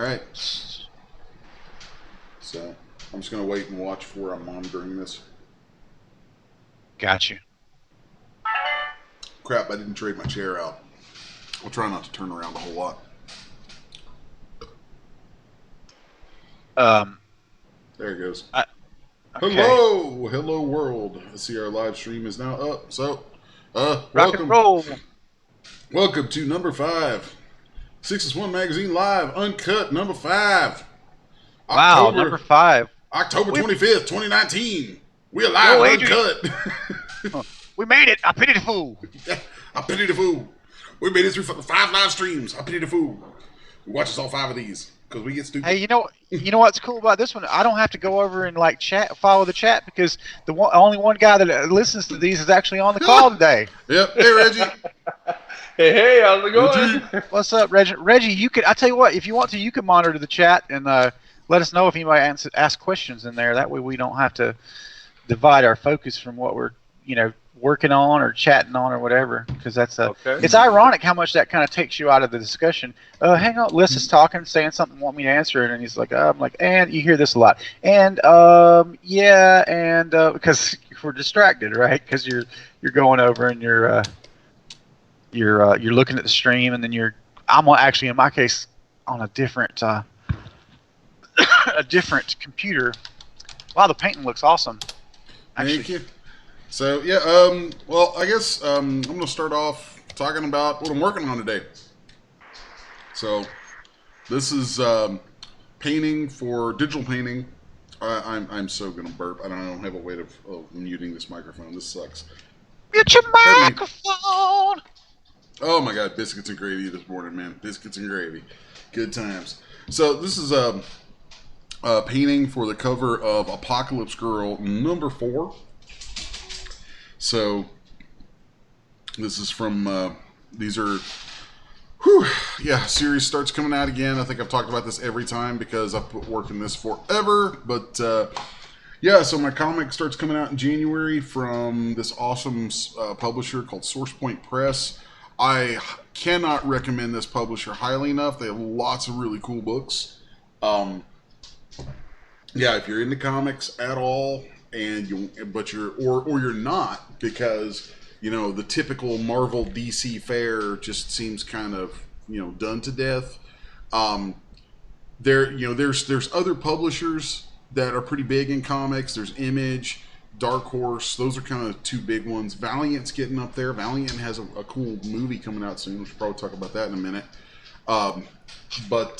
right. So I'm just gonna wait and watch for I'm monitoring this. Got you. Crap! I didn't trade my chair out. I'll try not to turn around a whole lot. Um, There it goes. okay. Hello world. I see our live stream is now up. So, Rock and roll. welcome to number 5, Sixus1 Magazine live, uncut number 5, Wow, number October 5. October We 25th, 2019. We are live go, and Adrian. uncut. We made it. I pity the fool. I pity the fool. We made it through 5 live streams. I pity the fool. Watch us all 5 of these because we get Hey, stupid. you know what's cool about this one? I don't have to go over and like follow the chat because only one guy that listens to these is actually on the call today. Yep. Hey Reggie. Hey, how's it Reggie. going? What's up, Reggie? Reggie, you could. I tell you what, if you want to, you can monitor the chat and let us know if anybody ask questions in there. That way, we don't have to divide our focus from what we're working on or chatting on or whatever. Because that's Okay. it's ironic how much that kind of takes you out of the discussion. Hang on, Liz is talking, saying something, want me to answer it, and he's like, I'm like, and you hear this a lot, and yeah, and because we're distracted, right? Because you're going over and you're looking at the stream, and then I'm actually in my case on a different a different computer. Wow, the painting looks awesome. Actually. Thank you. So yeah, well, I guess I'm gonna start off talking about what I'm working on today. So this is painting for digital painting. I'm so gonna burp. I don't have a way of muting this microphone. This sucks. Get your Pardon me. microphone. Oh my god, biscuits and gravy this morning, man. Biscuits and gravy. Good times. So this is painting for the cover of Apocalypse Girl number 4. So this is from these are series starts coming out again. I think I've talked about this every time because I've put work in this forever. But so my comic starts coming out in January from this awesome publisher called SourcePoint Press. I cannot recommend this publisher highly enough. They have lots of really cool books. If you're into comics at all, and you're not, because the typical Marvel DC fare just seems kind of done to death. There's other publishers that are pretty big in comics. There's Image, Dark Horse. Those are kind of 2 big ones. Valiant's getting up there. Valiant has a cool movie coming out soon. We should probably talk about that in a minute. But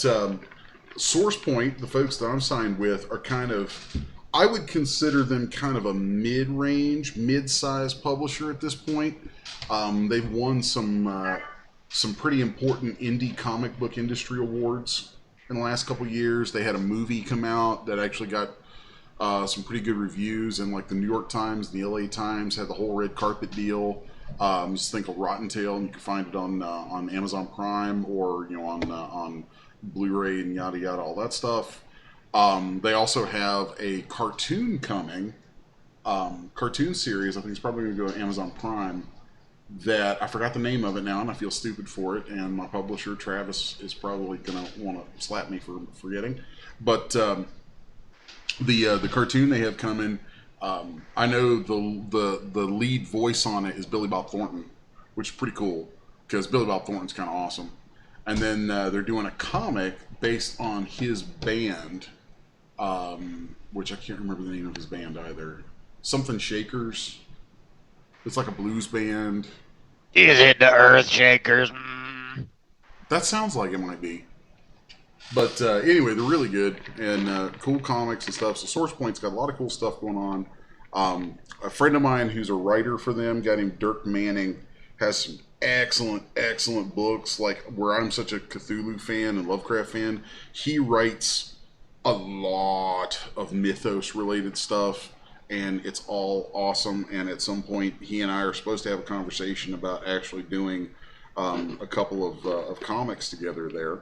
SourcePoint, the folks that I'm signed with, are kind of, I would consider them kind of a mid-range, mid-sized publisher at this point. They've won some pretty important indie comic book industry awards in the last couple years. They had a movie come out that actually got some pretty good reviews, and like the New York Times, the LA Times had the whole red carpet deal. Just think of Rotten Tail, and you can find it on Amazon Prime or on Blu-ray and yada yada, all that stuff. They also have a cartoon coming, cartoon series. I think it's probably going to go to Amazon Prime. That I forgot the name of it now, and I feel stupid for it. And my publisher Travis is probably going to want to slap me for forgetting. But the cartoon they have coming, I know the lead voice on it is Billy Bob Thornton, which is pretty cool because Billy Bob Thornton's kind of awesome. And then they're doing a comic based on his band, which I can't remember the name of his band either. Something Shakers. It's like a blues band. Is it the Earth Shakers? Mm. That sounds like it might be. But anyway, they're really good and cool comics and stuff. So SourcePoint's got a lot of cool stuff going on. A friend of mine who's a writer for them, a guy named Dirk Manning, has some excellent books. Like, where I'm such a Cthulhu fan and Lovecraft fan, he writes a lot of mythos related stuff, and it's all awesome. And at some point, he and I are supposed to have a conversation about actually doing a couple of comics together there.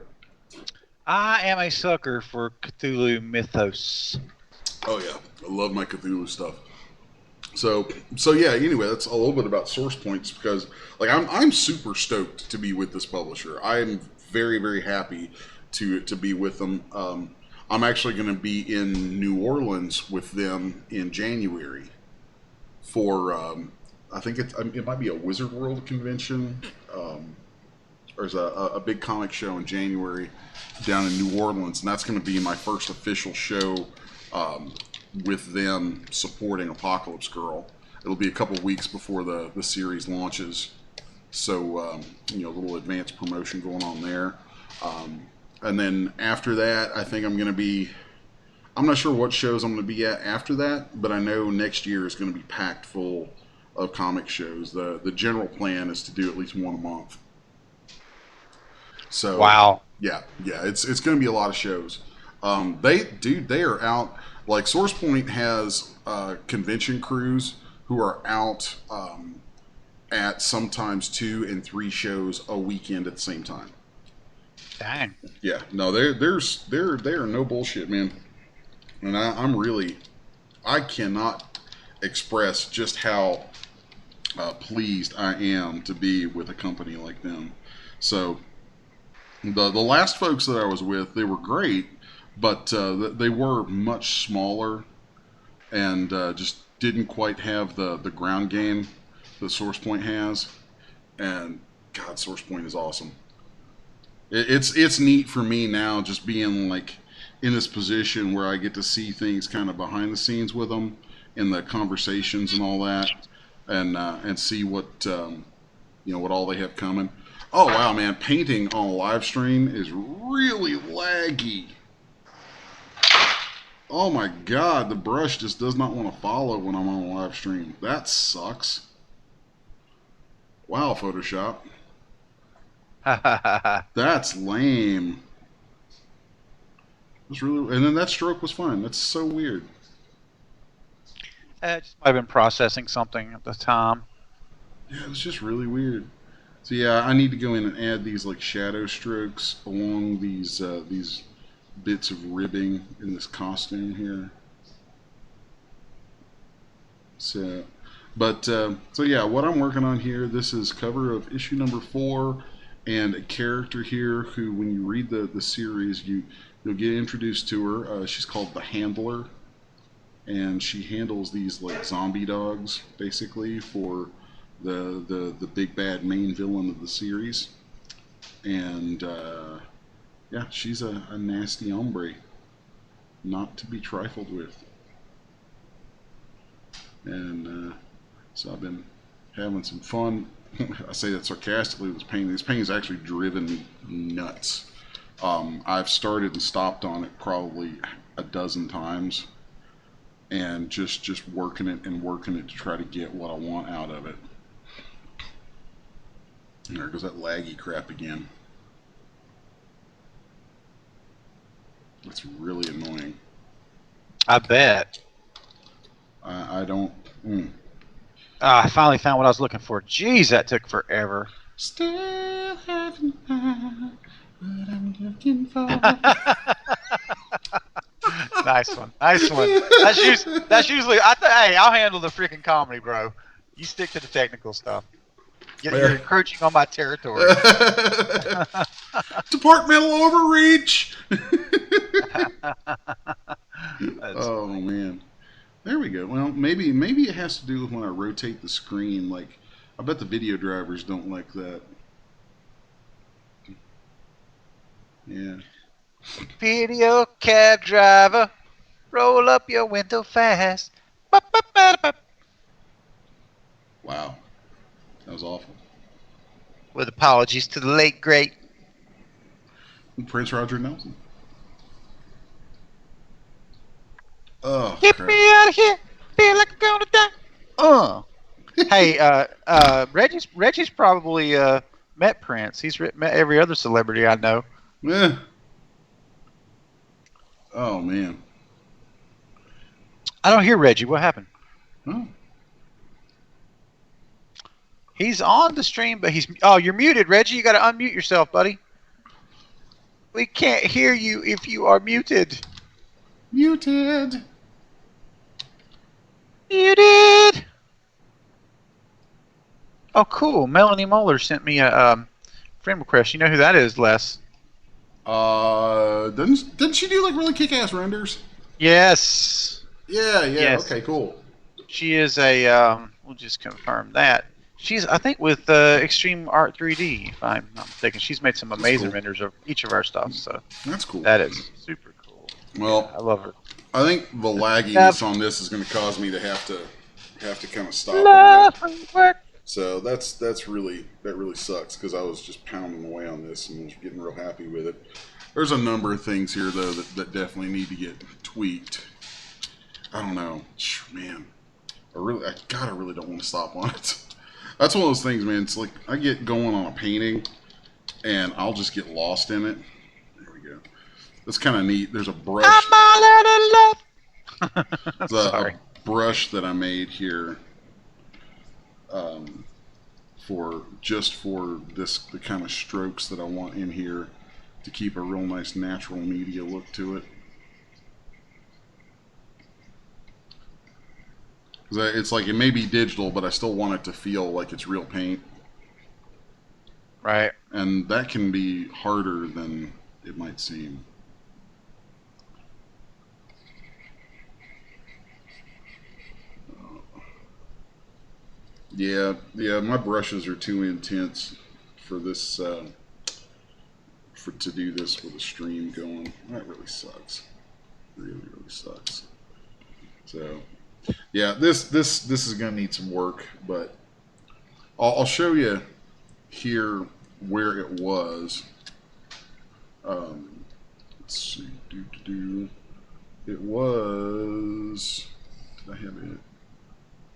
I am a sucker for Cthulhu mythos. Oh yeah, I love my Cthulhu stuff. So yeah. Anyway, that's a little bit about SourcePoints, because like I'm super stoked to be with this publisher. I'm very happy to be with them. I'm actually going to be in New Orleans with them in January for I think it might be a Wizard World convention. There's a big comic show in January down in New Orleans, and that's going to be my first official show with them supporting Apocalypse Girl. It'll be a couple weeks before the series launches, so a little advanced promotion going on there. And then after that, I think I'm not sure what shows I'm going to be at after that, but I know next year is going to be packed full of comic shows. The general plan is to do at least one a month. So wow. Yeah, it's going to be a lot of shows. They are out. Like SourcePoint has convention crews who are out at sometimes 2 and 3 shows a weekend at the same time. Dang. Yeah, no, they are no bullshit, man. And I cannot express just how pleased I am to be with a company like them. So the last folks that I was with, they were great, but they were much smaller and just didn't quite have the ground game that SourcePoint has. And God, SourcePoint is awesome. It's neat for me now, just being like in this position where I get to see things kind of behind the scenes with them in the conversations and all that, and see what what all they have coming. Oh wow, man! Painting on a live stream is really laggy. Oh my God, the brush just does not want to follow when I'm on a live stream. That sucks. Wow, Photoshop. That's lame. It's really, and then that stroke was fine. That's so weird. It just might have been processing something at the time. Yeah, it was just really weird. So yeah, I need to go in and add these like shadow strokes along these bits of ribbing in this costume here. So, so yeah, what I'm working on here, this is cover of issue number 4, and a character here who, when you read the series, you'll get introduced to her. She's called the Handler, and she handles these like zombie dogs basically for the big bad main villain of the series. And yeah, she's a nasty hombre, not to be trifled with. And so I've been having some fun. I say that sarcastically. This painting has actually driven me nuts. I've started and stopped on it probably a dozen times, and just working it to try to get what I want out of it. And there goes that laggy crap again. It's really annoying. I bet. I don't. I finally found what I was looking for. Jeez, that took forever. Still haven't found what I'm looking for. Nice one. That's usually. Hey, I'll handle the freaking comedy, bro. You stick to the technical stuff. You're encroaching on my territory. Departmental overreach. Oh man, there we go. Well, maybe it has to do with when I rotate the screen. Like, I bet the video drivers don't like that. Yeah. Video cab driver, roll up your window fast. Wow, that was awful. With apologies to the late great Prince Roger Nelson. Oh, get crap. me out of here. Feel like I'm gonna die. Hey, Reggie's probably met Prince. He's met every other celebrity I know. Yeah. Oh man. I don't hear Reggie. What happened? Oh. He's on the stream, but you're muted, Reggie. You got to unmute yourself, buddy. We can't hear you if you are muted. Muted. Muted. Oh, cool. Melanie Moeller sent me a friend request. You know who that is, Les? Didn't she do like really kick-ass renders? Yes. Yeah. Yes. Okay, cool. She is a. We'll just confirm that. She's, I think, with Extreme Art 3D, if I'm not mistaken. She's made some amazing cool. renders of each of our stuff, so That's cool. that is super cool. Well, Yeah, I love her. I think the lagginess on this is going to cause me to have to kind of stop on it. So that really sucks because I was just pounding away on this and was getting real happy with it. There's a number of things here though that definitely need to get tweaked. I don't know, man. I really don't want to stop on it. That's one of those things, man. It's like I get going on a painting and I'll just get lost in it. There we go. That's kind of neat. There's a brush. I'm all out of love. A brush that I made here for the kind of strokes that I want in here to keep a real nice natural media look to it. It's like it may be digital, but I still want it to feel like it's real paint. Right. And that can be harder than it might seem. Yeah, my brushes are too intense for this, to do this with a stream going. That really sucks. Really sucks. So, yeah, this is gonna need some work, but I'll show you here where it was. Let's see, it was. Did I have it?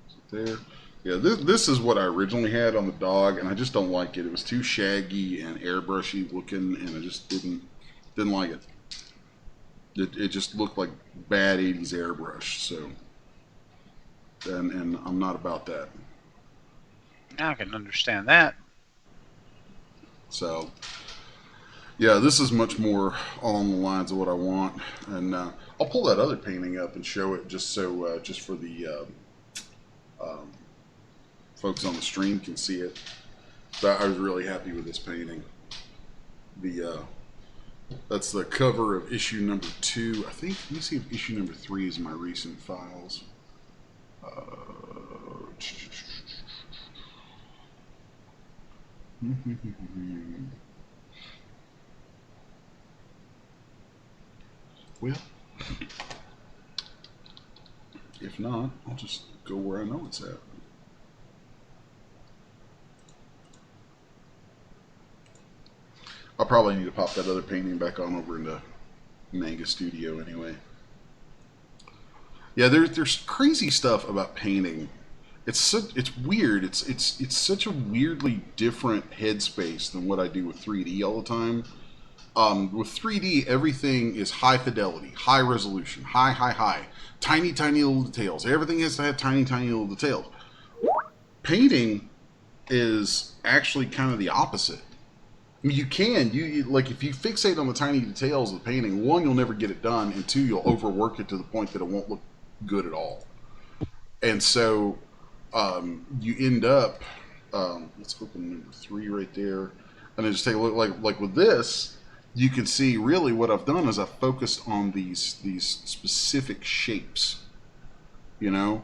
Is it there? Yeah, this is what I originally had on the dog, and I just don't like it. It was too shaggy and airbrushy looking, and I just didn't like it. It just looked like bad 80s airbrush, so and I'm not about that. I can understand that. So yeah, this is much more along the lines of what I want, and I'll pull that other painting up and show it just for the folks on the stream can see it. But I was really happy with this painting. That's the cover of issue number 2. I think. Let me see if issue number 3 is in my recent files. Well, if not, I'll just go where I know it's at. I'll probably need to pop that other painting back on over into Manga Studio anyway. Yeah, there's crazy stuff about painting. It's weird. It's such a weirdly different headspace than what I do with 3D all the time. With 3D, everything is high fidelity, high resolution, high, tiny little details. Everything has to have tiny little details. Painting is actually kind of the opposite. I mean, you like if you fixate on the tiny details of the painting, 1, you'll never get it done, and 2, you'll overwork it to the point that it won't look good at all. And so you end up, let's open number 3 right there, and then just take a look. Like with this, you can see really what I've done is I've focused on these specific shapes, and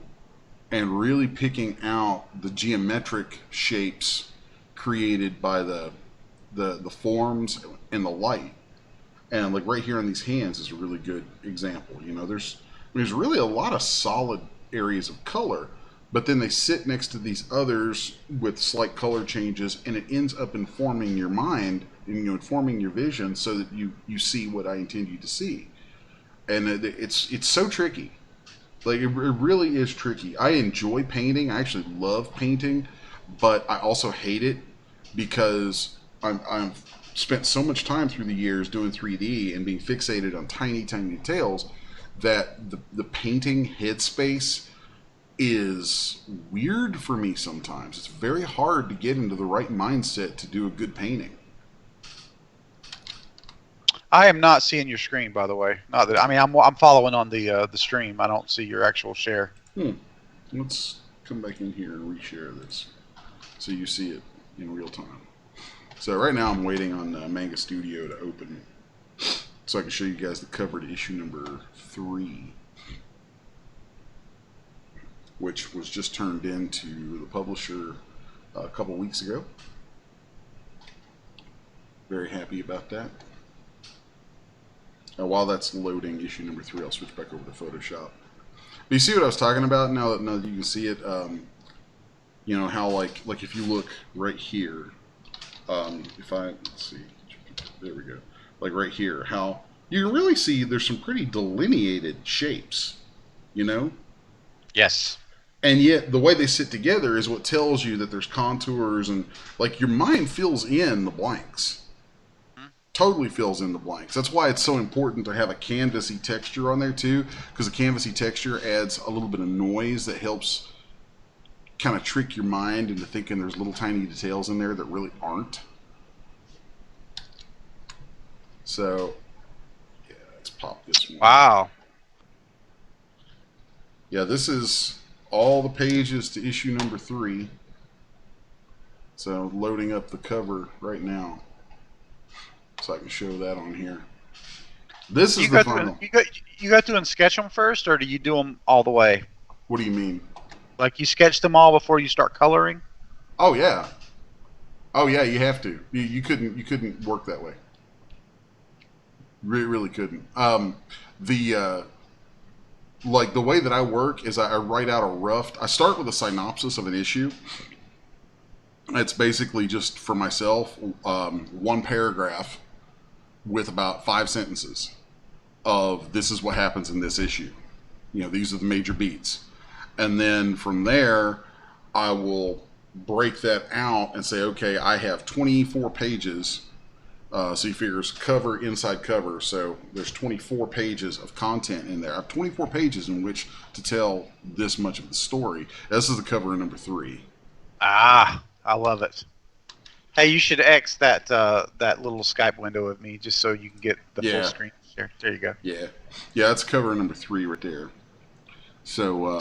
really picking out the geometric shapes created by the forms and the light. And like right here on these hands is a really good example. There's really a lot of solid areas of color, but then they sit next to these others with slight color changes, and it ends up informing your mind and informing your vision so that you see what I intend you to see. And it's so tricky. Like it really is tricky. I enjoy painting. I actually love painting, but I also hate it because I've spent so much time through the years doing 3D and being fixated on tiny details that the painting headspace is weird for me sometimes. It's very hard to get into the right mindset to do a good painting. I am not seeing your screen, by the way. Not that I'm following on the stream. I don't see your actual share. Let's come back in here and reshare this so you see it in real time. So right now I'm waiting on Manga Studio to open so I can show you guys the cover to issue number 3, which was just turned into the publisher a couple weeks ago. Very happy about that. Now, while that's loading issue number 3, I'll switch back over to Photoshop. But you see what I was talking about now that you can see it. You know how like if you look right here, if I let's see, there we go. Like right here, how you can really see there's some pretty delineated shapes. You know. Yes. And yet the way they sit together is what tells you that there's contours and like your mind fills in the blanks. Totally fills in the blanks. That's why it's so important to have a canvasy texture on there too, because the canvasy texture adds a little bit of noise that helps kind of trick your mind into thinking there's little tiny details in there that really aren't. So, yeah, let's pop this one. Wow. Yeah, this is all the pages to issue number 3. So, loading up the cover right now. So I can show that on here. This is the final. You go through and sketch them first, or do you do them all the way? What do you mean? Like you sketch them all before you start coloring? Oh yeah. Oh yeah, you have to. You couldn't work that way. Really couldn't. Like the way that I work is I write out a rough. I start with a synopsis of an issue. It's basically just for myself, one paragraph with about 5 sentences of this is what happens in this issue. You know, these are the major beats. And then from there, I will break that out and say, okay, I have 24 pages. So you figures cover, inside cover. So there's 24 pages of content in there. I have 24 pages in which to tell this much of the story. This is the cover of number 3. Ah, I love it. Hey, you should X that that little Skype window of me just so you can get the full screen. There you go. Yeah, that's cover number 3 right there. So,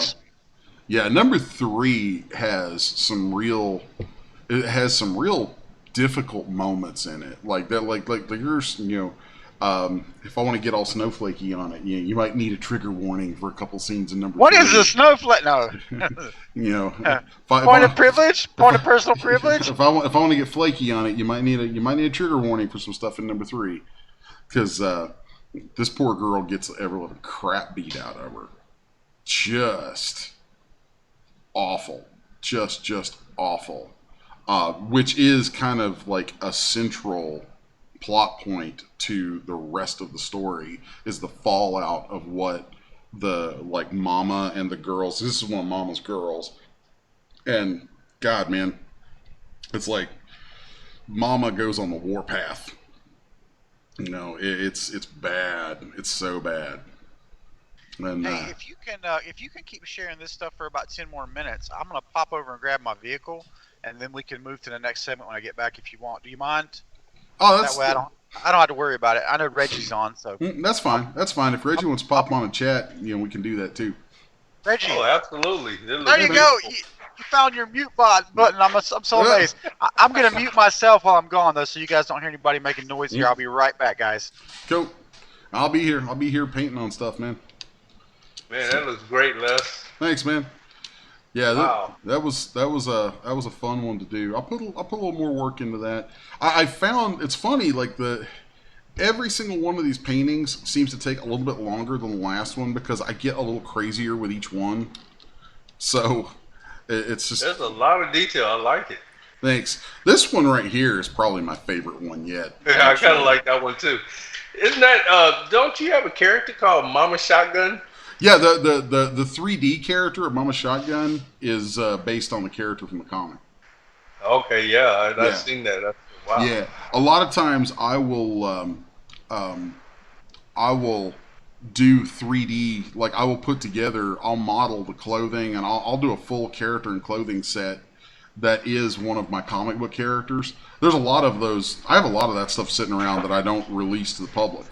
yeah, number 3 has some real difficult moments in it. Like that, like yours, you know. If I want to get all snowflakey on it, you might need a trigger warning for a couple scenes in number 3. What is a snowflake? No. You know, point of privilege, point of personal privilege. If I want to get flaky on it, you might need a trigger warning for some stuff in number 3, because this poor girl gets every little crap beat out of her. Just awful, just awful. Which is kind of like a central plot point to the rest of the story, is the fallout of what the like mama and the girls. This is one of Mama's girls, and God, man, it's like Mama goes on the warpath. You know, it's bad. It's so bad. And, hey, if you can keep sharing this stuff for about 10 more minutes, I'm gonna pop over and grab my vehicle, and then we can move to the next segment when I get back. If you want, do you mind? Oh, that's that way I don't have to worry about it. I know Reggie's on, so that's fine. That's fine. If Reggie wants to pop on a chat, you know, we can do that too. Reggie, Oh, absolutely. there you go. You found your mute button. I'm so amazed. I'm gonna mute myself while I'm gone though, so you guys don't hear anybody making noise here. I'll be right back, guys. Cool. I'll be here. I'll be here painting on stuff, man. Man, that looks great, Les. Thanks, man. Yeah, Wow. that was a fun one to do. I'll put a little more work into that. I found it's funny, like every single one of these paintings seems to take a little bit longer than the last one because I get a little crazier with each one. So it's just There's a lot of detail. I like it. Thanks. This one right here is probably my favorite one yet. Yeah, I kind of like that one too. Isn't that? Don't you have a character called Mama Shotgun? Yeah, the 3D character of Mama Shotgun is based on the character from the comic. Okay, yeah, I've seen that. Wow. Yeah, a lot of times I will do 3D, like I will put together, I'll model the clothing, and I'll do a full character and clothing set that is one of my comic book characters. There's a lot of those. I have a lot of that stuff sitting around that I don't release to the public.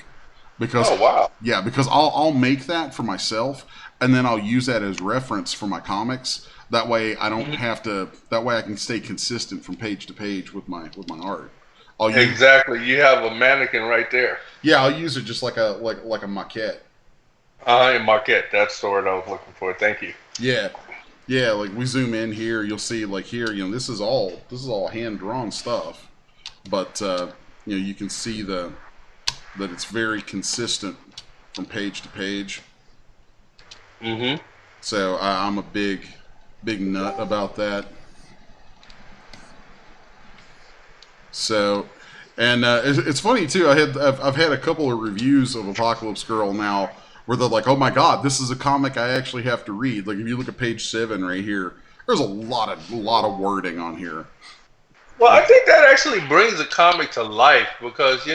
Because, oh, wow. Yeah, because I'll make that for myself, and then I'll use that as reference for my comics. That way I don't have to. That way I can stay consistent from page to page with my art. I'll use, Exactly. You have a mannequin right there. yeah, I'll use it just like a maquette. In Marquette. That's the word I was looking for. Thank you. Yeah, yeah. Like we zoom in here, you'll see like here, this is all hand drawn stuff, but you can see that it's very consistent from page to page. Mm-hmm. So I'm a big nut about that. So, and it's funny too. I've had a couple of reviews of Apocalypse Girl now where they're like, "Oh my God, this is a comic I actually have to read." Like if you look at page 7 right here, there's a lot of wording on here. Well, I think that actually brings the comic to life because,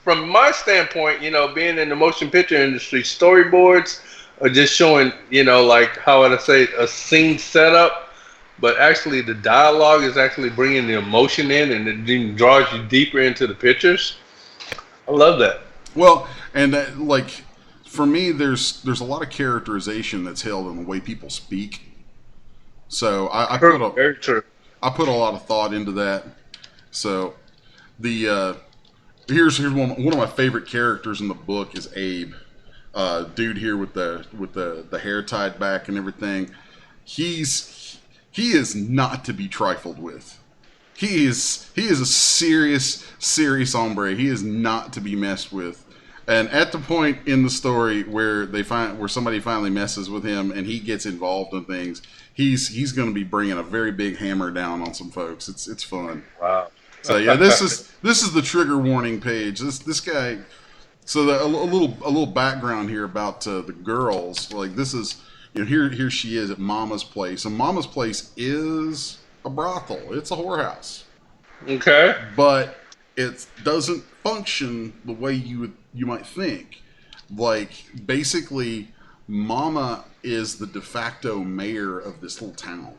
from my standpoint, being in the motion picture industry, storyboards are just showing, like how would I say, a scene setup, but actually the dialogue is actually bringing the emotion in and it even draws you deeper into the pictures. I love that. Well, and like for me, there's a lot of characterization that's held in the way people speak. So Very true. I put a lot of thought into that. So the here's one of my favorite characters in the book is Abe, dude here with the hair tied back and everything. He is not to be trifled with. He is a serious hombre. He is not to be messed with. And at the point in the story where somebody finally messes with him and he gets involved in things, he's going to be bringing a very big hammer down on some folks. It's fun. Wow. So yeah, this is the trigger warning page. This guy. So a little background here about the girls. Like this is here she is at Mama's place, and Mama's place is a brothel. It's a whorehouse. Okay. But it doesn't function the way you might think. Like basically, Mama is the de facto mayor of this little town,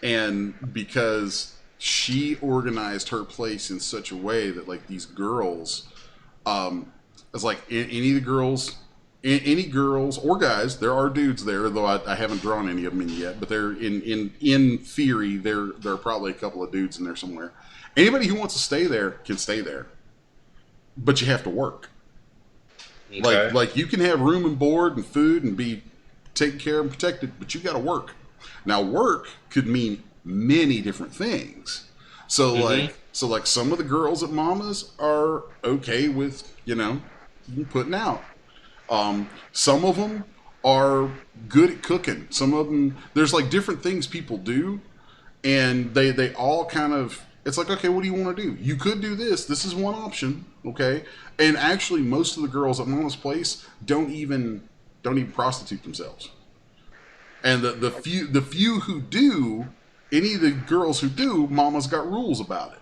and because she organized her place in such a way that like these girls, it's like any of the girls, any girls or guys, there are dudes there, though I haven't drawn any of them in yet, but they're in theory there are probably a couple of dudes in there somewhere. Anybody who wants to stay there can stay there, but you have to work. Okay. Like you can have room and board and food and be taken care of and protected, but you got to work. Now work could mean many different things. So like some of the girls at Mama's are okay with putting out. Some of them are good at cooking. Some of them, there's like different things people do, and they all kind of, it's like, okay, what do you want to do? You could do this. This is one option, okay? And actually, most of the girls at Mama's place don't even prostitute themselves. And the few who do, any of the girls who do, Mama's got rules about it,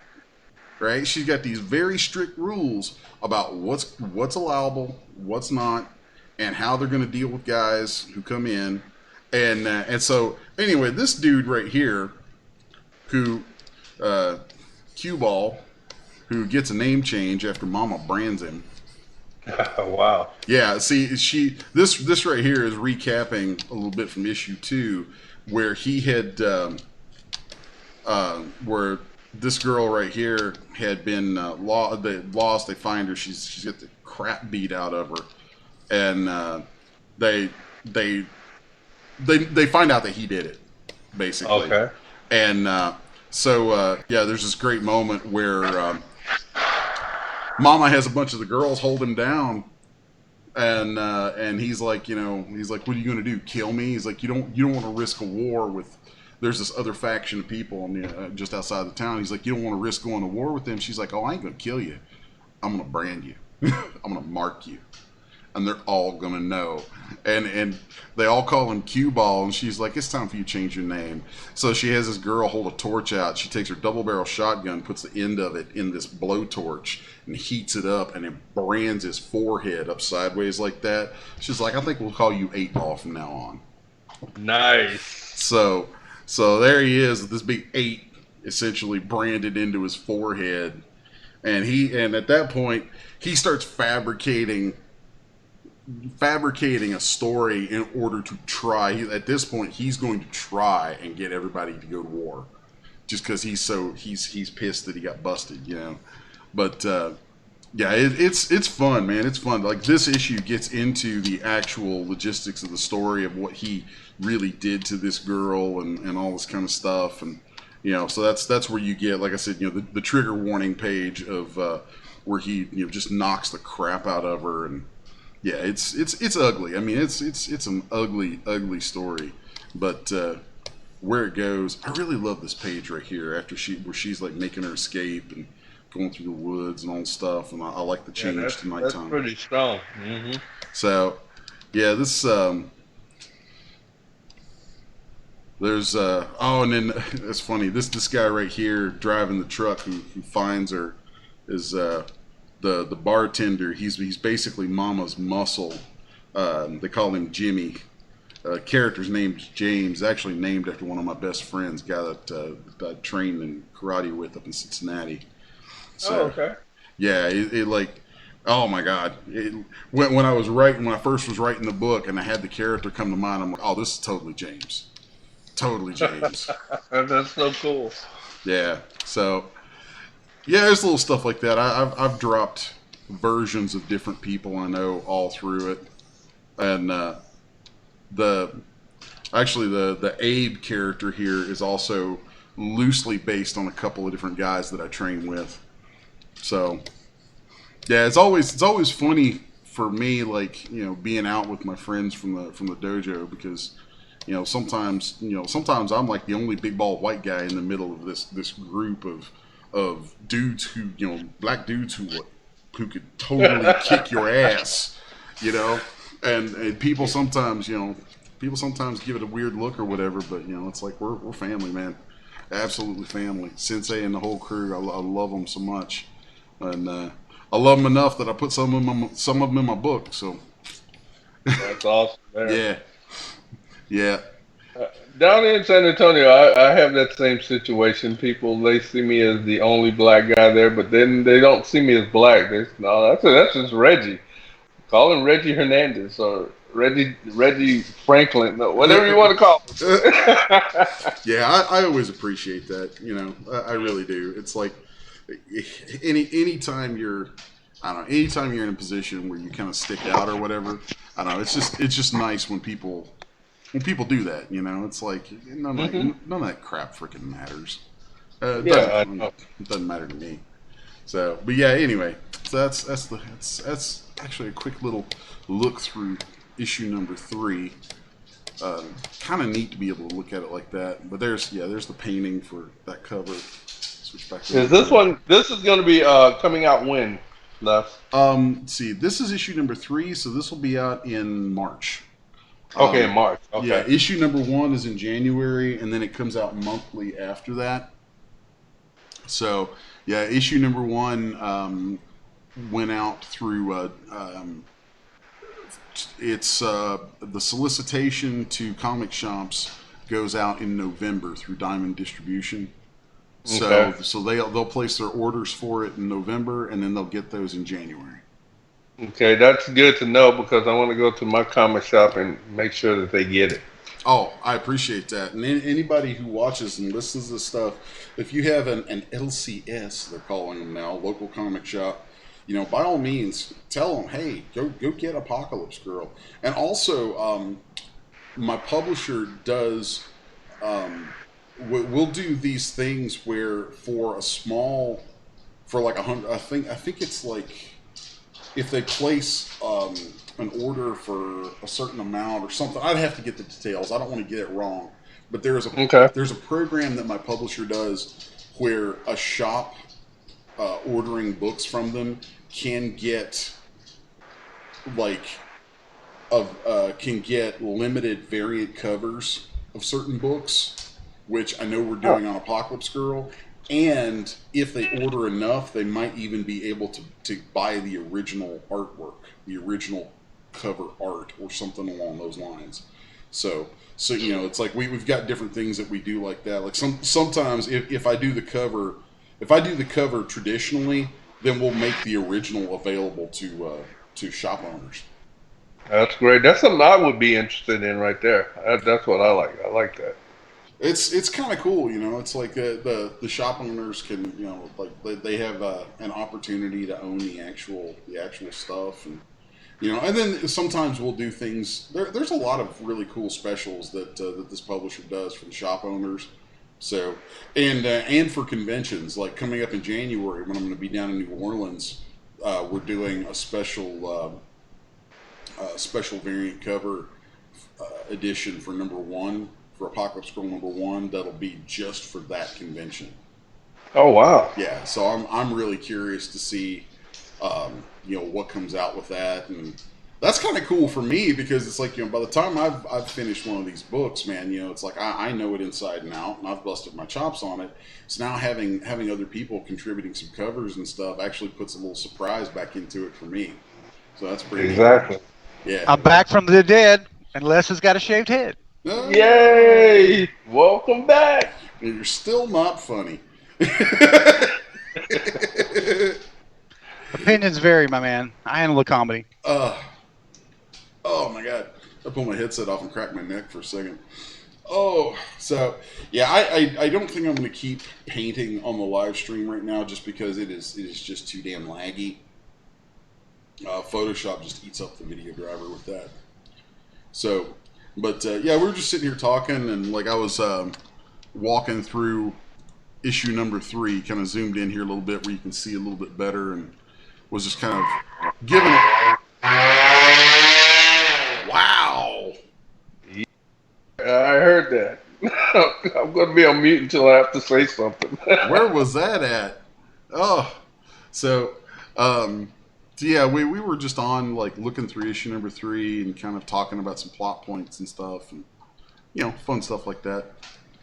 right? She's got these very strict rules about what's allowable, what's not, and how they're going to deal with guys who come in, and so anyway, this dude right here, who Cue Ball, who gets a name change after Mama brands him. Wow. Yeah, see, this right here is recapping a little bit from issue 2, where he had where this girl right here had been lost. They find her. She's got the crap beat out of her, and they find out that he did it, basically. Okay. And so there's this great moment where Mama has a bunch of the girls hold him down, and he's like, what are you gonna do? Kill me? He's like, you don't want to risk a war with. There's this other faction of people just outside the town. He's like, you don't want to risk going to war with them. She's like, oh, I ain't gonna kill you. I'm gonna brand you. I'm gonna mark you, and they're all gonna know. And they all call him Cue Ball, and she's like, it's time for you to change your name. So she has this girl hold a torch out. She takes her double barrel shotgun, puts the end of it in this blowtorch, and heats it up, and it brands his forehead up sideways like that. She's like, I think we'll call you 8 Ball from now on. Nice. So there he is with this big 8 essentially branded into his forehead, and at that point he starts fabricating a story in order to try. At this point, he's going to try and get everybody to go to war. just because he's pissed that he got busted, you know. But yeah, it's fun, man. It's fun. Like this issue gets into the actual logistics of the story of what he really did to this girl and all this kind of stuff, and you know, so that's where you get, like I said, you know, the trigger warning page of where he, you know, just knocks the crap out of her, and yeah, it's ugly. I mean, it's an ugly story, but where it goes, I really love this page right here after where she's like making her escape and going through the woods and all that stuff, and I like the change to nighttime. That's pretty strong. So yeah, this there's oh, and then it's funny, this guy right here driving the truck who finds her is the bartender. He's basically Mama's muscle. They call him Jimmy. Character's named James, actually named after one of my best friends, guy that I trained in karate with up in Cincinnati. So, okay. Yeah, it like, oh my God! When I first was writing the book and I had the character come to mind, I'm like, oh, this is totally James, totally James. That's so cool. Yeah. So, yeah, there's little stuff like that. I've dropped versions of different people I know all through it, and the Abe character here is also loosely based on a couple of different guys that I train with. So yeah, it's always funny for me, like, you know, being out with my friends from the dojo, because you know sometimes I'm like the only big bald white guy in the middle of this group of dudes who, you know, black dudes who could totally kick your ass, you know, and people sometimes give it a weird look or whatever, but you know, it's like we're family, man, absolutely family. Sensei and the whole crew, I love them so much. And I love them enough that I put some of them in my book. So that's awesome. Man. Yeah. Down in San Antonio, I have that same situation. People, they see me as the only black guy there, but then they don't see me as black. That's just Reggie. Call him Reggie Hernandez or Reggie Franklin, whatever you want to call him. Yeah, I always appreciate that. You know, I really do. It's like anytime you're in a position where you kind of stick out or whatever, I don't know, it's just nice when people do that, you know. It's like none of that crap freaking matters. It doesn't matter to me. So, but yeah, anyway, so that's actually a quick little look through issue number 3. Kind of neat to be able to look at it like that. But there's the painting for that cover. Switch back to this is going to be coming out when, Les? See, this is issue number 3, so this will be out in March. Okay, in March. Okay. Yeah, issue number 1 is in January, and then it comes out monthly after that. So, yeah, issue number 1 went out through. It's the solicitation to comic shops goes out in November through Diamond Distribution. So they'll place their orders for it in November, and then they'll get those in January. Okay, that's good to know, because I want to go to my comic shop and make sure that they get it. Oh, I appreciate that. And anybody who watches and listens to this stuff, if you have an LCS, they're calling them now, local comic shop, you know, by all means, tell them, hey, go get Apocalypse Girl. And also, my publisher does. We'll do these things where for like 100, I think it's like, if they place an order for a certain amount or something, I'd have to get the details. I don't want to get it wrong, but there's a program that my publisher does where a shop ordering books from them can get limited variant covers of certain books, which I know we're doing on Apocalypse Girl. And if they order enough, they might even be able to buy the original artwork, the original cover art, or something along those lines. So you know, it's like we've got different things that we do like that. Like sometimes if I do the cover traditionally, then we'll make the original available to shop owners. That's great. That's something I would be interested in right there. That's what I like. I like that. It's kind of cool, you know. It's like the shop owners can, you know, like they have an opportunity to own the actual stuff, and you know, and then sometimes we'll do things. There's a lot of really cool specials that this publisher does for the shop owners. So, and for conventions, like coming up in January when I'm going to be down in New Orleans, we're doing a special variant cover edition for #1 for Apocalypse Girl #1 that'll be just for that convention. Oh wow! Yeah, so I'm really curious to see, you know, what comes out with that, and that's kind of cool for me because it's like, you know, by the time I've finished one of these books, man, you know, it's like I know it inside and out, and I've busted my chops on it. So now having other people contributing some covers and stuff actually puts a little surprise back into it for me. So that's pretty Exactly. Cool. Yeah. I'm back from the dead, and Les has got a shaved head. Yay! Welcome back. You're still not funny. Opinions vary, my man. I handle the comedy. Oh my god! I pulled my headset off and cracked my neck for a second. Oh, so yeah, I don't think I'm going to keep painting on the live stream right now, just because it is just too damn laggy. Photoshop just eats up the video driver with that. So, but yeah, we were just sitting here talking, and like I was walking through issue #3, kind of zoomed in here a little bit where you can see a little bit better, and was just kind of giving it. Wow! I heard that. I'm going to be on mute until I have to say something. Where was that at? Oh, so yeah, we were just on like looking through issue #3 and kind of talking about some plot points and stuff, and you know, fun stuff like that,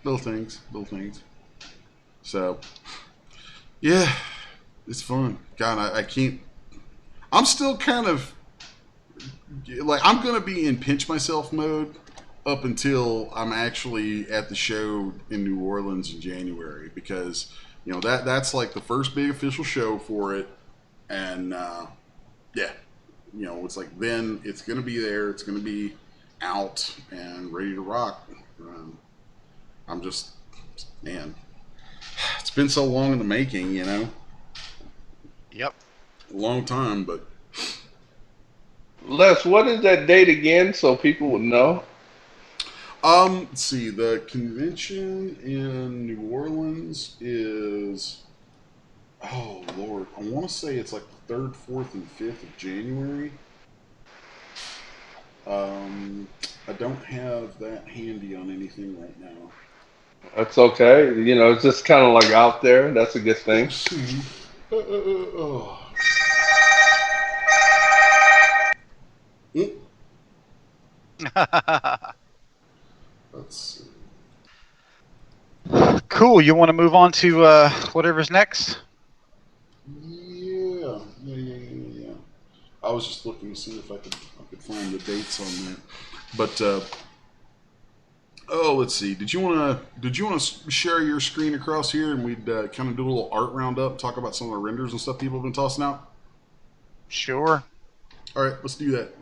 little things. So yeah, it's fun. God, I can't. I'm still kind of like, I'm gonna be in pinch myself mode up until I'm actually at the show in New Orleans in January, because you know that's like the first big official show for it, and yeah, you know, it's like then it's gonna be there, it's gonna be out and ready to rock. I'm just, man, it's been so long in the making, you know. Yep. A long time, but Les, what is that date again so people would know? let's see, the convention in New Orleans is, oh Lord, I want to say it's like the 3rd, 4th, and 5th of January. I don't have that handy on anything right now. That's okay. You know, it's just kind of like out there. That's a good thing. Let's see. Oh. Let's see. Cool. You want to move on to whatever's next? Yeah. I was just looking to see if I could find the dates on that. But oh, let's see. Did you want to share your screen across here, and we'd kind of do a little art roundup, talk about some of the renders and stuff people have been tossing out? Sure. All right, let's do that.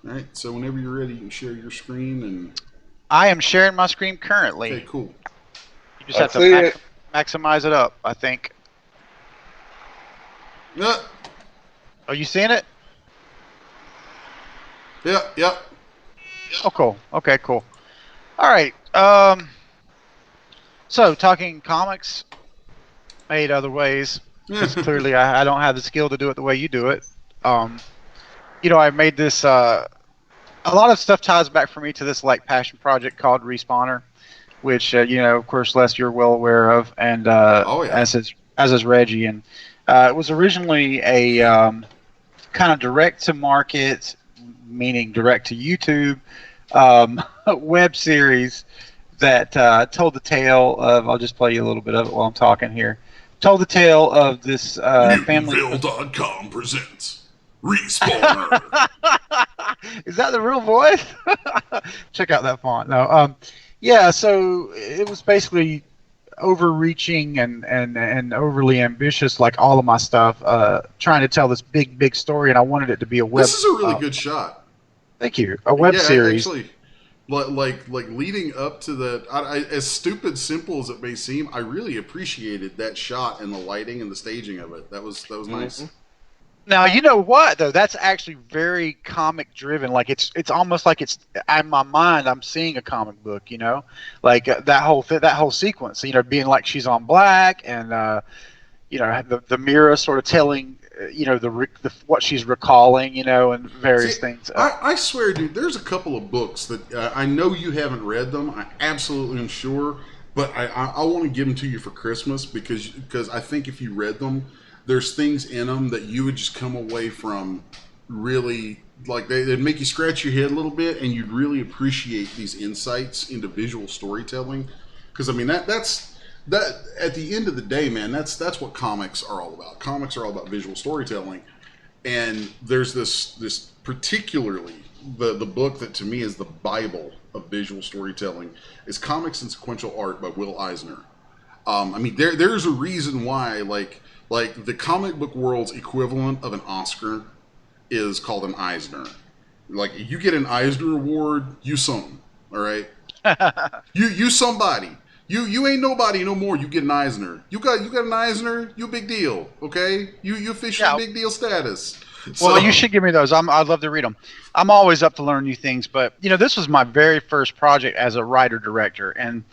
All right. So whenever you're ready, you can share your screen. And I am sharing my screen currently. okay, cool. You just have to maximize it up, I think. Yeah. Are you seeing it? Yeah. Oh, cool. Okay, cool. All right. So, talking comics made other ways, because clearly I don't have the skill to do it the way you do it. You know, I made this. A lot of stuff ties back for me to this like passion project called Respawner, which you know, of course, Les, you're well aware of, and oh, yeah. as is Reggie, and it was originally a kind of direct to market, meaning direct to YouTube, web series that told the tale of. I'll just play you a little bit of it while I'm talking here. Told the tale of this family. Newville.com presents Respawner. Is that the real voice? Check out that font. No, yeah. So it was basically overreaching and overly ambitious, like all of my stuff. Trying to tell this big story, and I wanted it to be a web. This is a really good shot. Thank you. A web series. Actually, like leading up to the, as stupid simple as it may seem, I really appreciated that shot and the lighting and the staging of it. That was nice. Now, you know what though? That's actually very comic driven. Like it's almost like it's in my mind. I'm seeing a comic book. You know, like that whole sequence. You know, being like she's on black, and you know the mirror sort of telling you know the what she's recalling. You know, and various things. I swear, dude. There's a couple of books that I know you haven't read them. I absolutely am sure, but I want to give them to you for Christmas because I think if you read them, there's things in them that you would just come away from really, like they'd make you scratch your head a little bit, and you'd really appreciate these insights into visual storytelling. Because I mean that's at the end of the day, man, that's what comics are all about. Comics are all about visual storytelling, and there's this particularly the book that to me is the Bible of visual storytelling is Comics and Sequential Art by Will Eisner. I mean there's a reason why like the comic book world's equivalent of an Oscar is called an Eisner. Like you get an Eisner award, you some, all right. you somebody. You ain't nobody no more. You get an Eisner. You got an Eisner. You a big deal, okay? You officially big deal status. Well, you should give me those. I'd love to read them. I'm always up to learn new things, but you know this was my very first project as a writer director, and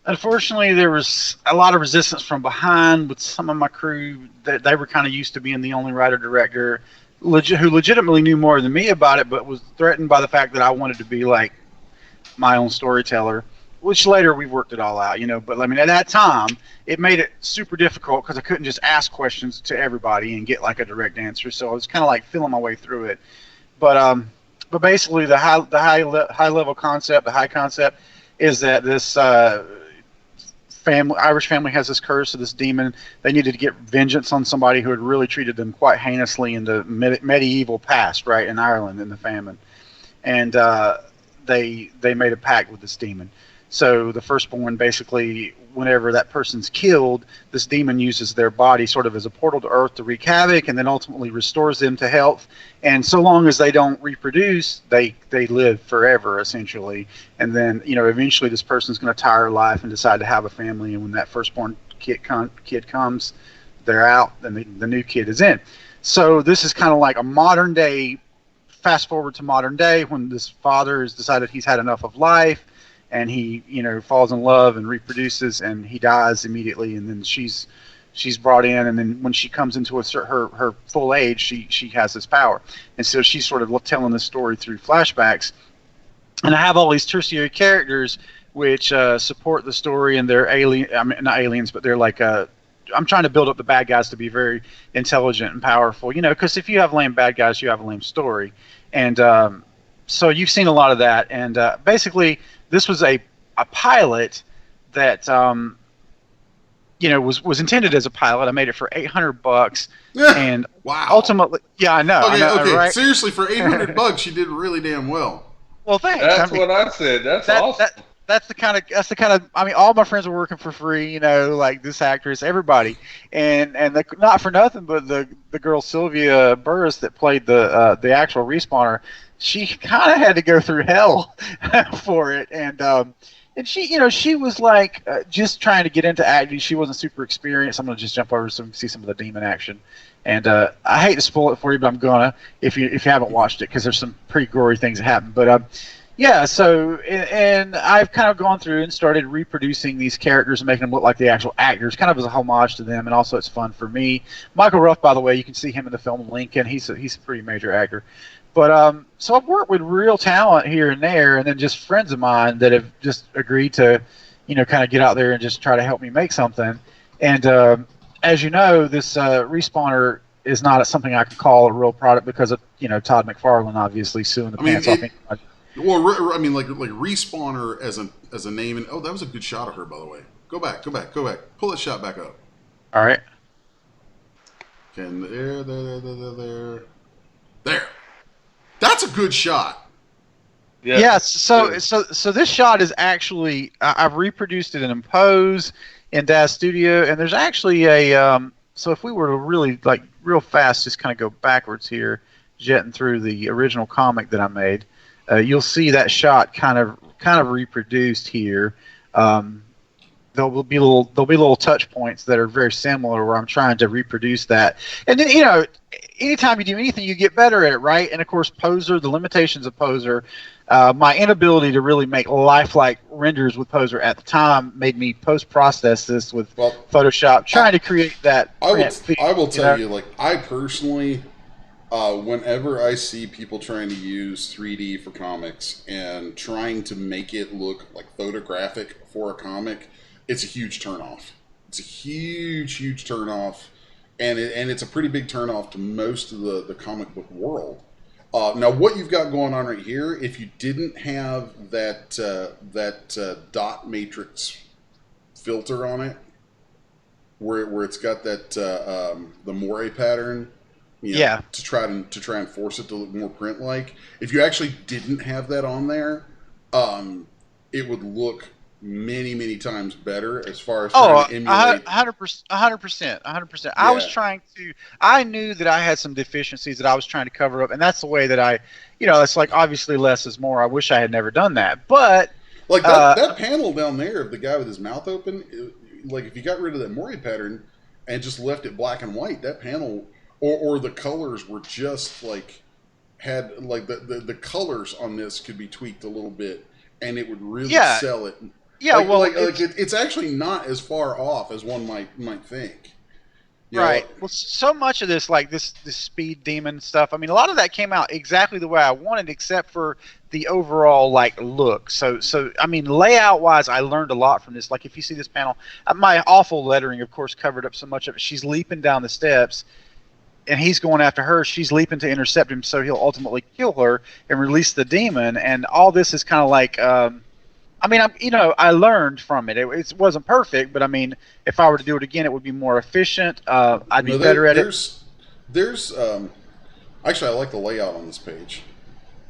unfortunately, there was a lot of resistance from behind with some of my crew. That they were kind of used to being the only writer-director who legitimately knew more than me about it, but was threatened by the fact that I wanted to be like my own storyteller, which later we worked it all out, you know. But I mean, at that time, it made it super difficult because I couldn't just ask questions to everybody and get like a direct answer. So I was kind of like feeling my way through it. But basically, the high level concept, the high concept, is that this Irish family has this curse of this demon. They needed to get vengeance on somebody who had really treated them quite heinously in the medieval past, right, in Ireland in the famine. And they made a pact with this demon. So the firstborn, basically, whenever that person's killed, this demon uses their body sort of as a portal to Earth to wreak havoc, and then ultimately restores them to health. And so long as they don't reproduce, they live forever, essentially. And then, you know, eventually this person's going to tire life and decide to have a family. And when that firstborn kid comes, they're out, and the new kid is in. So this is kind of like a modern day, fast forward to modern day, when this father has decided he's had enough of life. And he, you know, falls in love and reproduces, and he dies immediately. And then she's brought in, and then when she comes into her full age, she has this power. And so she's sort of telling this story through flashbacks. And I have all these tertiary characters which support the story, and they're alien. I mean, not aliens, but they're like I'm trying to build up the bad guys to be very intelligent and powerful. You know, because if you have lame bad guys, you have a lame story. And so you've seen a lot of that. And basically, this was a pilot that you know was intended as a pilot. I made it for $800, and wow. Ultimately, yeah, I know. Okay. Right? Seriously, for $800, you did really damn well. Well, thanks. That's what I said. That's awesome. That's the kind of. I mean, all my friends were working for free. You know, like this actress, everybody, and not for nothing, but the girl Sylvia Burris that played the actual respawner. She kind of had to go through hell for it, and she, you know, she was like just trying to get into acting. She wasn't super experienced. I'm gonna just jump over to see some of the demon action, and I hate to spoil it for you, but I'm gonna if you haven't watched it because there's some pretty gory things that happen. But yeah, so and I've kind of gone through and started reproducing these characters and making them look like the actual actors, kind of as a homage to them, and also it's fun for me. Michael Ruff, by the way, you can see him in the film Lincoln. He's a pretty major actor. But so I've worked with real talent here and there, and then just friends of mine that have just agreed to, you know, kind of get out there and just try to help me make something. And as you know, this respawner is not something I can call a real product because of, you know, Todd McFarlane obviously suing the pants off me. Well, I mean, like respawner as a name, and that was a good shot of her, by the way. Go back, pull that shot back up. All right. And there. That's a good shot. Yeah. Yes. So this shot is actually I've reproduced it in Pose in Daz Studio, and there's actually a so if we were to really like real fast, just kind of go backwards here, jetting through the original comic that I made. you'll see that shot kind of reproduced here. There'll be little touch points that are very similar where I'm trying to reproduce that. And then, anytime you do anything, you get better at it, right? And of course, Poser, the limitations of Poser, my inability to really make lifelike renders with Poser at the time made me post-process this with Photoshop, trying to create that print. I will tell you, like, I personally, whenever I see people trying to use 3D for comics and trying to make it look like photographic for a comic, it's a huge turnoff. It's a huge turnoff, and it's a pretty big turnoff to most of the comic book world. Now, what you've got going on right here, if you didn't have that dot matrix filter on it, where it's got that the moire pattern, to try and force it to look more print like, if you actually didn't have that on there, it would look many times better as far as trying to emulate. 100%. I knew that I had some deficiencies that I was trying to cover up, and that's the way that it's like, obviously less is more. I wish I had never done that, but like that panel down there of the guy with his mouth open, like if you got rid of that moire pattern and just left it black and white, that panel or the colors were just like had like the colors on this could be tweaked a little bit, and it would really sell it. Yeah, it's actually not as far off as one might think. Right. Well, so much of this, like this speed demon stuff, I mean, a lot of that came out exactly the way I wanted, except for the overall look. So I mean, layout wise, I learned a lot from this. Like if you see this panel, my awful lettering, of course, covered up so much of it. She's leaping down the steps, and he's going after her. She's leaping to intercept him, so he'll ultimately kill her and release the demon. And all this is kind of like. I mean, I learned from it. It wasn't perfect, but I mean, if I were to do it again, it would be more efficient. I'd be better at it. There's actually, I like the layout on this page.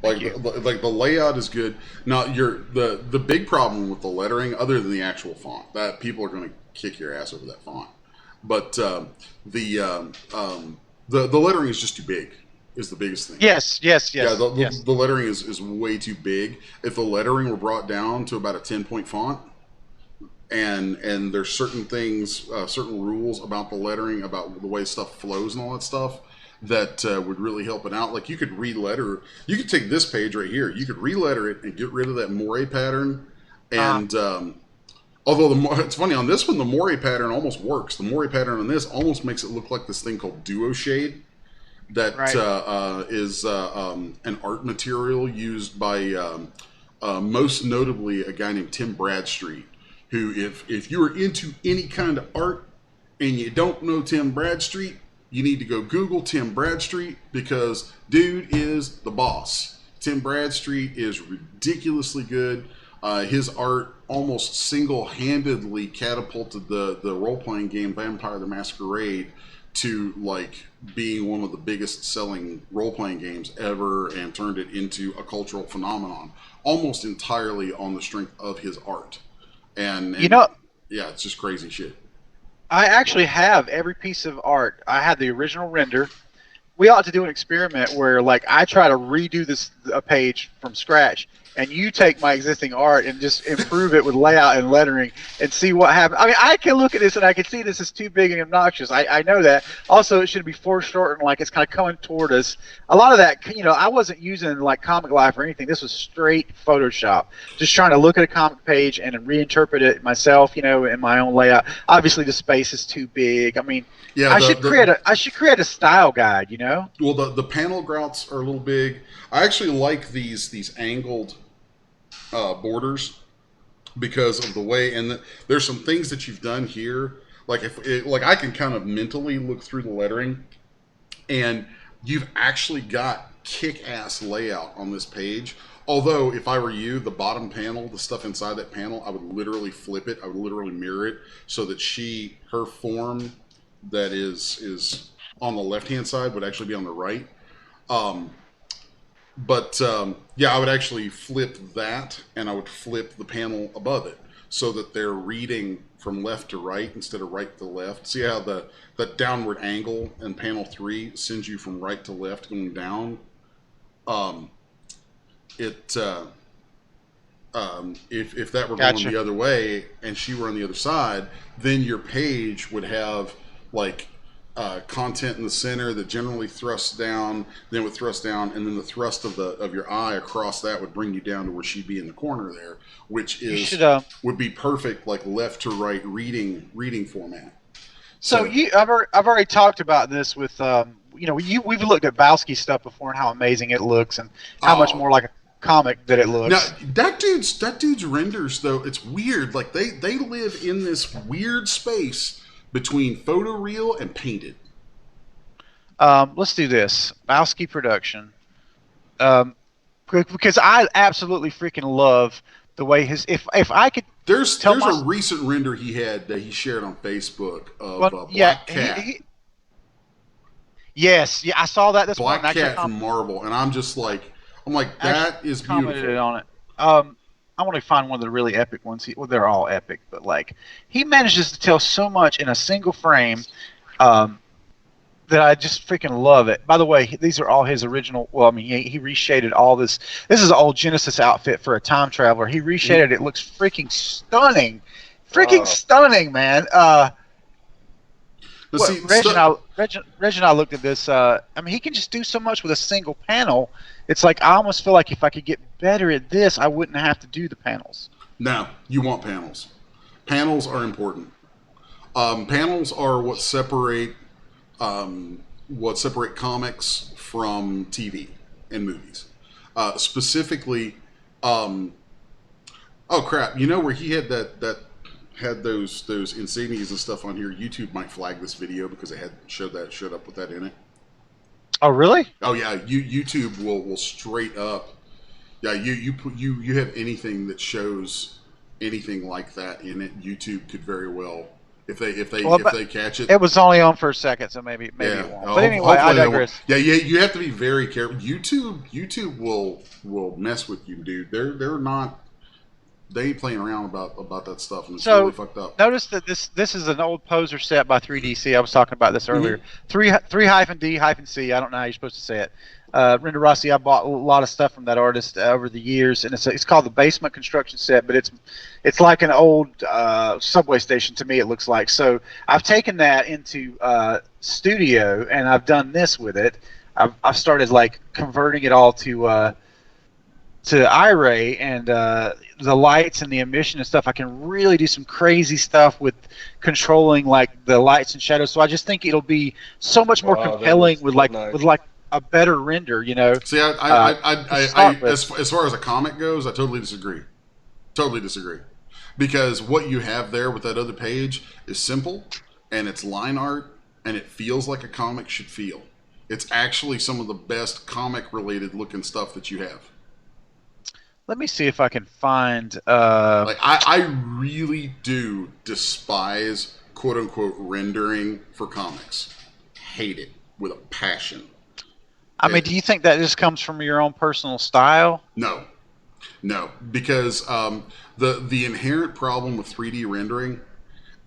Like the layout is good. Now, the big problem with the lettering, other than the actual font, that people are going to kick your ass over that font. But the lettering is just too big. Is the biggest thing. Yes. Yeah, the lettering is way too big. If the lettering were brought down to about a 10-point font, and there's certain things, certain rules about the lettering, about the way stuff flows and all that stuff, that would really help it out. Like you could re-letter, you could take this page right here, you could re-letter it and get rid of that moire pattern. And although it's funny, on this one, the moire pattern almost works. The moire pattern on this almost makes it look like this thing called duo shade. That is an art material used by most notably a guy named Tim Bradstreet, who if you are into any kind of art and you don't know Tim Bradstreet, you need to go Google Tim Bradstreet, because dude is the boss. Tim Bradstreet is ridiculously good. His art almost single-handedly catapulted the role-playing game Vampire the Masquerade to like being one of the biggest selling role-playing games ever, and turned it into a cultural phenomenon almost entirely on the strength of his art. And it's just crazy shit. I actually have every piece of art. I had the original render. We ought to do an experiment where like I try to redo a page from scratch, and you take my existing art and just improve it with layout and lettering and see what happens. I mean, I can look at this and I can see this is too big and obnoxious. I know that. Also, it should be foreshortened, like it's kind of coming toward us. A lot of that, I wasn't using like Comic Life or anything. This was straight Photoshop. Just trying to look at a comic page and reinterpret it myself, in my own layout. Obviously, the space is too big. I mean, I should create a style guide, Well, the panel grouts are a little big. I actually like these angled borders because of the way, and there's some things that you've done here. Like I can kind of mentally look through the lettering, and you've actually got kick-ass layout on this page. Although, if I were you, the bottom panel, the stuff inside that panel, I would literally flip it. I would literally mirror it so that her form that is on the left-hand side would actually be on the right. I would actually flip that, and I would flip the panel above it so that they're reading from left to right instead of right to left. See how the downward angle in panel 3 sends you from right to left going down? it if that were Gotcha. going the other way and she were on the other side, then your page would have like content in the center that generally thrusts down, then would thrust down, and then the thrust of your eye across that would bring you down to where she'd be in the corner there, which is would be perfect like left to right reading format. So I've already talked about this with we've looked at Bowski's stuff before and how amazing it looks and how much more like a comic that it looks. Now that dude's renders though, it's weird. Like they live in this weird space between photoreal and painted. Let's do this. Bowski production. Because I absolutely freaking love the way if I could there's a recent render he had that he shared on Facebook of Black Cat. Yes, I saw that this morning. Black Cat from Marvel, and I'm like that is beautiful. Commented on it. I want to find one of the really epic ones. Well, they're all epic, but like he manages to tell so much in a single frame that I just freaking love it. By the way, these are all his original. Well, I mean, he reshaded all this. This is an old Genesis outfit for a time traveler. He reshaded it. It looks freaking stunning. Stunning, man. Reg and I looked at this. I mean, he can just do so much with a single panel. It's like I almost feel like if I could get better at this, I wouldn't have to do the panels. No, you want panels. Panels are important. Panels are what separate comics from TV and movies. Specifically, oh crap! You know where he had that had those insignias and stuff on here. YouTube might flag this video because it showed up with that in it. Oh really? Oh yeah, YouTube will straight up. Yeah, you have anything that shows anything like that in it. YouTube could very well if they catch it. It was only on for a second, so maybe yeah. it won't. But anyway, I digress. Yeah, you have to be very careful. YouTube will mess with you, dude. They're not. They ain't playing around about that stuff, and it's really fucked up. Notice that this is an old poser set by 3DC. I was talking about this earlier. 3-D-C. I don't know how you're supposed to say it. Render Rossi. I bought a lot of stuff from that artist over the years, and it's called the Basement Construction Set. But it's like an old subway station to me. It looks like. So I've taken that into Studio, and I've done this with it. I've started like converting it all to iRay and the lights and the emission and stuff. I can really do some crazy stuff with controlling like the lights and shadows. So I just think it'll be so much more compelling with a better render. You know. See, as far as a comic goes, I totally disagree. Because what you have there with that other page is simple, and it's line art, and it feels like a comic should feel. It's actually some of the best comic-related looking stuff that you have. Let me see if I can find. I really do despise "quote unquote" rendering for comics. Hate it with a passion. I mean, do you think that just comes from your own personal style? No, because the inherent problem with 3D rendering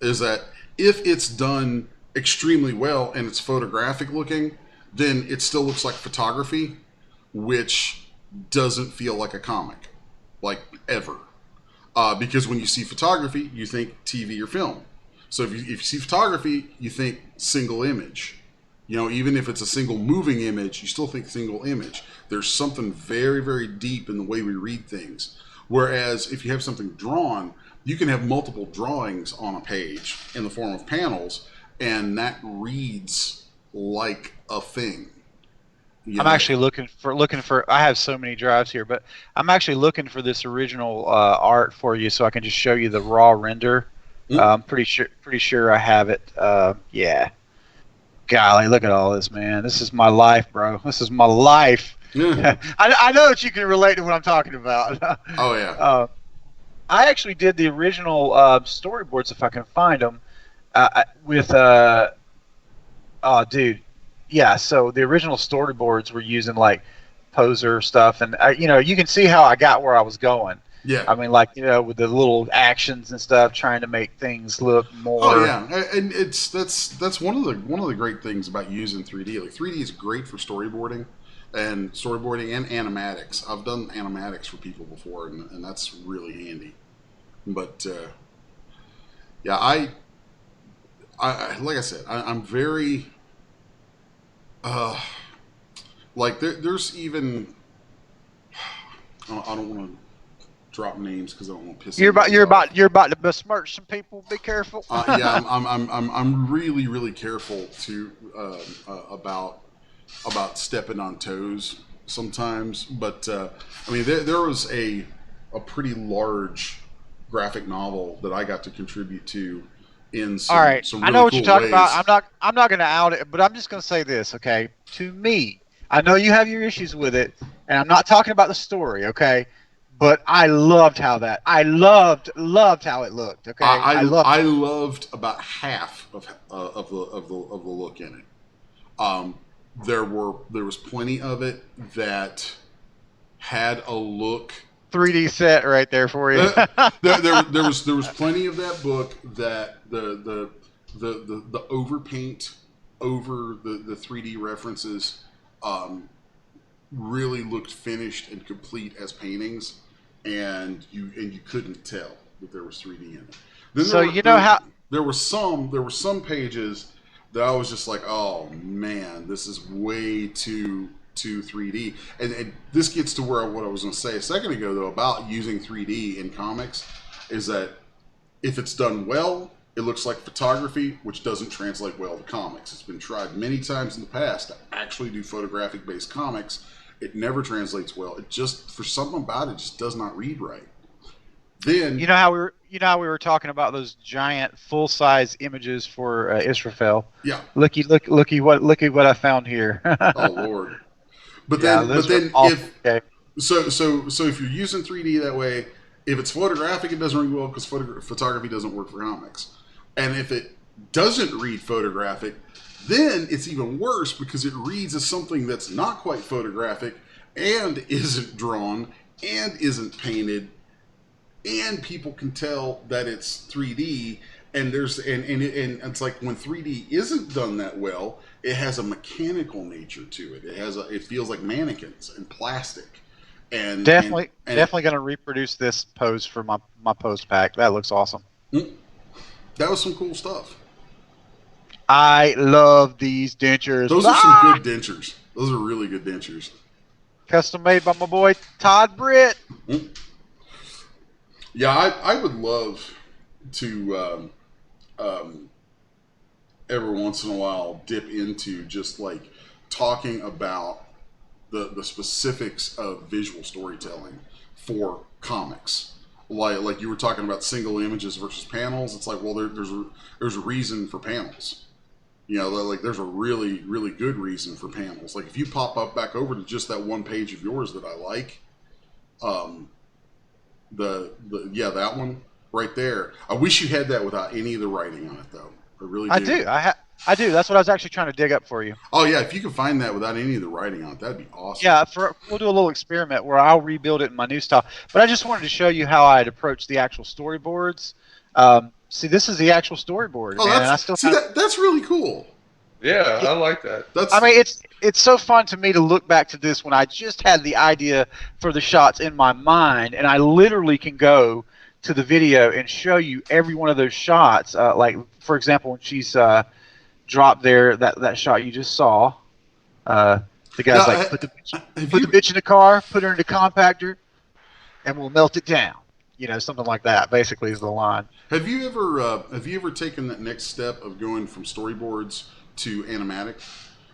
is that if it's done extremely well and it's photographic looking, then it still looks like photography, which doesn't feel like a comic. Like ever, because when you see photography, you think TV or film. So if you see photography, you think single image. You know, even if it's a single moving image, you still think single image. There's something very, very deep in the way we read things. Whereas if you have something drawn, you can have multiple drawings on a page in the form of panels, and that reads like a thing. I'm actually looking for. I have so many drives here, but I'm actually looking for this original art for you, so I can just show you the raw render. I'm pretty sure I have it. Yeah. Golly, look at all this, man. This is my life, bro. This is my life. Yeah. I know that you can relate to what I'm talking about. Oh yeah. I actually did the original storyboards, if I can find them, with. Oh, dude. Yeah, so the original storyboards were using like poser stuff, and you can see how I got where I was going. Yeah. I mean, like with the little actions and stuff, trying to make things look more. Oh yeah, and that's one of the great things about using 3D. Like 3D is great for storyboarding, and storyboarding and animatics. I've done animatics for people before, and that's really handy. But yeah, I like I said, I'm very like there's even I don't want to drop names because I don't want to piss. You're about to besmirch some people. Be careful. Yeah, I'm really careful to about stepping on toes sometimes. But I mean, there was a pretty large graphic novel that I got to contribute to in some, All right, some I really know what cool you're talking ways. about. I'm not going to out it, but I'm just going to say this, okay? To me, I know you have your issues with it, and I'm not talking about the story, okay? But I loved how I loved how it looked, okay? I loved about half of the look in it. There was plenty of it that had a look. 3D set right there for you. there was plenty of that book that the overpaint over the 3D references really looked finished and complete as paintings, and you couldn't tell that there was 3D in it. Then there were some pages that I was just like, oh man, this is way too 3D. And this gets to what I was going to say a second ago, though, about using 3D in comics, is that if it's done well, it looks like photography, which doesn't translate well to comics. It's been tried many times in the past to actually do photographic-based comics. It never translates well. It just, for something about it, just does not read right. Then you know how we were talking about those giant full-size images for Israfel. Yeah. Looky what I found here. Oh Lord. But then if you're using 3D that way, if it's photographic, it doesn't read well because photography doesn't work for comics. And if it doesn't read photographic, then it's even worse because it reads as something that's not quite photographic and isn't drawn and isn't painted, and people can tell that it's 3D. And it's like when 3D isn't done that well, it has a mechanical nature to it. It feels like mannequins and plastic. And definitely going to reproduce this pose for my post pack. That looks awesome. That was some cool stuff. I love these dentures. Those are some good dentures. Those are really good dentures. Custom made by my boy Todd Britt. Yeah, I would love to every once in a while dip into just like talking about the specifics of visual storytelling for comics. Like you were talking about single images versus panels. It's like, well, there's a reason for panels. You know, like there's a really good reason for panels. Like if you pop up back over to just that one page of yours that I like, that one right there. I wish you had that without any of the writing on it, though. I really do. I do. That's what I was actually trying to dig up for you. Oh yeah, if you can find that without any of the writing on it, that'd be awesome. Yeah, we'll do a little experiment where I'll rebuild it in my new style. But I just wanted to show you how I'd approach the actual storyboards. See, this is the actual storyboard. Oh, man, that's really cool. Yeah, I like that. I mean, it's so fun to me to look back to this when I just had the idea for the shots in my mind, and I literally can go to the video and show you every one of those shots. Like, for example, when she's dropped there, that shot you just saw. The guy's like, put the bitch in the car, put her in the compactor, and we'll melt it down. You know, something like that. Basically, is the line. Have you ever taken that next step of going from storyboards to animatic?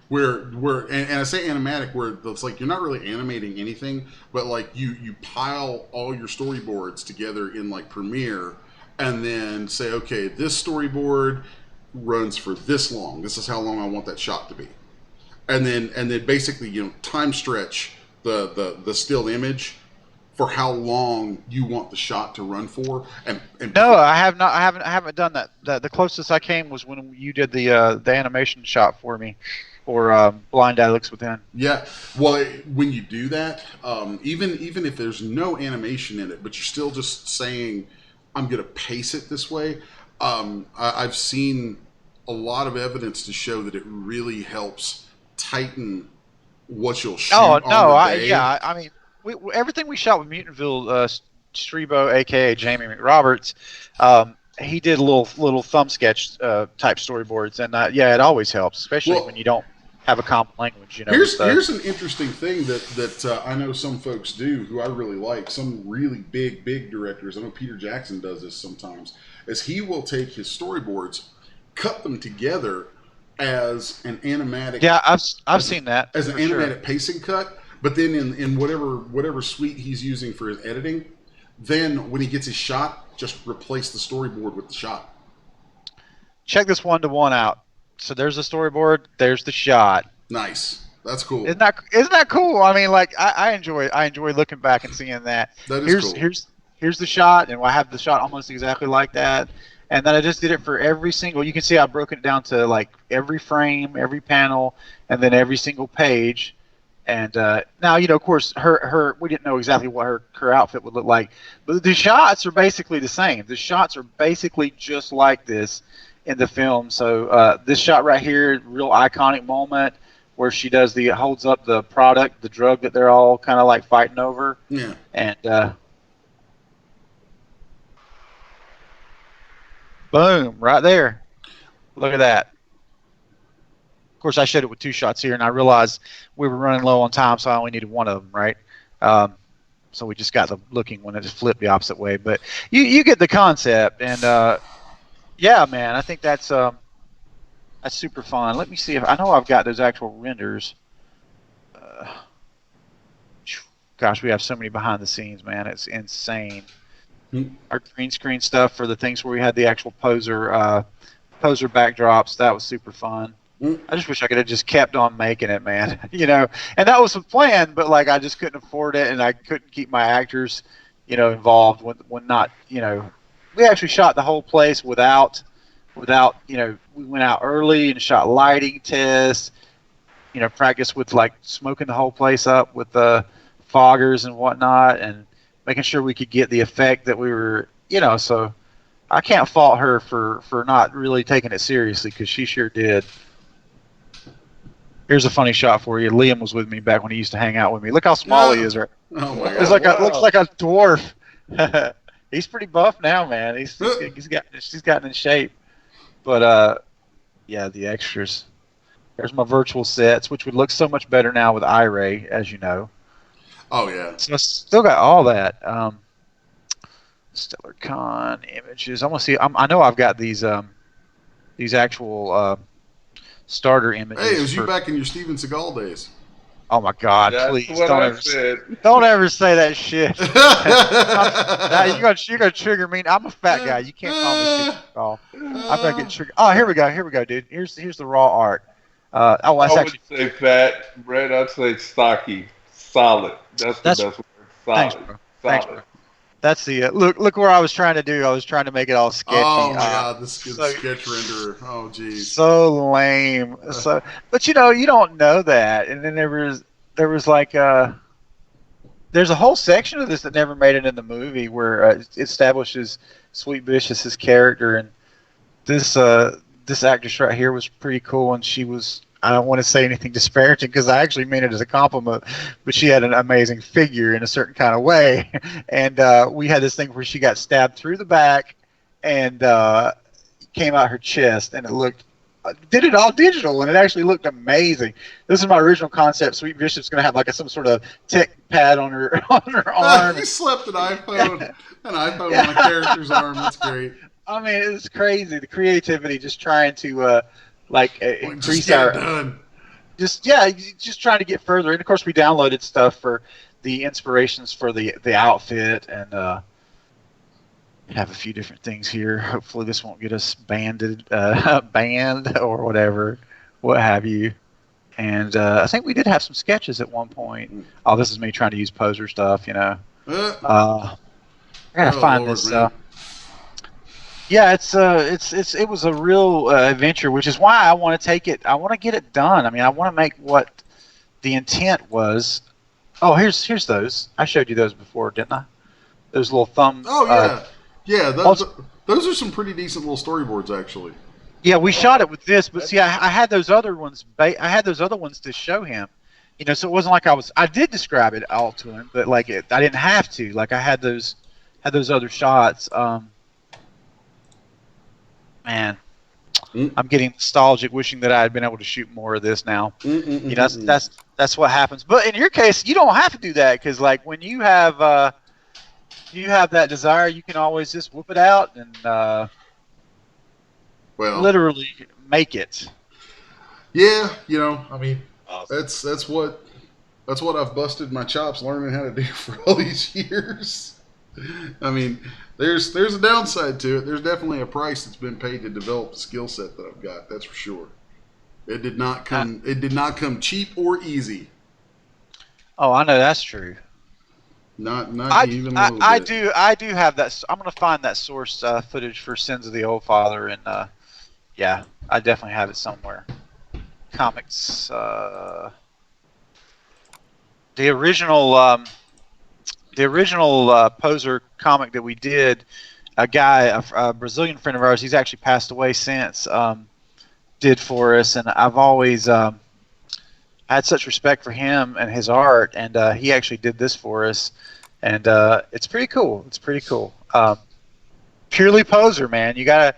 Where and I say animatic where it's like you're not really animating anything, but like you pile all your storyboards together in like Premiere, and then say, okay, this storyboard runs for this long. This is how long I want that shot to be, and then basically time stretch the still image for how long you want the shot to run for. And no, I haven't done that. The closest I came was when you did the animation shot for me. Or Blind Eye Looks Within. Yeah, well, when you do that, even if there's no animation in it, but you're still just saying, I'm going to pace it this way, I've seen a lot of evidence to show that it really helps tighten what you'll shoot Oh on no, the day. I mean, everything we shot with Mutantville, Strebo, aka Jamie McRoberts, he did little thumb sketch type storyboards, and yeah, it always helps, especially when you don't have a common language. Here's an interesting thing that I know some folks do, who I really like. Some really big directors. I know Peter Jackson does this sometimes. Is he will take his storyboards, cut them together as an animatic. Yeah, I've seen that as an animatic pacing cut. But then in whatever suite he's using for his editing, then when he gets his shot, just replace the storyboard with the shot. Check this 1-to-1 out. So there's the storyboard, there's the shot. Nice. That's cool. Isn't that cool? I mean, like I enjoy looking back and seeing that. That is cool. Here's the shot, and I have the shot almost exactly like that. And then I just did it for every single. You can see I've broken it down to like every frame, every panel, and then every single page. And now, of course, her we didn't know exactly what her outfit would look like, but the shots are basically the same. The shots are basically just like this in the film. So this shot right here, real iconic moment where she holds up the product, the drug that they're all kind of like fighting over. Yeah. And boom, right there. Look at that. Of course, I showed it with 2 shots here, and I realized we were running low on time, so I only needed one of them, right? So we just got the looking one that just flipped the opposite way. But you get the concept, and yeah, man, I think that's super fun. Let me see if I know I've got those actual renders. Gosh, we have so many behind the scenes, man. It's insane. Our green screen stuff for the things where we had the actual poser backdrops, that was super fun. I just wish I could have just kept on making it, man. And that was the plan, but like I just couldn't afford it, and I couldn't keep my actors, involved when not, we actually shot the whole place without, we went out early and shot lighting tests, practice with like smoking the whole place up with the foggers and whatnot, and making sure we could get the effect that we were, so I can't fault her for not really taking it seriously, because she sure did. Here's a funny shot for you. Liam was with me back when he used to hang out with me. Look how small he is, right? Oh my God! It's like looks like a dwarf. He's pretty buff now, man. She's gotten in shape. But yeah, the extras. There's my virtual sets, which would look so much better now with iRay, as you know. Oh yeah. So I still got all that. Stellar Con images. I want to see. I know I've got these actual starter images. Hey, it was you back in your Steven Seagal days. Oh my God! That's please what don't ever say that shit. Now you're gonna trigger me. I'm a fat guy. You can't call me Steven Seagal. I'm gonna get triggered. Oh, here we go, dude. Here's the raw art. That's I would actually say fat, Brett. I'd say stocky, solid. That's the best word. Solid. Thanks, bro. Thanks, bro. That's the look where I was trying to do. I was trying to make it all sketchy. Oh my God, this sketch renderer. Oh geez. So lame. So, but you don't know that. And then there was like there's a whole section of this that never made it in the movie where it establishes Sweet Vicious's character, and this actress right here was pretty cool, and she was. I don't want to say anything disparaging because I actually mean it as a compliment, but she had an amazing figure in a certain kind of way. And we had this thing where she got stabbed through the back and came out her chest, and it did it all digital, and it actually looked amazing. This is my original concept. Sweet Vicious's going to have like some sort of tech pad on her arm. You slept an iPhone on a character's arm. That's great. I mean, it's crazy. The creativity, just trying to increase our just trying to get further. And of course we downloaded stuff for the inspirations for the outfit, and have a few different things here. Hopefully this won't get us banned or whatever, what have you. And I think we did have some sketches at one point. Oh, this is me trying to use poser stuff, I gotta find Lord, this. Yeah, it was a real adventure, which is why I want to take it. I want to get it done. I mean, I want to make what the intent was. Oh, here's those. I showed you those before, didn't I? Those little thumb. Oh yeah, yeah. Those are some pretty decent little storyboards, actually. Yeah, we shot it with this, but see, I had those other ones. I had those other ones to show him, You know, so it wasn't like I did describe it all to him, but like I didn't have to. Like I had those other shots. Man, Mm. I'm getting nostalgic, wishing that I had been able to shoot more of this now. You know, that's what happens. But in your case, you don't have to do that because, like, when you have that desire, you can always just whip it out and literally make it. Yeah, you know, I mean, that's what I've busted my chops learning how to do for all these years. I mean, there's a downside to it. There's definitely a price that's been paid to develop the skill set that I've got. That's for sure. It did not come cheap or easy. Oh, I know that's true. Not even a little bit. I do have that. I'm gonna find that source footage for Sins of the Old Father, and yeah, I definitely have it somewhere. Comics. The original Poser comic that we did, a Brazilian friend of ours, he's actually passed away since, did for us, and I've always had such respect for him and his art, and he actually did this for us, and it's pretty cool. It's pretty cool. Purely Poser, man. You gotta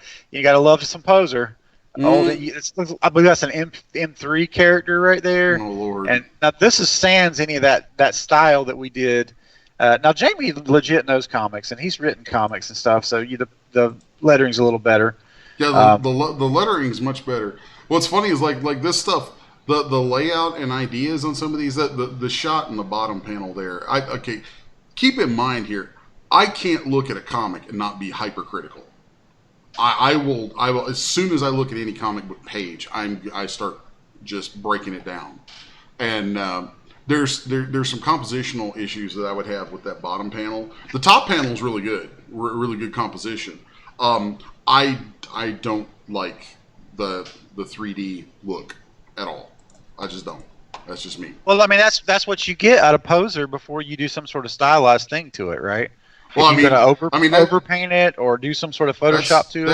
love some Poser. I believe that's an M3 character right there. Oh Lord! And now this is sans any of that style that we did. Now Jamie legit knows comics, and he's written comics and stuff, so the lettering's a little better. Yeah, the lettering's much better. What's funny is like this stuff, the layout and ideas on some of these, the shot in the bottom panel there. Okay, keep in mind here, I can't look at a comic and not be hypercritical. I will as soon as I look at any comic book page, I start just breaking it down, and there's some compositional issues that I would have with that bottom panel. The top panel is really good, really good composition. I don't like the 3D look at all. I just don't. That's just me. Well, I mean that's what you get out of Poser before you do some sort of stylized thing to it, right? Well, if you're gonna overpaint it or do some sort of Photoshop to it.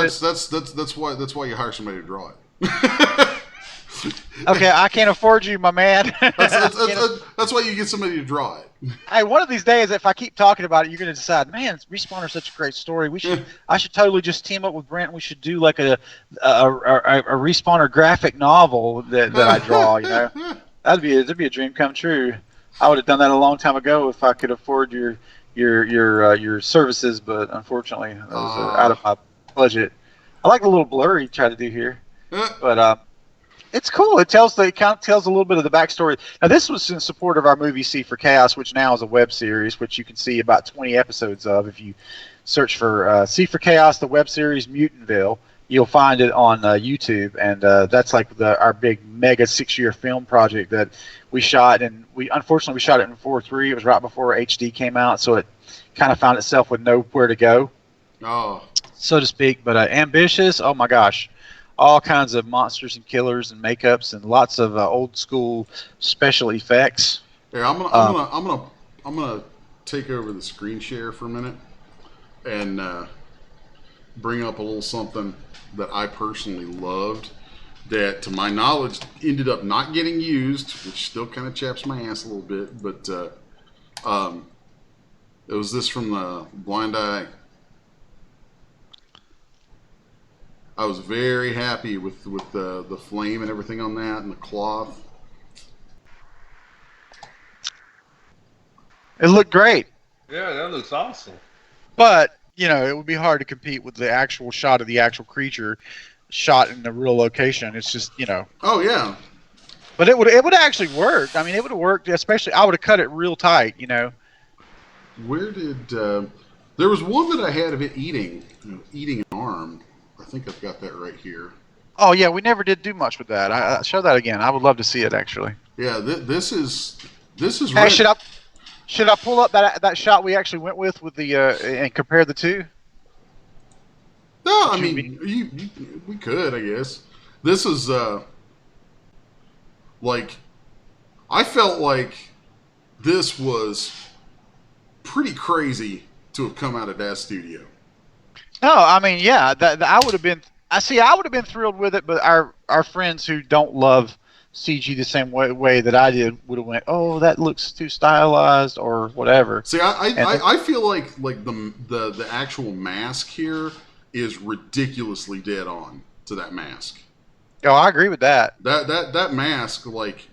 That's why you hire somebody to draw it. Okay, I can't afford you, my man. That's why you get somebody to draw it. Hey, one of these days, if I keep talking about it, you're going to decide, man, Respawner's such a great story. I should totally just team up with Brent. We should do like a Respawner graphic novel that I draw. You know, that'd be a dream come true. I would have done that a long time ago if I could afford your services, but unfortunately, that was out of my budget. I like the little blur you try to do here, but it's cool. It tells a little bit of the backstory. Now, this was in support of our movie C for Chaos, which now is a web series, which you can see about 20 episodes of. If you search for C for Chaos, the web series Mutantville, you'll find it on YouTube, and that's like our big mega 6-year film project that we shot, and unfortunately we shot it in 4:3. It was right before HD came out, so it kind of found itself with nowhere to go, so to speak. But ambitious, oh my gosh. All kinds of monsters and killers and makeups and lots of old school special effects. Here, I'm gonna take over the screen share for a minute and bring up a little something that I personally loved that, to my knowledge, ended up not getting used, which still kind of chaps my ass a little bit. But it was this from the Blind Eye. I was very happy with the flame and everything on that, and the cloth. It looked great. Yeah, that looks awesome. But, you know, it would be hard to compete with the actual shot of the actual creature shot in the real location. It's just, you know. Oh, yeah. But it would actually work. I mean, it would have worked, especially, I would have cut it real tight, you know. Where did... there was one that I had of it eating an arm. I think I've got that right here. Oh, yeah, we never did do much with that. Show that again. I would love to see it, actually. Yeah, this is hey, right. Should I pull up that shot we actually went with the and compare the two? No, I mean, we could, I guess. This is, like, I felt like this was pretty crazy to have come out of that studio. No, I mean, yeah, I would have been. I would have been thrilled with it, but our friends who don't love CG the same way that I did would have went, oh, that looks too stylized or whatever. See, I feel like the actual mask here is ridiculously dead on to that mask. Oh, I agree with that. That mask, like,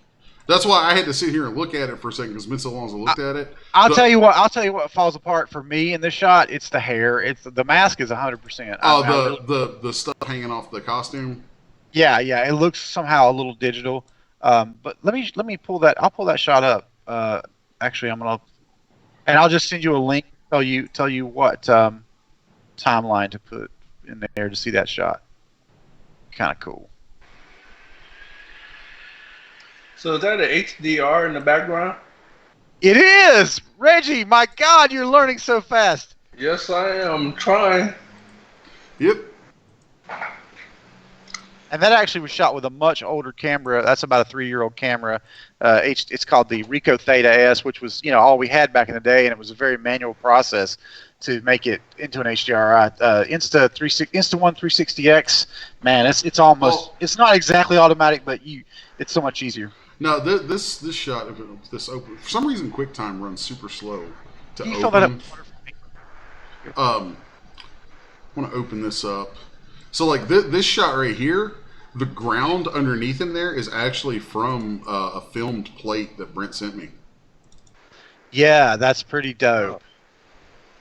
that's why I had to sit here and look at it for a second because it's been so long since I looked at it. I'll tell you what falls apart for me in this shot. It's the hair. It's the mask is 100%. Oh, the stuff hanging off the costume. Yeah, it looks somehow a little digital. But let me pull that. I'll pull that shot up. Actually, and I'll just send you a link. Tell you what timeline to put in there to see that shot. Kind of cool. So is that an HDR in the background? It is, Reggie. My God, you're learning so fast. Yes, I am trying. Yep. And that actually was shot with a much older camera. That's about a 3-year-old camera. It's called the Ricoh Theta S, which was all we had back in the day, and it was a very manual process to make it into an HDRI. Insta1 360X, man, it's almost it's not exactly automatic, but it's so much easier. No, this shot, this open, for some reason QuickTime runs super slow to Can you open. fill that up? I want to open this up. So like this shot right here, the ground underneath in there is actually from a filmed plate that Brent sent me. Yeah, that's pretty dope.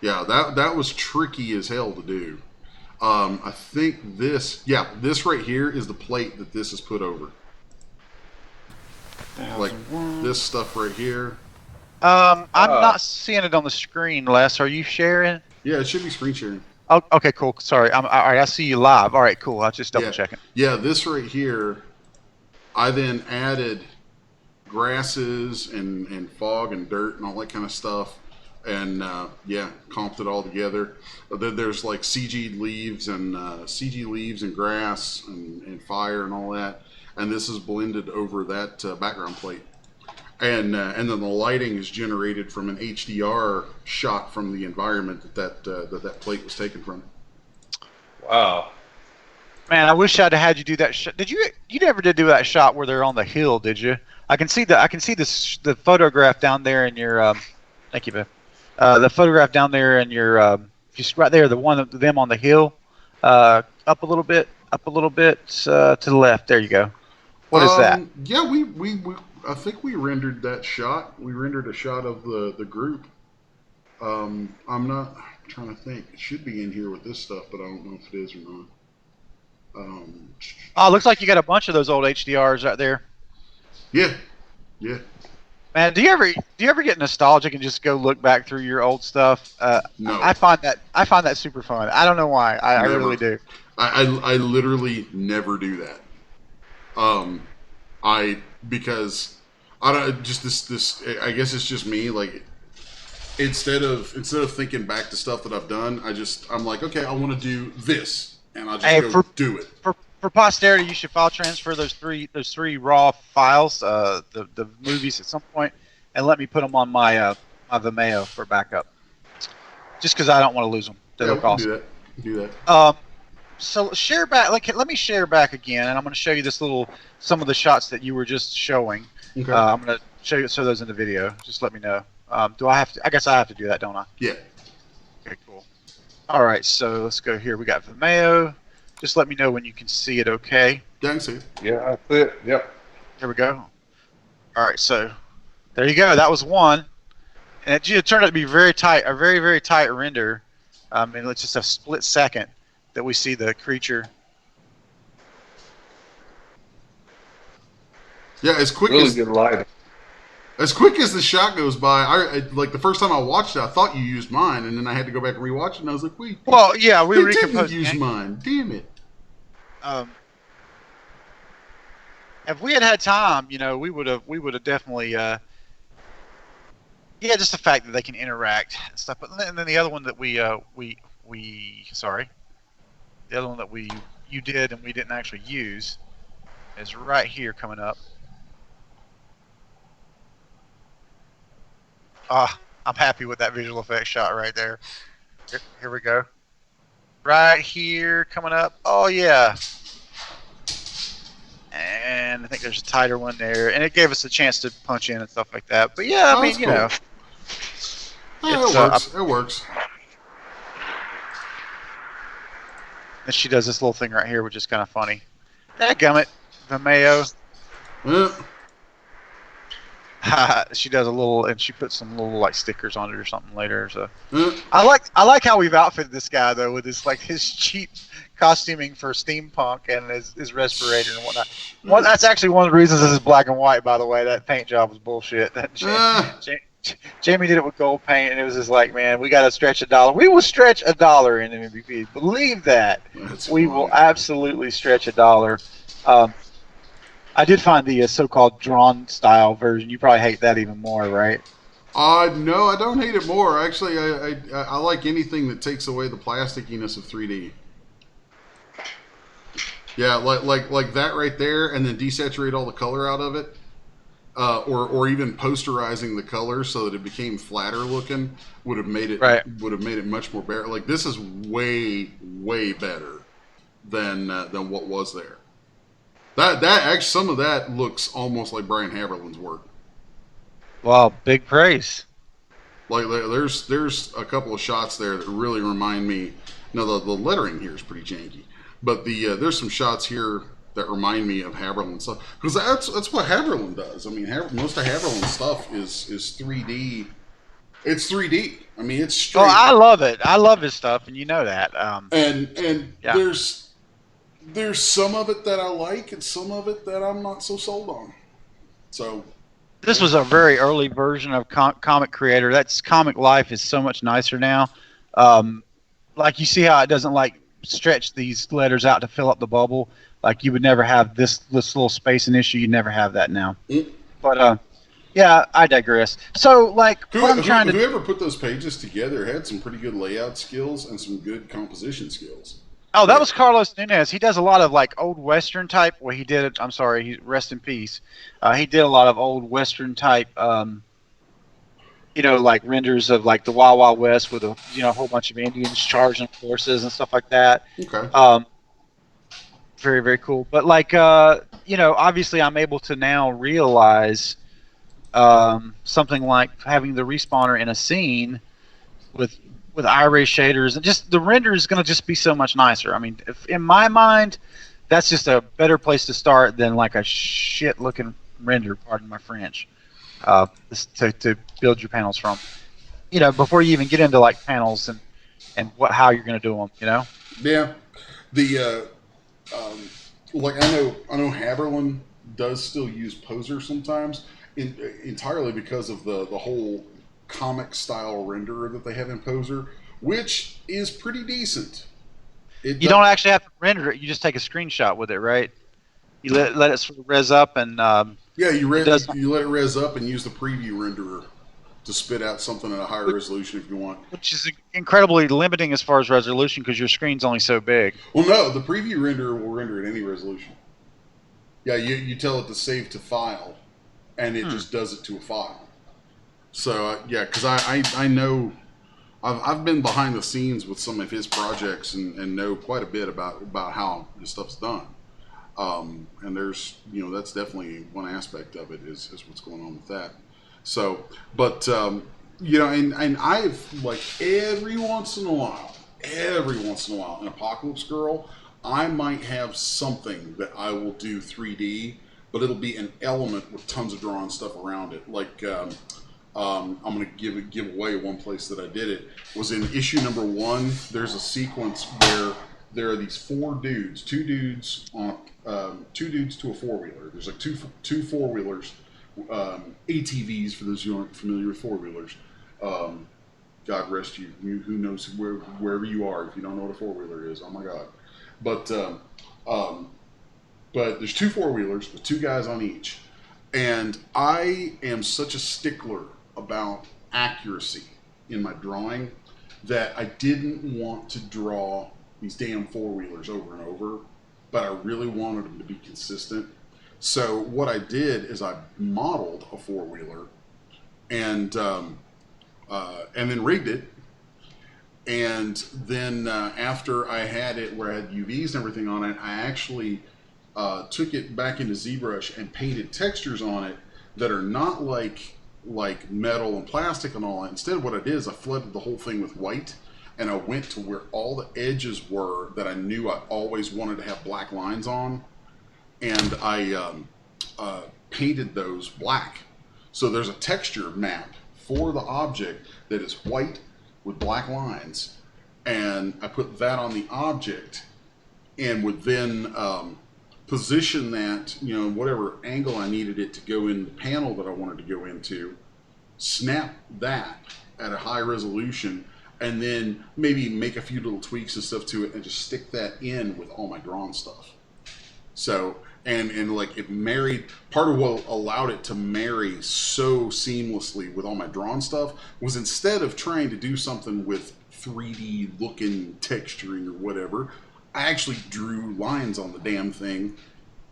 Yeah, that was tricky as hell to do. I think this right here is the plate that this is put over. Like this stuff right here. I'm not seeing it on the screen, Les. Are you sharing? Yeah, it should be screen sharing. Oh, okay, cool. Sorry. All right, I see you live. All right, cool. I was just double checking. Yeah, this right here, I then added grasses and fog and dirt and all that kind of stuff, and comped it all together. There's like CG leaves and grass and fire and all that, and this is blended over that background plate. And then the lighting is generated from an HDR shot from the environment that plate was taken from. Wow. Man, I wish I'd had you do that shot. You never did do that shot where they're on the hill, did you? I can see the photograph down there in your. Thank you, Beth. The photograph down there in your just right there, the one of them on the hill, up a little bit to the left. There you go. What is that? Yeah, we I think we rendered that shot. We rendered a shot of the group. I'm trying to think. It should be in here with this stuff, but I don't know if it is or not. Oh, looks like you got a bunch of those old HDRs out there. Yeah. Man, do you ever get nostalgic and just go look back through your old stuff? No. I find that super fun. I don't know why. I really do. I literally never do that. Because I don't just this I guess it's just me, like instead of thinking back to stuff that I've done, I'm like, okay, I want to do this, and I'll just do it. For posterity, you should file transfer those three raw files, the movies at some point, and let me put them on my Vimeo for backup. Just because I don't want to lose them. They look awesome. Do that. So share back. Let me share back again, and I'm going to show you some of the shots that you were just showing. Okay. I'm going to show those in the video. Just let me know. Do I have to? I guess I have to do that, don't I? Yeah. Okay, cool. All right, so let's go here. We got Vimeo. Just let me know when you can see it. Okay. Yeah, I can see it. Yeah, that's it. Yep. Here we go. All right, so there you go. That was one, and it turned out to be very tight, a very, very tight render. And it's just a split second that we see the creature. Yeah, as quick Really as good lighting. As quick as the shot goes by, I like the first time I watched it, I thought you used mine, and then I had to go back and rewatch it, and I was like, wait. Well, yeah, we didn't use mine. Damn it. If we had time, we would have definitely. Just the fact that they can interact and stuff. But and then the other one that you did and we didn't actually use is right here coming up. I'm happy with that visual effects shot right there. Here we go. Right here coming up. Oh yeah. And and I think there's a tighter one there, and it gave us a chance to punch in and stuff like that. But yeah, I mean, you know, it works. It works. And she does this little thing right here, which is kind of funny. Dadgummit, Vimeo. She does a little, and she puts some little like stickers on it or something later. So I like how we've outfitted this guy though with his cheap costuming for steampunk and his respirator and whatnot. Well, that's actually one of the reasons this is black and white. By the way, that paint job was bullshit. Jamie did it with gold paint, and it was just like, man, we got to stretch $1. We will stretch $1 in MVP. Believe that. We will absolutely stretch $1. I did find the so-called drawn style version. You probably hate that even more, right? No, I don't hate it more. Actually, I like anything that takes away the plasticiness of 3D. Yeah, like that right there, and then desaturate all the color out of it, or even posterizing the color so that it became flatter looking would have made it much more better. Like this is way better than what was there. That actually, some of that looks almost like Brian Haberlin's work. Well, big praise. Like there's a couple of shots there that really remind me. Now the lettering here is pretty janky, but there's some shots here that remind me of Haberlin stuff, because that's what Haberlin does. I mean, most of Haberlin's stuff is 3D. It's 3D. I mean, it's straight. Oh, I love it. I love his stuff, and you know that. And there's some of it that I like, and some of it that I'm not so sold on. So this was a very early version of Comic Creator. That's Comic Life is so much nicer now. Like you see how it doesn't like stretch these letters out to fill up the bubble. Like you would never have this little spacing issue. You never have that now. But yeah, I digress. So like, whoever put those pages together had some pretty good layout skills and some good composition skills. Oh, that was Carlos Nunez. He does a lot of like old Western type. Well, he did it. I'm sorry. Rest in peace. He did a lot of old Western type. Like renders of like the Wild Wild West with a whole bunch of Indians charging horses and stuff like that. Okay. Very, very cool. But like, obviously I'm able to now realize something like having the respawner in a scene with iRay shaders, and just the render is going to just be so much nicer. I mean, in my mind, that's just a better place to start than like a shit looking render, pardon my French, to build your panels from. Before you even get into like panels and how you're going to do them. Yeah, the like I know Haberlin does still use Poser sometimes, entirely because of the whole comic style renderer that they have in Poser, which is pretty decent. You don't actually have to render it; you just take a screenshot with it, right? You let it sort of res up, and you let it res up and use the preview renderer to spit out something at a higher resolution if you want. Which is incredibly limiting as far as resolution because your screen's only so big. Well, no, the preview renderer will render at any resolution. Yeah, you tell it to save to file, and it just does it to a file. So because I know I've been behind the scenes with some of his projects and know quite a bit about how his stuff's done. And there's that's definitely one aspect of it is what's going on with that. So, but and I've like every once in a while, in Apocalypse Girl, I might have something that I will do 3D, but it'll be an element with tons of drawn stuff around it. Like I'm going to give away one place that I did it was in issue number 1. There's a sequence where there are these 4 dudes, 2 dudes on 2 dudes to a 4-wheeler. There's like two 4-wheelers. ATVs for those who aren't familiar with 4-wheelers. God rest you. Who knows wherever you are if you don't know what a 4-wheeler is. Oh my God. But there's 2 4-wheelers with 2 guys on each, and I am such a stickler about accuracy in my drawing that I didn't want to draw these damn 4-wheelers over and over, but I really wanted them to be consistent. So what I did is I modeled a 4-wheeler and then rigged it. And then after I had it where I had UVs and everything on it, I actually took it back into ZBrush and painted textures on it that are not like metal and plastic and all that. Instead, what I did is I flooded the whole thing with white, and I went to where all the edges were that I knew I always wanted to have black lines on, and I painted those black. So there's a texture map for the object that is white with black lines, and I put that on the object and would then position that, you know, whatever angle I needed it to go in the panel that I wanted to go into, snap that at a high resolution, and then maybe make a few little tweaks and stuff to it and just stick that in with all my drawn stuff. So, and like it married, part of what allowed it to marry so seamlessly with all my drawn stuff was, instead of trying to do something with 3D looking texturing or whatever, I actually drew lines on the damn thing.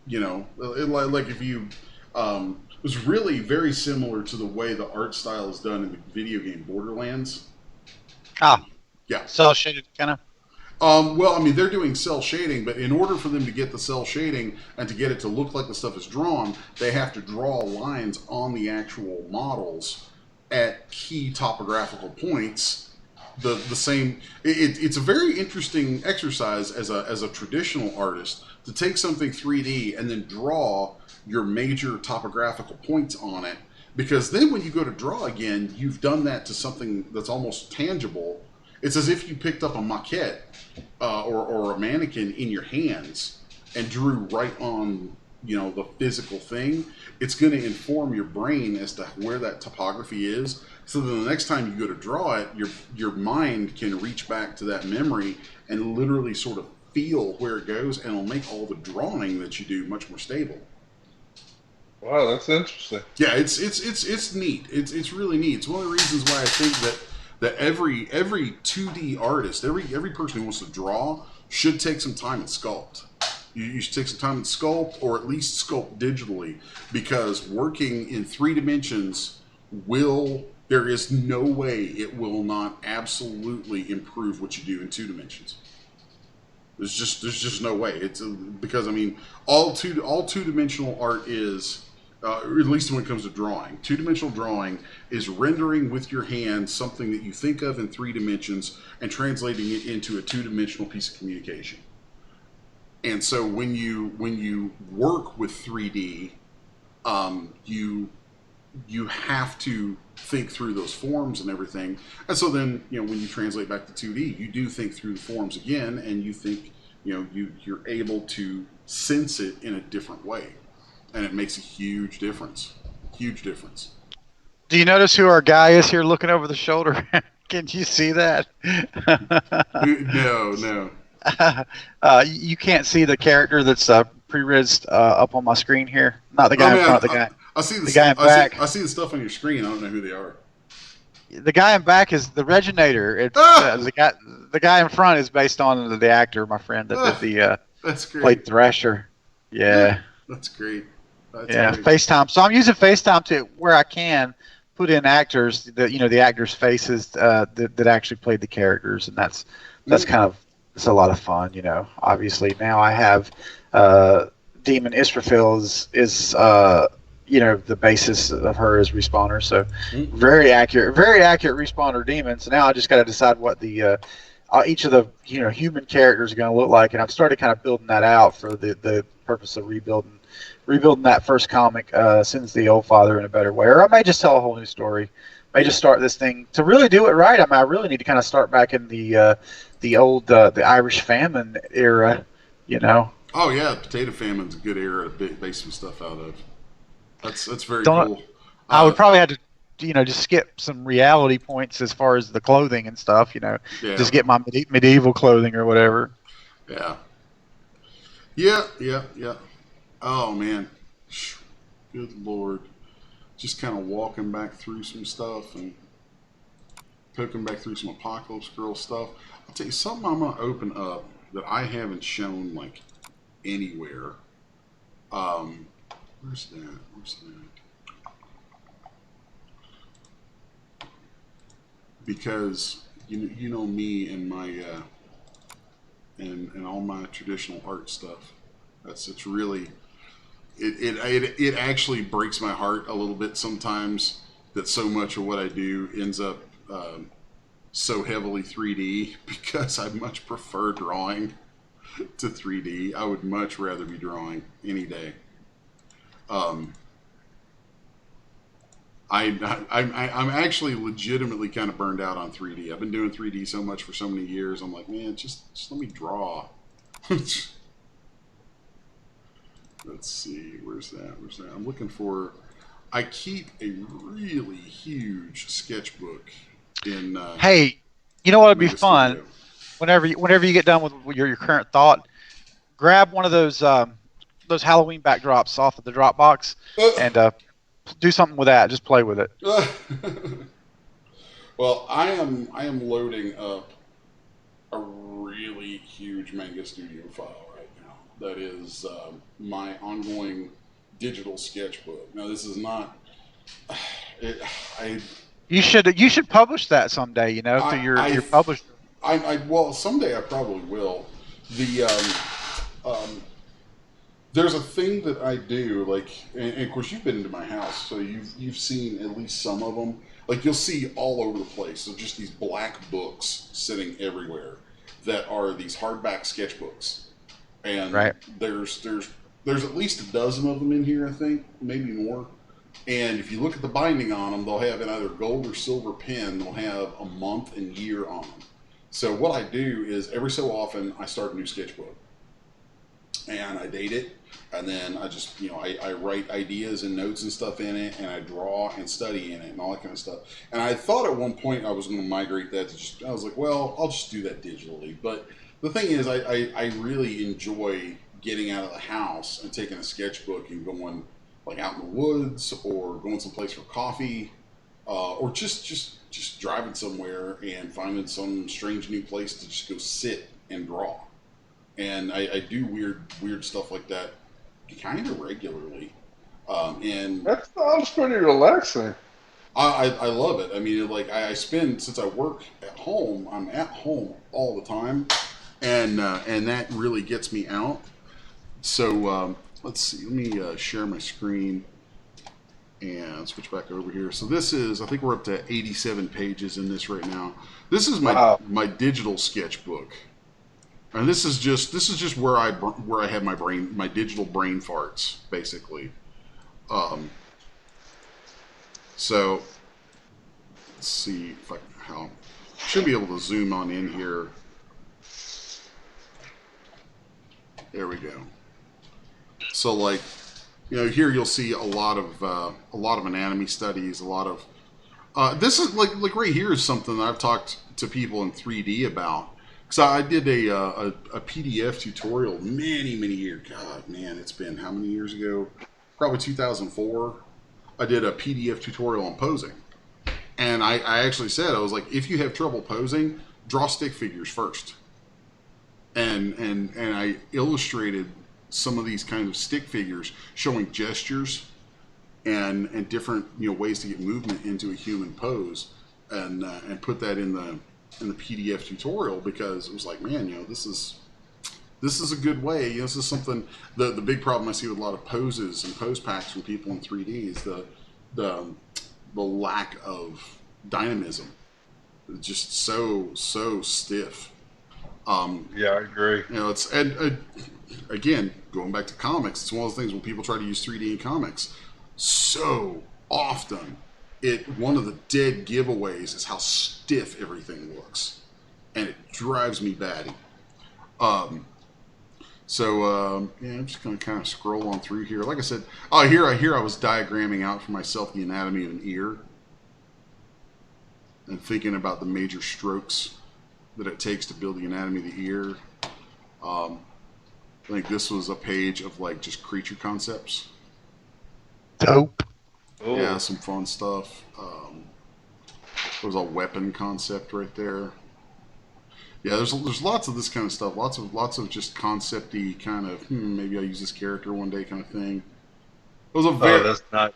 You know, like if you, it was really very similar to the way the art style is done in the video game Borderlands. Ah, yeah, cell shaded kind of. Well, I mean, they're doing cell shading, but in order for them to get the cell shading and to get it to look like the stuff is drawn, they have to draw lines on the actual models at key topographical points. The same. It's a very interesting exercise as a traditional artist to take something 3D and then draw your major topographical points on it, because then when you go to draw again, you've done that to something that's almost tangible. It's as if you picked up a maquette or a mannequin in your hands and drew right on, you know, the physical thing. It's going to inform your brain as to where that topography is. So then the next time you go to draw it, your mind can reach back to that memory and literally sort of feel where it goes, and it'll make all the drawing that you do much more stable. Wow, that's interesting. Yeah, it's neat. It's really neat. It's one of the reasons why I think that every 2D artist, every person who wants to draw should take some time and sculpt. You should take some time and sculpt, or at least sculpt digitally, because working in 3 dimensions there is no way it will not absolutely improve what you do in 2 dimensions. There's just no way. It's because, I mean, all two-dimensional art is, at least when it comes to drawing, 2-dimensional drawing is rendering with your hand something that you think of in 3 dimensions and translating it into a 2-dimensional piece of communication. And so when you work with 3D, you have to think through those forms and everything. And so then, you know, when you translate back to 2D, you do think through the forms again, and you think, you know, you're able to sense it in a different way. And it makes a huge difference. Huge difference. Do you notice who our guy is here looking over the shoulder? Can you see that? No. You can't see the character that's pre-rizzed up on my screen here. Not the guy in front, the guy. I see the guy in back. I see the stuff on your screen. I don't know who they are. The guy in back is the Reginator. It's the guy in front is based on the actor, my friend that did that's great. Played Thrasher. Yeah. That's great. That's great. FaceTime. So I'm using FaceTime to where I can put in actors that, you know, the actors' faces that actually played the characters, and that's kind of, it's a lot of fun, you know. Obviously now I have Demon Israfil is you know, the basis of her as respawner, so very accurate respawner demon. So now I just got to decide what the each of the, you know, human characters are going to look like, and I've started kind of building that out for the purpose of rebuilding that first comic, Sins the Old Father in a better way, or I may just tell a whole new story. May just start this thing to really do it right. I mean, I really need to kind of start back in the old the Irish famine era, you know. Oh yeah, potato famine's a good era to base some stuff out of. That's very cool. I would probably have to, you know, just skip some reality points as far as the clothing and stuff, you know. Yeah. Just get my medieval clothing or whatever. Yeah. Oh man, good lord. Just kind of walking back through some stuff and poking back through some Apocalypse Girl stuff. I'll tell you something I'm going to open up that I haven't shown like anywhere. Where's that? Because you know me and my and all my traditional art stuff. It's really it actually breaks my heart a little bit sometimes that so much of what I do ends up so heavily 3D because I much prefer drawing to 3D. I would much rather be drawing any day. I'm actually legitimately kind of burned out on 3D. I've been doing 3D so much for so many years. I'm like, man, just let me draw. Let's see, where's that? I'm looking for. I keep a really huge sketchbook in. Hey, you know what would be Mega fun? Studio. Whenever you get done with your current thought, grab one of those Halloween backdrops off of the Dropbox and do something with that. Just play with it. Well, I am loading up a really huge Manga Studio file right now. That is my ongoing digital sketchbook. Now, this is not. You should publish that someday. You know, through your publisher. Well, someday I probably will. There's a thing that I do, like, and of course you've been into my house, so you've seen at least some of them. Like, you'll see all over the place. So just these black books sitting everywhere that are these hardback sketchbooks, and right. there's at least a dozen of them in here, I think, maybe more. And if you look at the binding on them, they'll have in either gold or silver pen. They'll have a month and year on them. So what I do is every so often I start a new sketchbook, and I date it. And then I just, I write ideas and notes and stuff in it, and I draw and study in it and all that kind of stuff. And I thought at one point I was going to migrate that to I was like, well, I'll just do that digitally. But the thing is, I really enjoy getting out of the house and taking a sketchbook and going, like, out in the woods or going someplace for coffee, or just driving somewhere and finding some strange new place to just go sit and draw. And I do weird stuff like that kind of regularly, and that sounds pretty relaxing. I love it. I mean, like, I spend, since I work at home, I'm at home all the time, and that really gets me out. So let's see. Let me share my screen and switch back over here. So this is, I think we're up to 87 pages in this right now. This is my digital sketchbook. And this is just where I have my digital brain farts, basically. So let's see if I should be able to zoom on in here. There we go. So, like, here you'll see a lot of anatomy studies, a lot of this is like right here is something that I've talked to people in 3D about. So I did a PDF tutorial many years. God, man, it's been how many years ago? Probably 2004. I did a PDF tutorial on posing, and I actually said, I was like, if you have trouble posing, draw stick figures first. And I illustrated some of these kinds of stick figures showing gestures and different ways to get movement into a human pose, and put that in the PDF tutorial, because it was like, man, this is a good way. This is something. The big problem I see with a lot of poses and pose packs from people in 3D is the lack of dynamism. It's just so stiff. Yeah, I agree. It's again, going back to comics, it's one of the things when people try to use 3D in comics, so often one of the dead giveaways is how stiff everything looks, and it drives me batty. I'm just going to kind of scroll on through here. Like I said, here I was diagramming out for myself the anatomy of an ear and thinking about the major strokes that it takes to build the anatomy of the ear. I think this was a page of, like, just creature concepts. Dope. Ooh. Yeah, some fun stuff. There was a weapon concept right there. Yeah, there's lots of this kind of stuff. Lots of just concept-y kind of maybe I'll use this character one day kind of thing. It was that's not.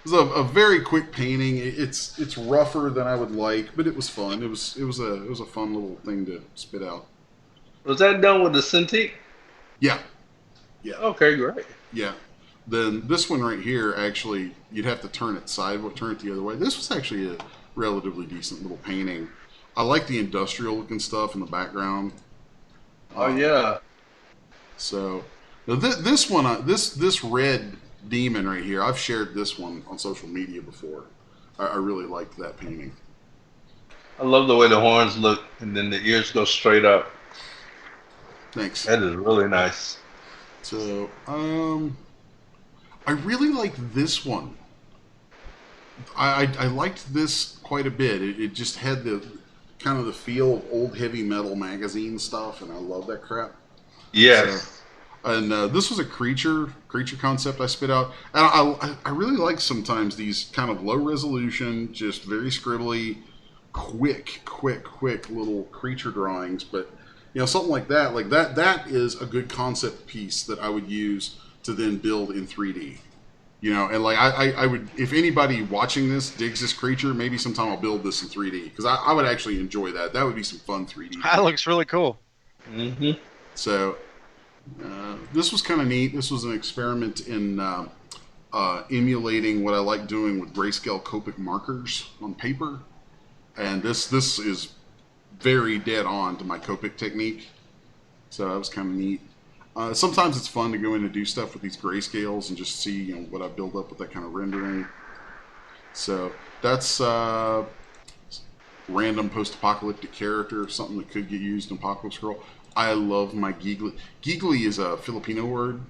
It was a very quick painting. It's rougher than I would like, but it was fun. It was a fun little thing to spit out. Was that done with the Cintiq? Yeah. Yeah. Okay, great. Yeah. Then this one right here, actually, you'd have to turn it turn it the other way. This was actually a relatively decent little painting. I like the industrial looking stuff in the background. Oh Um, yeah. so now this one, this red demon right here, I've shared this one on social media before. I really liked that painting. I love the way the horns look, and then the ears go straight up. Thanks. That is really nice. So, I really like this one. I liked this quite a bit. It just had the kind of the feel of old heavy metal magazine stuff, and I love that crap. So, Yes. and this was a creature concept I spit out. And I really like sometimes these kind of low resolution, just very scribbly, quick little creature drawings. But something like that is a good concept piece that I would use to then build in 3D. And like I would, if anybody watching this digs this creature, maybe sometime I'll build this in 3D because I would actually enjoy that. That would be some fun 3D. That looks really cool. Mm-hmm. So this was kind of neat. This was an experiment in emulating what I like doing with grayscale Copic markers on paper, and this is very dead on to my Copic technique. So that was kind of neat. Sometimes it's fun to go in and do stuff with these grayscales and just see what I build up with that kind of rendering. So that's random post-apocalyptic character, something that could get used in Apocalypse Scroll. I love my Giggly. Giggly is a Filipino word.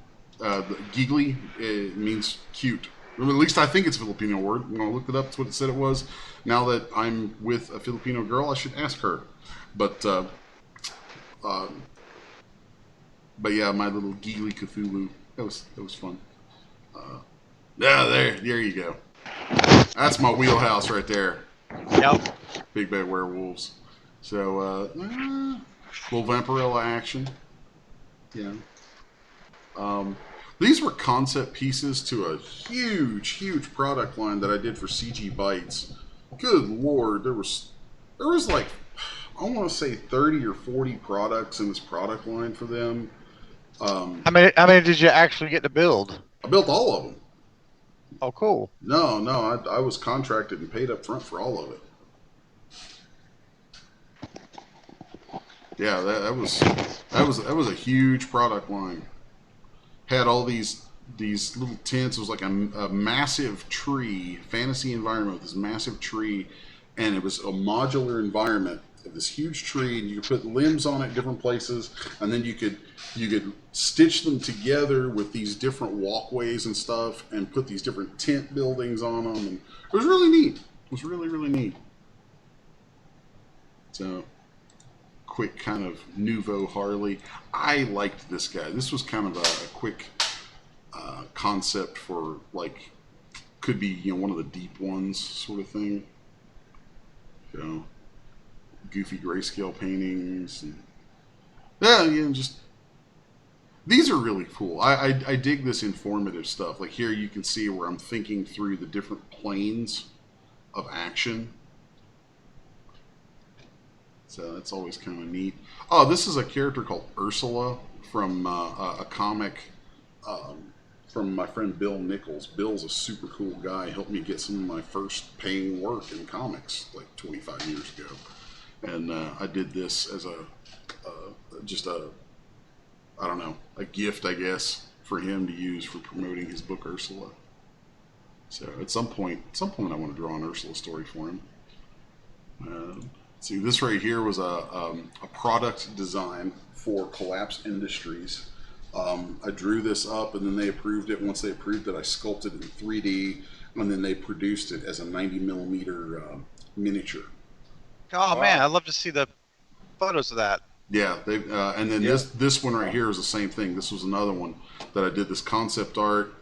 Giggly means cute. Or at least I think it's a Filipino word. When I looked it up, that's what it said it was. Now that I'm with a Filipino girl, I should ask her. But yeah, my little Giggly Cthulhu. That was fun. There you go. That's my wheelhouse right there. Yep. Big bad werewolves. So little Vampirella action. These were concept pieces to a huge product line that I did for CG Bytes. Good lord, there was like I want to say 30 or 40 products in this product line for them. How many did you actually get to build? I built all of them. Oh, cool. No, I was contracted and paid up front for all of it. Yeah, that was a huge product line. Had all these little tents. It was like a massive tree, fantasy environment with this massive tree, and it was a modular environment of this huge tree, and you could put limbs on it different places, and then you could stitch them together with these different walkways and stuff, and put these different tent buildings on them, and it was really neat. It was really neat. So, quick kind of nouveau Harley. I liked this guy. This was kind of a quick concept for like could be one of the deep ones sort of thing. Goofy grayscale paintings. And, just these are really cool. I dig this informative stuff. Like here you can see where I'm thinking through the different planes of action. So that's always kind of neat. Oh, this is a character called Ursula from a comic from my friend Bill Nichols. Bill's a super cool guy. He helped me get some of my first paying work in comics like 25 years ago. And I did this as a gift, I guess, for him to use for promoting his book Ursula. So at some point I want to draw an Ursula story for him. See, this right here was a product design for Collapse Industries. I drew this up, and then they approved it. Once they approved it, I sculpted it in 3D, and then they produced it as a 90 millimeter miniature. Oh Wow. man, I'd love to see the photos of that. Yeah, they and then this one right here is the same thing. This was another one that I did this concept art,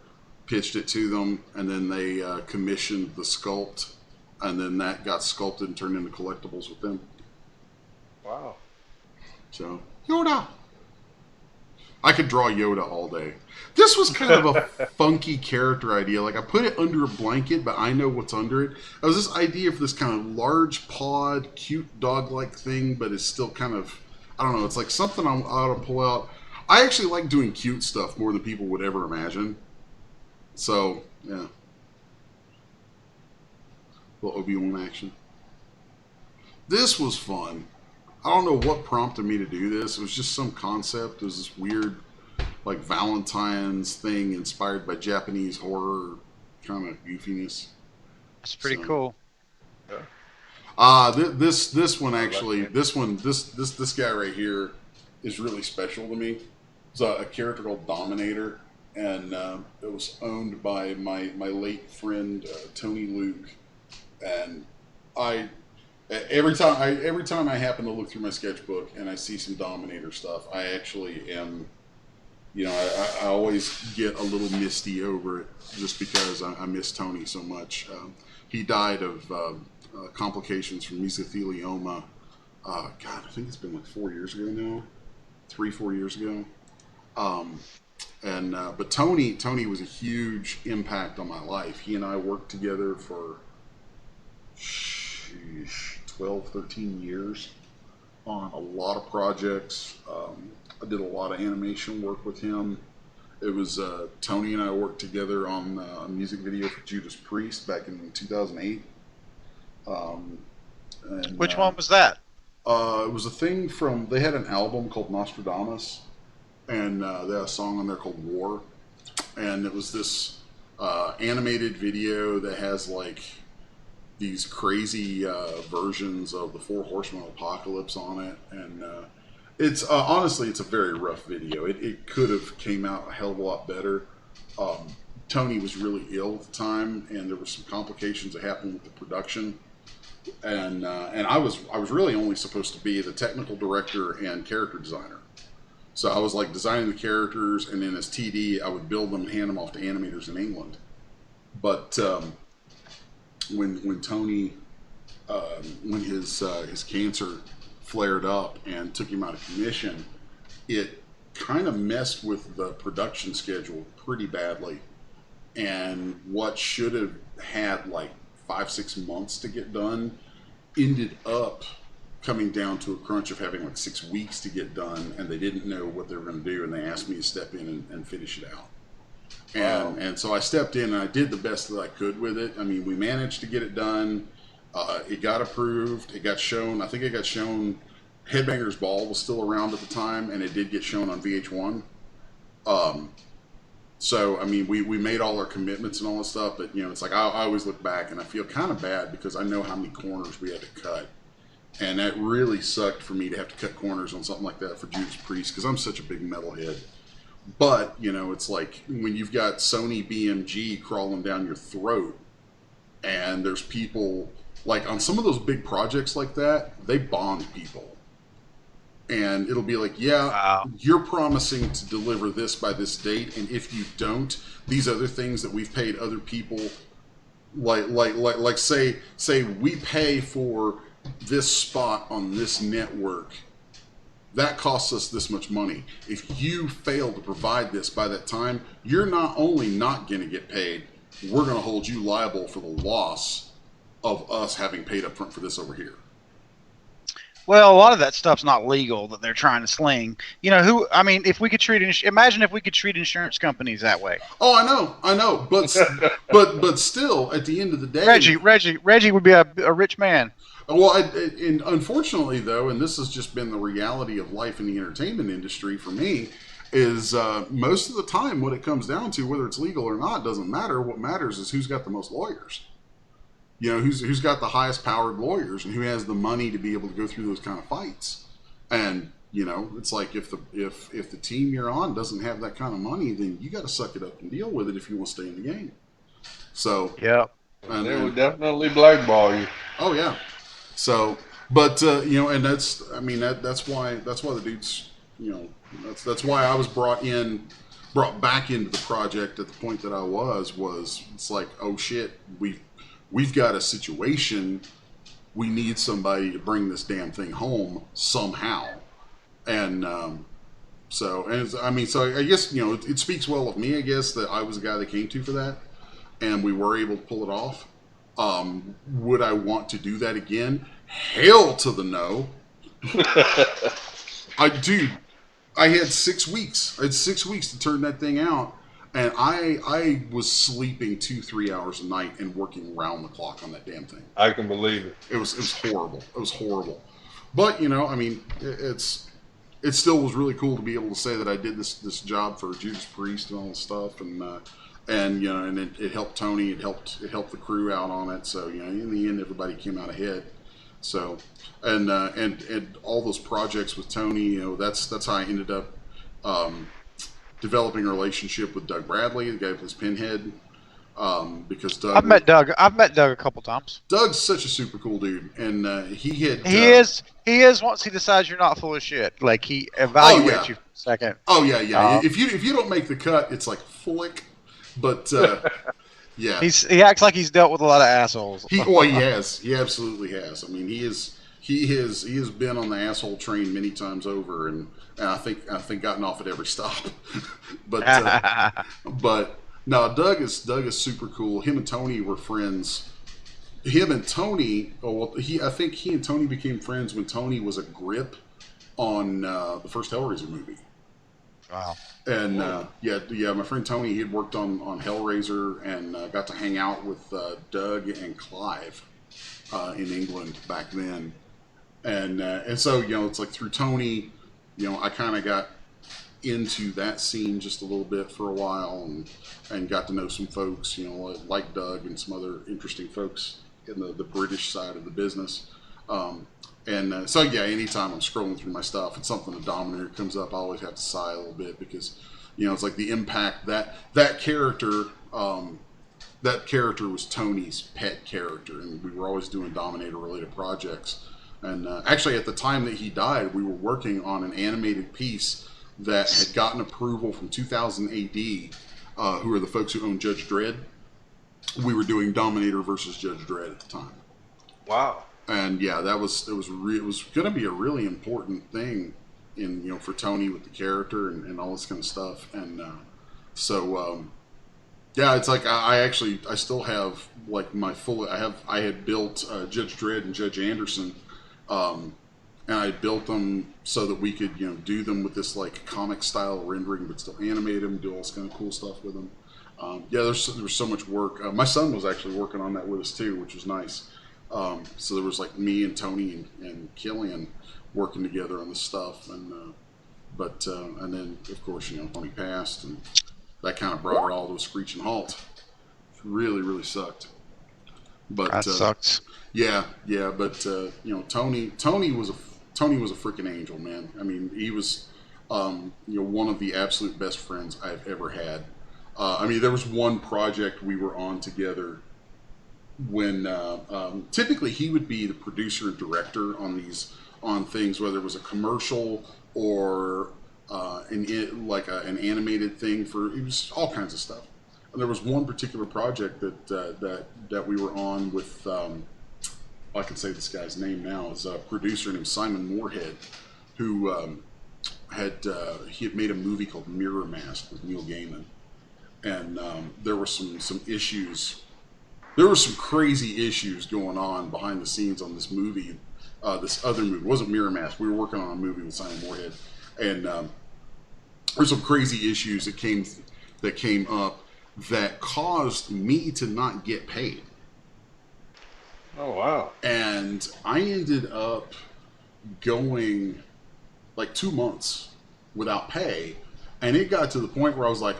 pitched it to them, and then they commissioned the sculpt, and then that got sculpted and turned into collectibles with them. Wow. So Yoda, I could draw Yoda all day. This was kind of a funky character idea. Like I put it under a blanket, but I know what's under it. It was this idea of this kind of large pawed, cute dog-like thing, but it's still kind of, I don't know. It's like something I ought to pull out. I actually like doing cute stuff more than people would ever imagine. So, yeah. Little Obi-Wan action. This was fun. I don't know what prompted me to do this. It was just some concept. It was this weird, like, Valentine's thing inspired by Japanese horror kind of goofiness. That's pretty cool. This one actually, this guy right here is really special to me. It's a character called Dominator, and it was owned by my late friend Tony Luke, and every time I happen to look through my sketchbook and I see some Dominator stuff, I actually am, I always get a little misty over it just because I miss Tony so much. He died of complications from mesothelioma. God, I think it's been like 4 years ago now, 4 years ago. But Tony was a huge impact on my life. He and I worked together for 12, 13 years on a lot of projects. I did a lot of animation work with him. It was Tony and I worked together on a music video for Judas Priest back in 2008. Which one was that? It was a thing from, they had an album called Nostradamus, and they had a song on there called War, and it was this animated video that has like these crazy versions of the Four Horsemen of Apocalypse on it, and it's honestly, it's a very rough video. It could have came out a hell of a lot better. Tony was really ill at the time, and there were some complications that happened with the production. And I was really only supposed to be the technical director and character designer. So I was like designing the characters, and then as TD, I would build them and hand them off to animators in England. But when Tony, when his cancer flared up and took him out of commission, it kind of messed with the production schedule pretty badly. And what should have had like 5-6 months to get done ended up coming down to a crunch of having like 6 weeks to get done, and they didn't know what they were going to do, and they asked me to step in and finish it out. And so I stepped in and I did the best that I could with it. I mean, we managed to get it done. It got approved. It got shown. I think it got shown. Headbangers Ball was still around at the time, and it did get shown on VH1. So, I mean, we made all our commitments and all this stuff, but, it's like I always look back and I feel kind of bad because I know how many corners we had to cut. And that really sucked for me to have to cut corners on something like that for Judas Priest because I'm such a big metalhead. But, it's like when you've got Sony BMG crawling down your throat and there's people, like on some of those big projects like that, they bond people. And it'll be like, wow, you're promising to deliver this by this date, and if you don't, these other things that we've paid other people, like say we pay for this spot on this network, that costs us this much money. If you fail to provide this by that time, you're not only not going to get paid, we're going to hold you liable for the loss of us having paid up front for this over here. Well, a lot of that stuff's not legal that they're trying to sling. If we could imagine if we could treat insurance companies that way. Oh, I know, but still, at the end of the day, Reggie would be a rich man. Well, and unfortunately, though, and this has just been the reality of life in the entertainment industry for me, is most of the time what it comes down to, whether it's legal or not, doesn't matter. What matters is who's got the most lawyers. Who's got the highest powered lawyers and who has the money to be able to go through those kind of fights. And, it's like if the team you're on doesn't have that kind of money, then you got to suck it up and deal with it if you want to stay in the game. So, yeah. And they would definitely blackball you. Oh, yeah. So, but, and that's why the dudes, that's why I was brought back into the project at the point that I was it's like, oh shit, we've got a situation. We need somebody to bring this damn thing home somehow. And so I guess, it speaks well of me, I guess, that I was the guy they came to for that. And we were able to pull it off. Would I want to do that again? Hell to the no. I had 6 weeks. I had 6 weeks to turn that thing out, and I was sleeping 2-3 hours a night and working round the clock on that damn thing. I can believe it. It was horrible. It was horrible. But I mean, it still was really cool to be able to say that I did this job for Judas Priest and all this stuff, and it helped Tony. It helped the crew out on it. So in the end, everybody came out ahead. So, and all those projects with Tony, that's how I ended up developing a relationship with Doug Bradley, the guy who plays Pinhead. Because Doug, I've met Doug a couple times. Doug's such a super cool dude, and he is once he decides you're not full of shit. Like he evaluates you for a second. Oh yeah. If you don't make the cut, it's like flick. But yeah, he acts like he's dealt with a lot of assholes. He has. He absolutely has. I mean, he has been on the asshole train many times over, and I think gotten off at every stop. but no, Doug is super cool. Him and Tony were friends. Him and Tony, I think he and Tony became friends when Tony was a grip on the first Hellraiser movie. Wow. And my friend Tony, he had worked on Hellraiser and got to hang out with Doug and Clive in England back then. And so it's like through Tony, I kind of got into that scene just a little bit for a while, and got to know some folks, like Doug and some other interesting folks in the British side of the business. So anytime I'm scrolling through my stuff and something of Dominator comes up, I always have to sigh a little bit, because it's like the impact that character was Tony's pet character, and we were always doing Dominator related projects. And actually, at the time that he died, we were working on an animated piece that had gotten approval from 2000 AD, who are the folks who own Judge Dredd. We were doing Dominator versus Judge Dredd at the time. Wow. And yeah, it was going to be a really important thing for Tony with the character and all this kind of stuff. And it's like I still have like I had built Judge Dredd and Judge Anderson, and I built them so that we could do them with this like comic style rendering, but still animate them, do all this kind of cool stuff with them. There's so much work. My son was actually working on that with us too, which was nice. So there was like me and Tony and Killian working together on this stuff, and then of course Tony passed, and that kind of brought it all to a screeching halt. It really, really sucked. But that sucks. Yeah, but Tony was a freaking angel, man. I mean, he was one of the absolute best friends I've ever had. I mean, there was one project we were on together when typically he would be the producer and director on things, whether it was a commercial or an animated thing it was all kinds of stuff. And there was one particular project that we were on with I can say this guy's name now, is a producer named Simon Moorhead, who he had made a movie called Mirror Mask with Neil Gaiman, and there were some issues. There were some crazy issues going on behind the scenes on this movie. This other movie, it wasn't Mirror Mask. We were working on a movie with Simon Moorhead, and there were some crazy issues that came up that caused me to not get paid. Oh wow! And I ended up going like 2 months without pay, and it got to the point where I was like,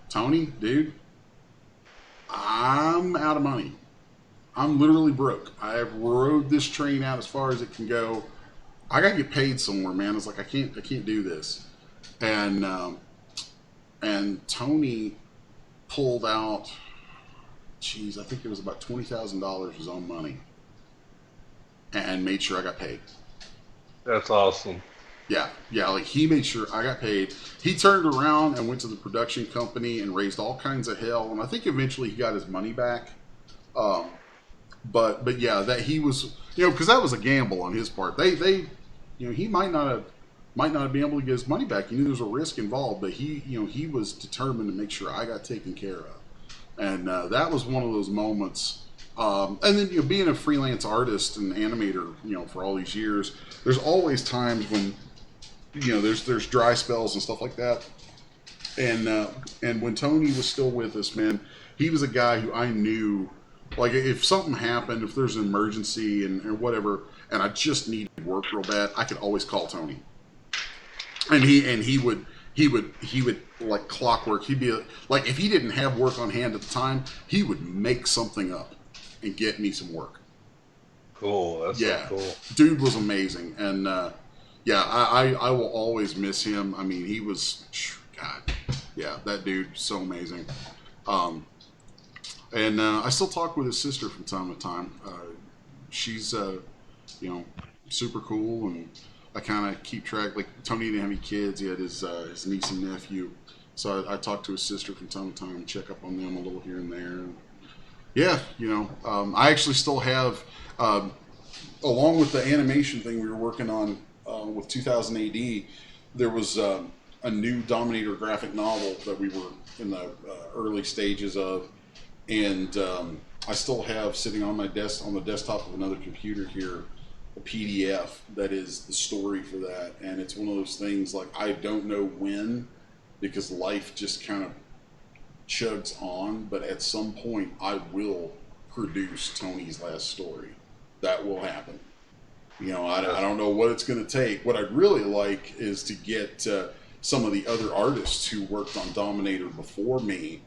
Tony, dude, I'm out of money. I'm literally broke. I've rode this train out as far as it can go. I gotta get paid somewhere, man. It's like I can't do this. And Tony pulled out, I think it was about $20,000 of his own money, and made sure I got paid. That's awesome. Yeah, like he made sure I got paid. He turned around and went to the production company and raised all kinds of hell, and I think eventually he got his money back. But yeah, that he was, because that was a gamble on his part. They he might not have been able to get his money back. He knew there was a risk involved, but he was determined to make sure I got taken care of. And that was one of those moments. And then being a freelance artist and animator, for all these years, there's always times when there's dry spells and stuff like that. And when Tony was still with us, man, he was a guy who I knew, like if something happened, if there's an emergency and whatever, and I just needed work real bad, I could always call Tony, and he would like clockwork. He'd be like, if he didn't have work on hand at the time, he would make something up and get me some work. Cool. That's so cool. Dude was amazing, and yeah, I will always miss him. I mean, he was, God, yeah, that dude so amazing. And I still talk with his sister from time to time. She's super cool, and I kind of keep track. Like Tony didn't have any kids; he had his niece and nephew. So I talk to his sister from time to time and check up on them a little here and there. And yeah, I actually still have, along with the animation thing we were working on with 2000 AD, there was a new Dominator graphic novel that we were in the early stages of, and I still have sitting on my desk on the desktop of another computer here a PDF that is the story for that, and it's one of those things like I don't know when, because life just kind of chugs on, but at some point I will produce Tony's last story. That will happen. I don't know what it's going to take. What I'd really like is to get some of the other artists who worked on Dominator before me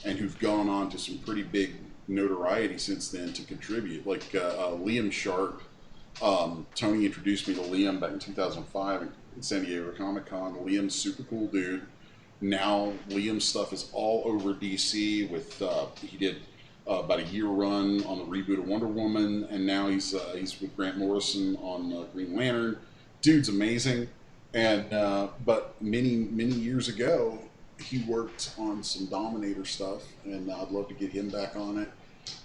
and who've gone on to some pretty big notoriety since then to contribute. Like Liam Sharp. Tony introduced me to Liam back in 2005 in San Diego Comic Con. Liam's super cool dude. Now Liam's stuff is all over DC with he did about a year run on the reboot of Wonder Woman, and now he's with Grant Morrison on Green Lantern. Dude's amazing, and but many years ago he worked on some Dominator stuff, and I'd love to get him back on it.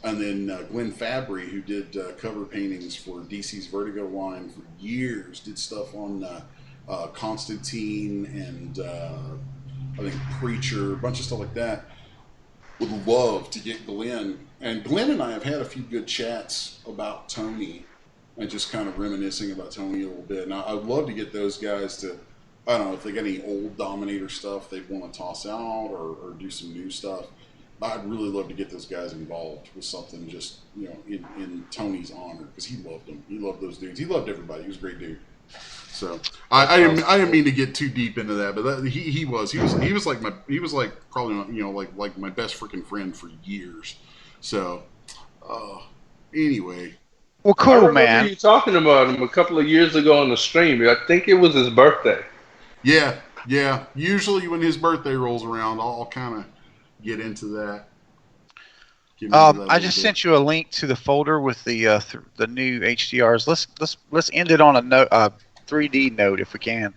And then Glenn Fabry, who did cover paintings for DC's Vertigo line for years, did stuff on Constantine and I think Preacher, a bunch of stuff like that. Would love to get Glenn. And Glenn and I have had a few good chats about Tony and just kind of reminiscing about Tony a little bit. And I'd love to get those guys to, I don't know, if they got any old Dominator stuff they want to toss out or do some new stuff. I'd really love to get those guys involved with something just, in Tony's honor, because he loved them. He loved those dudes. He loved everybody. He was a great dude. So I didn't mean to get too deep into that, but he was like probably like my best freaking friend for years. So anyway, well, cool, I remember man. you talking about him a couple of years ago on the stream. I think it was his birthday. Yeah. Usually when his birthday rolls around, I'll kind of get into that. I just sent you a link to the folder with the new HDRs. Let's end it on a note. 3D note if we can.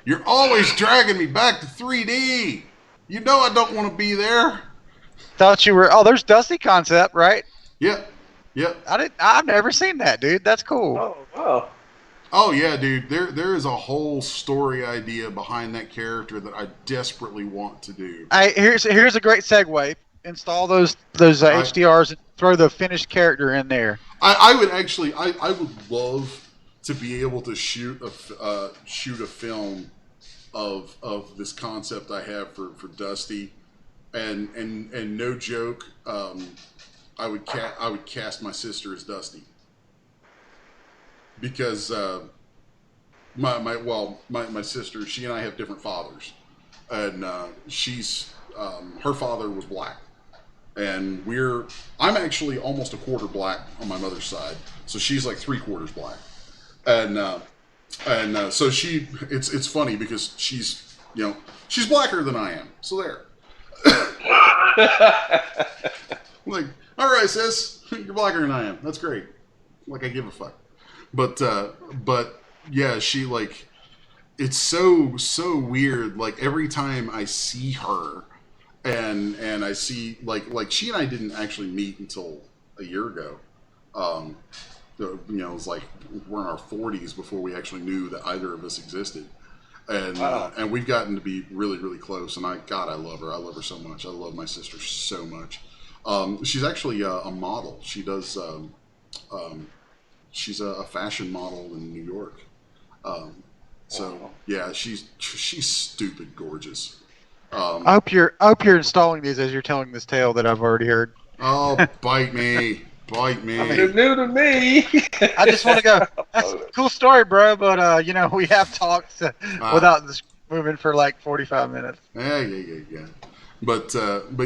You're always dragging me back to 3D. You know I don't want to be there. Thought you were. Oh, there's Dusty Concept, right? Yep. I've never seen that, dude. That's cool. Oh, wow. Oh yeah, dude. There is a whole story idea behind that character that I desperately want to do. Here's a great segue. Install those HDRs and throw the finished character in there. I would love to be able to shoot a film of this concept I have for Dusty, and no joke, I would cast my sister as Dusty, because my sister, she and I have different fathers, and she's her father was black, and I'm actually almost a quarter black on my mother's side, so she's like 3/4 black. And so it's funny because she's blacker than I am. So there. Like, all right, sis, you're blacker than I am. That's great. Like, I give a fuck. But yeah, she it's so weird. Like every time I see her, and I see like she and I didn't actually meet until a year ago. It was like we're in our 40s before we actually knew that either of us existed, and we've gotten to be really, really close. And I love her. I love her so much. I love my sister so much. She's actually a model. She does. She's a fashion model in New York, So yeah, she's stupid gorgeous. I hope you're installing these as you're telling this tale that I've already heard. Oh, bite me. Bite me. I mean, You're new to me. I just want to go. That's a cool story, bro. But we have talked without this moving for like 45 minutes. Yeah. But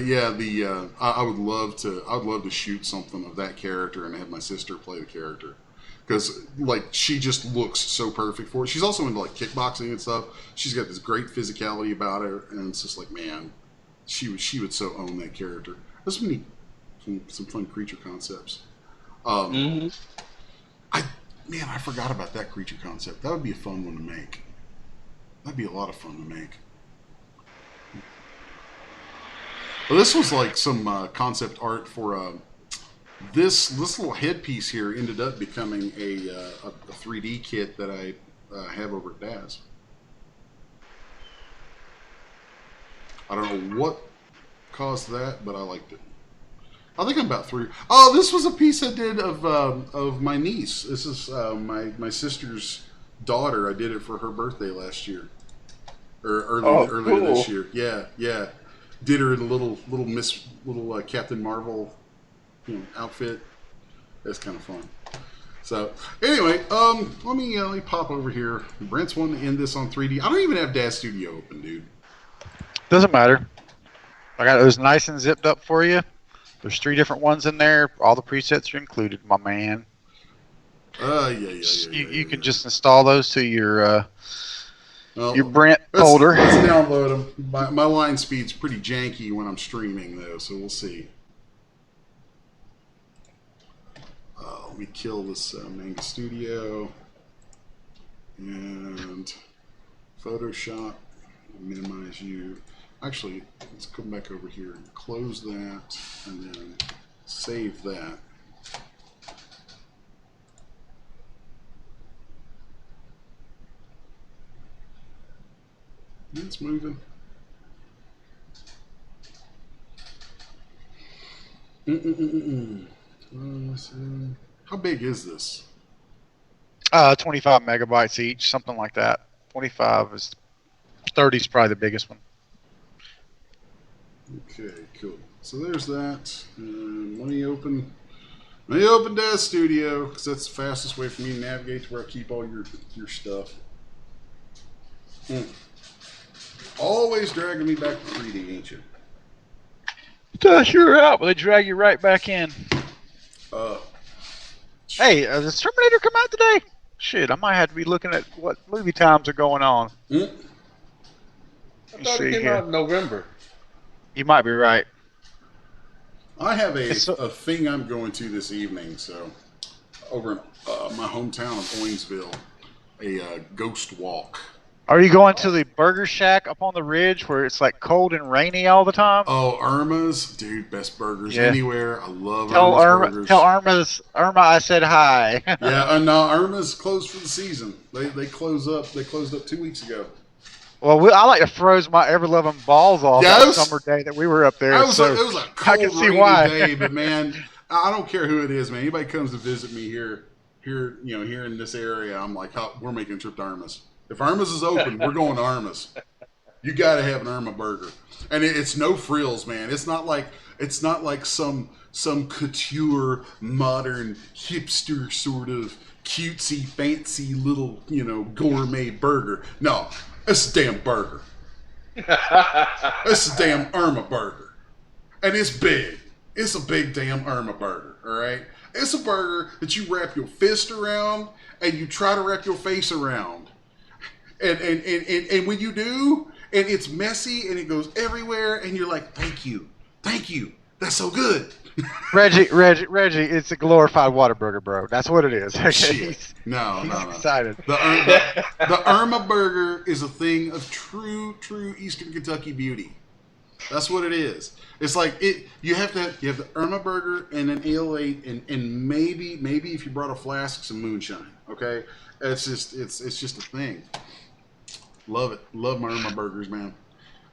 yeah, I would love to shoot something of that character and have my sister play the character, because like she just looks so perfect for it. She's also into like kickboxing and stuff. She's got this great physicality about her, and it's just like, man, she would so own that character. There's some fun creature concepts. I forgot about that creature concept. That would be a fun one to make. That'd be a lot of fun to make. Well, this was like some concept art for this little headpiece here. Ended up becoming a 3D kit that I have over at Daz. I don't know what caused that, but I liked it. I think I'm about through. Oh, this was a piece I did of my niece. This is my sister's daughter. I did it for her birthday last year, or earlier this year. Yeah. Did her in a little Captain Marvel, outfit. That's kind of fun. So anyway, let me pop over here. Brent's wanting to end this on 3D. I don't even have Daz Studio open, dude. Doesn't matter. I got those nice and zipped up for you. There's 3 different ones in there. All the presets are included, my man. You can just install those to your Brent folder. Let's download them. My line speed's pretty janky when I'm streaming, though, so we'll see. Let me kill this Manga Studio and Photoshop. Minimize you. Actually, let's come back over here and close that, and then save that. It's moving. How big is this? 25 megabytes each, something like that. 25 is 30 is probably the biggest one. Okay, cool. So there's that. Let me open Daz Studio, because that's the fastest way for me to navigate to where I keep all your stuff. Always dragging me back to 3D, ain't you? You're out, but they drag you right back in. Hey, does Terminator come out today? Shit, I might have to be looking at what movie times are going on. I thought it came out in November. You might be right. I have a thing I'm going to this evening, so over in my hometown of Owensville, a ghost walk. Are you going to the Burger Shack up on the ridge where it's like cold and rainy all the time? Oh, Irma's, dude, best burgers anywhere. I love Irma's burgers. Tell Irma I said hi. Yeah, no, Irma's closed for the season. They close up. They closed up 2 weeks ago. Well, I like to froze my ever-loving balls off that summer day that we were up there. It was a cold, rainy day, but man, I don't care who it is, man. Anybody comes to visit me here in this area, I'm like, we're making a trip to Irma's. If Irma's is open, we're going to Irma's. You got to have an Irma burger, and it's no frills, man. It's not like some couture, modern, hipster sort of cutesy, fancy little gourmet burger. No. It's a damn burger. It's a damn Irma burger. And it's big. It's a big damn Irma burger, all right? It's a burger that you wrap your fist around and you try to wrap your face around. And when you do, and it's messy and it goes everywhere, and you're like, thank you. That's so good. Reggie, it's a glorified Whataburger, bro. That's what it is. Shit. No. Excited. The Irma burger is a thing of true Eastern Kentucky beauty. That's what it is. It's like you have the Irma burger and an ale 8 and maybe if you brought a flask, some moonshine. Okay, it's just a thing. Love it. Love my Irma burgers, man.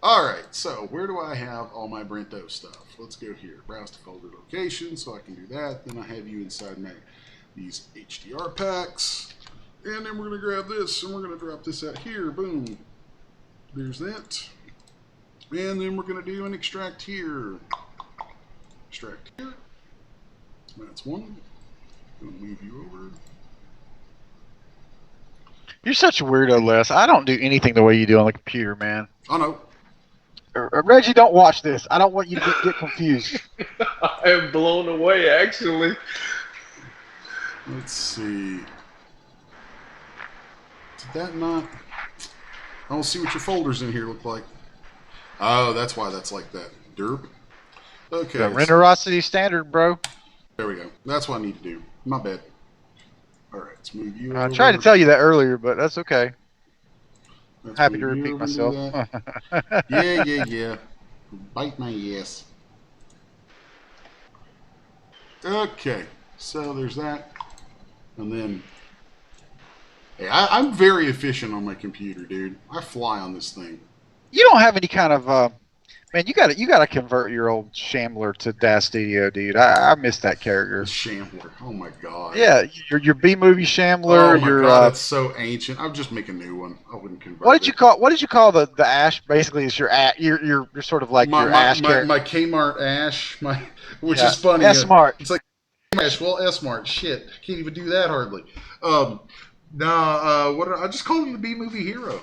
All right, so where do I have all my Brento stuff? Let's go here. Browse to folder location, so I can do that. Then I have you inside these HDR packs. And then we're going to grab this, and we're going to drop this out here. Boom. There's that. And then we're going to do an extract here. Extract here. That's one. Going to move you over. You're such a weirdo, Les. I don't do anything the way you do on the computer, man. I know. Reggie, don't watch this. I don't want you to get confused. I am blown away, actually. Let's see. Did that not... I don't see what your folders in here look like. Oh, that's why that's like that. Derp. Okay. The renderosity standard, bro. There we go. That's what I need to do. My bad. All right, let's move you I over. tried to tell you that earlier, but that's okay. Let's Happy to move you repeat over myself. that. Yeah. Bite my ass. Okay, so there's that. And then... Hey, I'm very efficient on my computer, dude. I fly on this thing. You don't have any kind of man. You gotta convert your old Shambler to DAS Studio, dude. I miss that character. The Shambler. Oh my god. Yeah, your B movie Shambler. Oh my god, that's so ancient. I'll just make a new one. I wouldn't convert. What did you call the Ash? Basically, is your you're sort of like your Ash character. My Kmart Ash. Which is funny. S-Mart. It's like Ash. Well, S-Mart. Shit, can't even do that hardly. I just called him the B movie hero.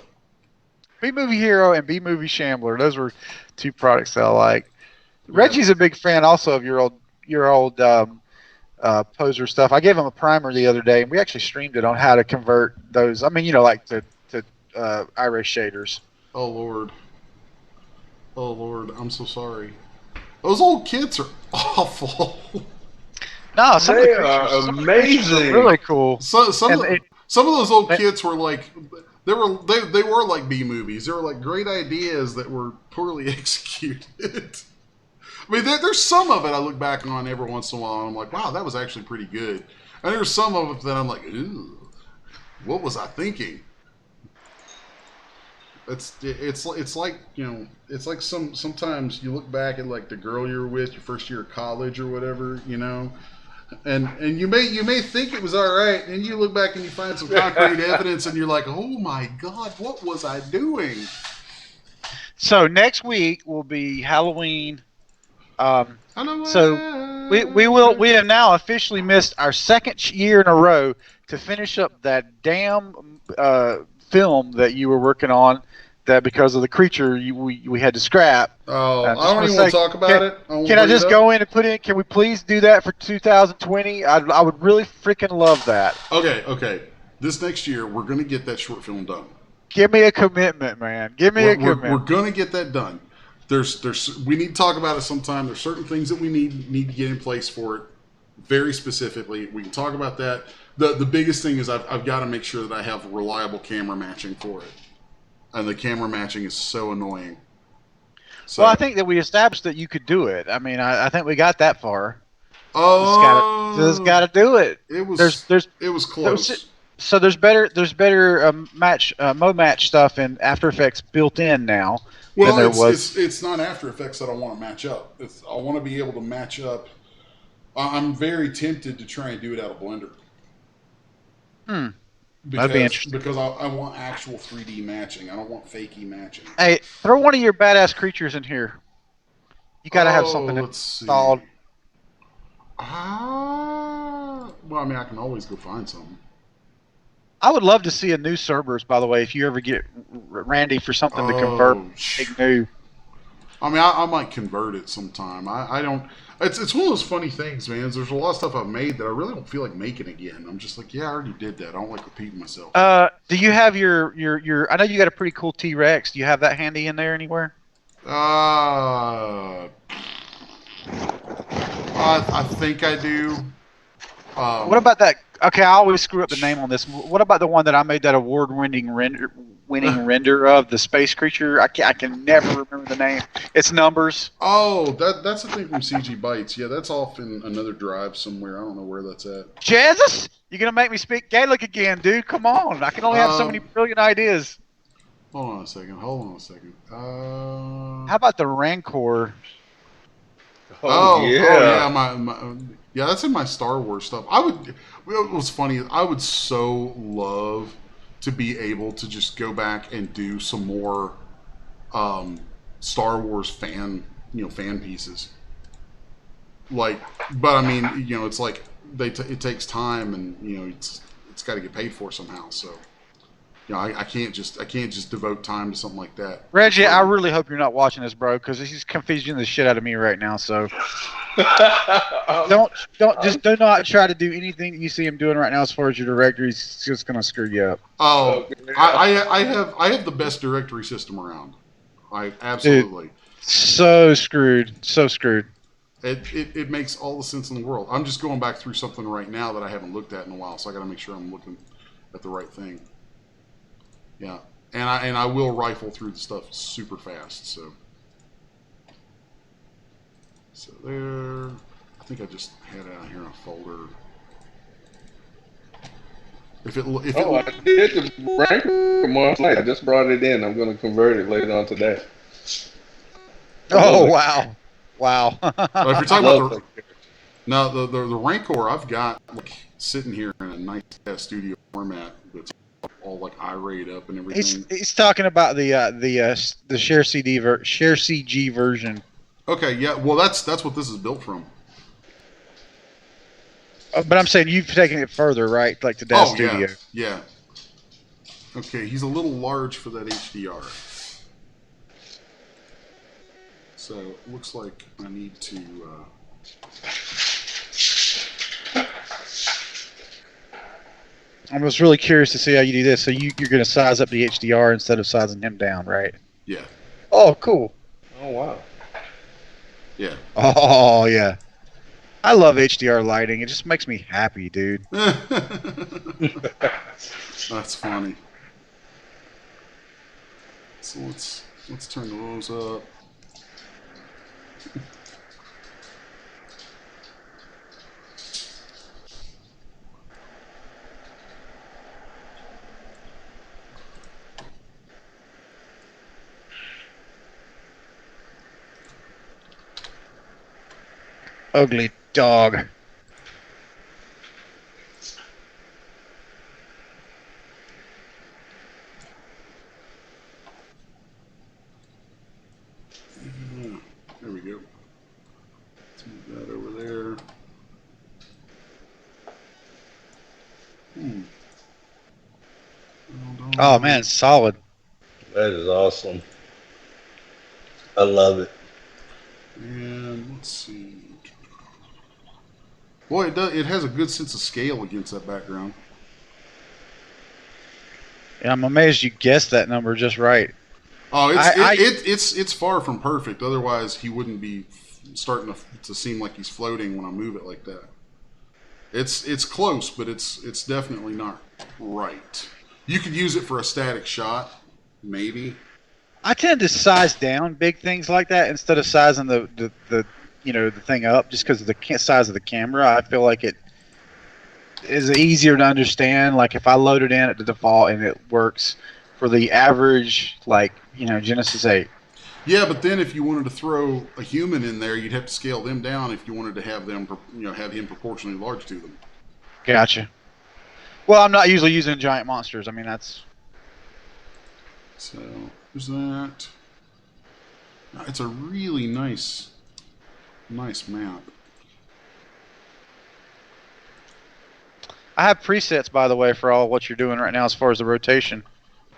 B-Movie Hero and B-Movie Shambler. Those were two products that I like. Yeah. Reggie's a big fan also of your old poser stuff. I gave him a primer the other day, and we actually streamed it on how to convert those. I mean, like to iris shaders. Oh Lord, I'm so sorry. Those old kits are awful. No, some they of the are amazing. Are really cool. Some of those old kits were like. They were like B movies. They were like great ideas that were poorly executed. I mean, there's some of it I look back on every once in a while and I'm like, wow, that was actually pretty good. And there's some of it that I'm like, ooh, what was I thinking? It's like, you know, it's like sometimes you look back at like the girl you were with your first year of college or whatever, you know. And you may think it was all right, and you look back and you find some concrete evidence, and you're like, "Oh my God, what was I doing?" So next week will be Halloween. So we have now officially missed our second year in a row to finish up that damn film that you were working on. That because of the creature we had to scrap. Oh, I don't even want to talk about it. Can I just go in and put in? Can we please do that for 2020? I would really freaking love that. Okay. This next year, we're going to get that short film done. Give me a commitment, man. Give me a commitment. We're going to get that done. We need to talk about it sometime. There's certain things that we need to get in place for it, very specifically. We can talk about that. The biggest thing is I've got to make sure that I have reliable camera matching for it. And the camera matching is so annoying. So, well, I think that we established that you could do it. I mean, I think we got that far. Just got to do it. It was close. So there's better Mo match stuff in After Effects built in now. Well, than there was. It's not After Effects that I want to match up. I want to be able to match up. I'm very tempted to try and do it out of Blender. That'd be interesting. Because I want actual 3D matching. I don't want fakey matching. Hey, throw one of your badass creatures in here. You got to have something installed. Well, I mean, I can always go find something. I would love to see a new Cerberus, by the way, if you ever get Randy for something to convert. Big new. I mean, I might convert it sometime. I don't... It's one of those funny things, man. There's a lot of stuff I've made that I really don't feel like making again. I'm just like, yeah, I already did that. I don't like repeating myself. Do you have your? I know you got a pretty cool T-Rex. Do you have that handy in there anywhere? I think I do. What about that? Okay, I always screw up the name on this. What about the one that I made that award-winning render of the space creature? I can never remember the name. It's Numbers. Oh, that's a thing from CG Bytes. Yeah, that's off in another drive somewhere. I don't know where that's at. Jesus, you're gonna make me speak Gaelic again, dude? Come on, I can only have so many brilliant ideas. Hold on a second. How about the Rancor? Oh yeah. yeah, yeah, that's in my Star Wars stuff. It was funny. I would so love to be able to just go back and do some more um, Star Wars fan pieces. Like, but I mean, it's like it takes time, and it's got to get paid for somehow. So, I can't just devote time to something like that for Reggie, I free. really hope you're not watching this, bro, because he's confusing the shit out of me right now. So do not try to do anything you see him doing right now as far as your director. He's just gonna screw you up. Oh, Okay. I have the best directory system around. I Dude, absolutely. so screwed. So screwed. It makes all the sense in the world. I'm just going back through something right now that I haven't looked at in a while, so I got to make sure I'm looking at the right thing. Yeah, and I will rifle through the stuff super fast. So there. I think I just had it out here in a folder. If it I did the rank from last night. I just brought it in. I'm going to convert it later on today. Oh wow, wow. if you're talking Love about the Rancor, I've got like sitting here in a nice studio format that's all like irate up and everything. He's talking about the share share CG version. Okay, yeah. Well, that's what this is built from. But I'm saying you've taken it further, right? Like to that studio. Yeah. Okay, he's a little large for that HDR. So it looks like I need to. I was really curious to see how you do this. So you're going to size up the HDR instead of sizing him down, right? Yeah. Oh, cool. Oh, wow. Yeah. Oh, yeah. I love HDR lighting. It just makes me happy, dude. That's funny. So let's turn those up. Ugly dog. There we go. Let's move that over there. Oh man, it's solid. That is awesome. I love it. And let's see. Boy, it has a good sense of scale against that background. Yeah, I'm amazed you guessed that number just right. Oh, it's far from perfect. Otherwise, he wouldn't be starting to seem like he's floating when I move it like that. It's close, but it's definitely not right. You could use it for a static shot, maybe. I tend to size down big things like that instead of sizing the the thing up, just because of the size of the camera. I feel like it is easier to understand. Like if I load it in at the default and it works for the average, like Genesis 8. Yeah, but then if you wanted to throw a human in there, you'd have to scale them down if you wanted to have them, have him proportionally large to them. Gotcha. Well, I'm not usually using giant monsters. I mean, that's. So there's that. It's a really nice map. I have presets, by the way, for all what you're doing right now as far as the rotation.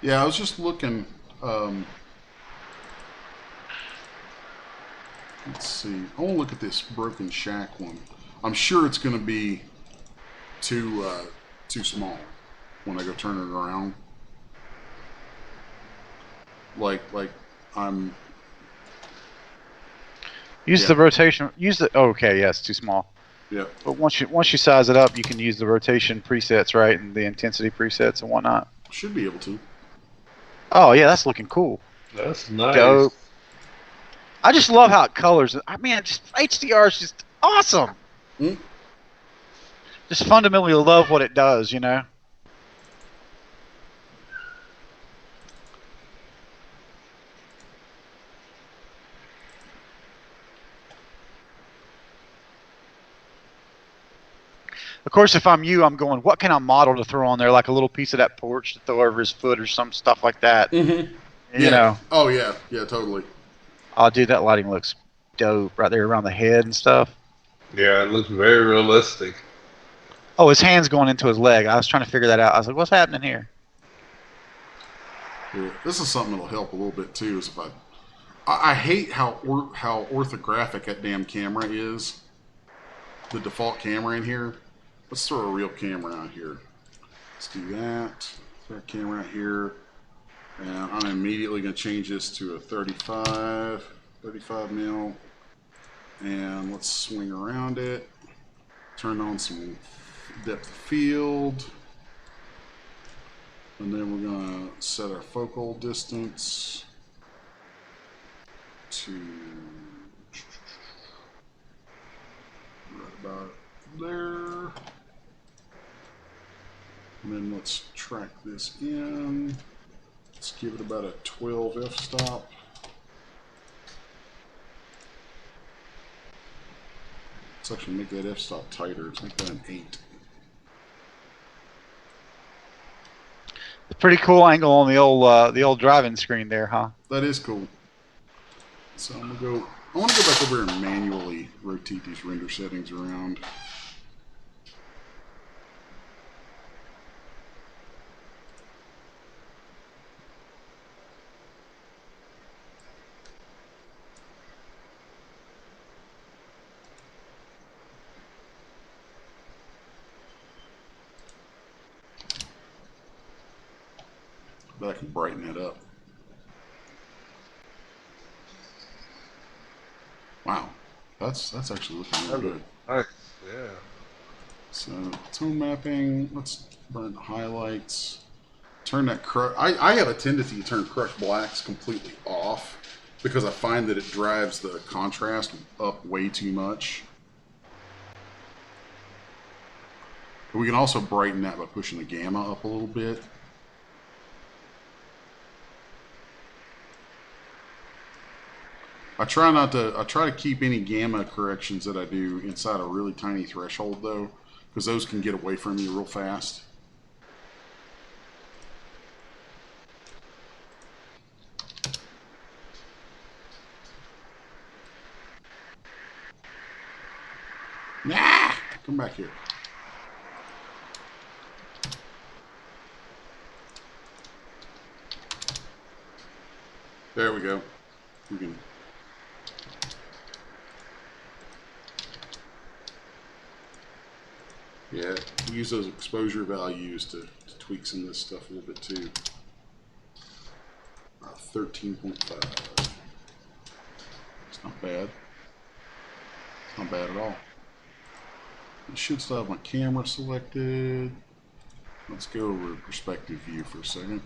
Yeah, I was just looking. Let's see. I want to look at this Broken Shack one. I'm sure it's going to be too small when I go turn it around. Like I'm. Use the rotation. Use the. Oh, okay, yes, too small. Yeah. But once you size it up, you can use the rotation presets, right, and the intensity presets and whatnot. Should be able to. Oh yeah, that's looking cool. That's nice. Dope. I just love how it colors. I mean, just HDR is just awesome. Mm. Just fundamentally love what it does, Of course, if I'm you, I'm going, what can I model to throw on there? Like a little piece of that porch to throw over his foot or some stuff like that. Mm-hmm. You know. Oh, yeah. Yeah, totally. Oh, dude, that lighting looks dope right there around the head and stuff. Yeah, it looks very realistic. Oh, his hand's going into his leg. I was trying to figure that out. I was like, what's happening here? Yeah, this is something that'll help a little bit, too, is if I hate how orthographic that damn camera is. The default camera in here. Let's throw a real camera out here. Let's do that. Throw a camera out here. And I'm immediately going to change this to a 35 mil. And let's swing around it. Turn on some depth of field. And then we're going to set our focal distance to right about there. And then let's track this in. Let's give it about a 12 f-stop. Let's actually make that f-stop tighter. Let's make that an 8. Pretty cool angle on the old driving screen there, huh? That is cool. So I'm gonna go. I want to go back over and manually rotate these render settings around. But I can brighten it up. Wow, that's actually looking really good. Nice, yeah. So tone mapping. Let's burn the highlights. Turn that I have a tendency to turn crushed blacks completely off because I find that it drives the contrast up way too much. But we can also brighten that by pushing the gamma up a little bit. I try to keep any gamma corrections that I do inside a really tiny threshold though, because those can get away from you real fast. Nah! Come back here. There we go. We can. Yeah, use those exposure values to tweak some of this stuff a little bit too. 13.5. It's not bad. It's not bad at all. I should still have my camera selected. Let's go over perspective view for a second.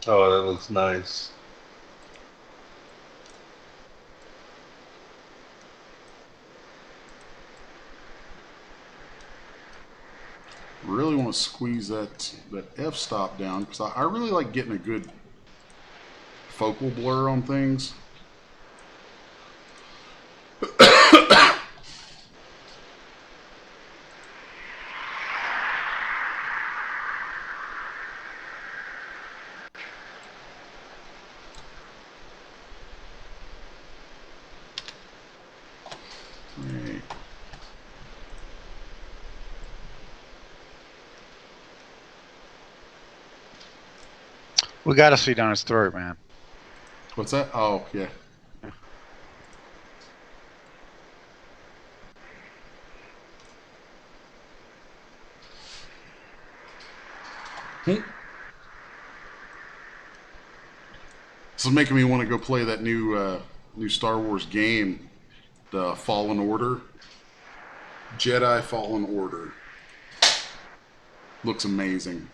Oh, that looks nice. Really want to squeeze that f-stop down because I really like getting a good focal blur on things. Right. We got to see down his throat, man. What's that? Oh, yeah. This is making me want to go play that new Star Wars game, the Fallen Order. Jedi Fallen Order. Looks amazing.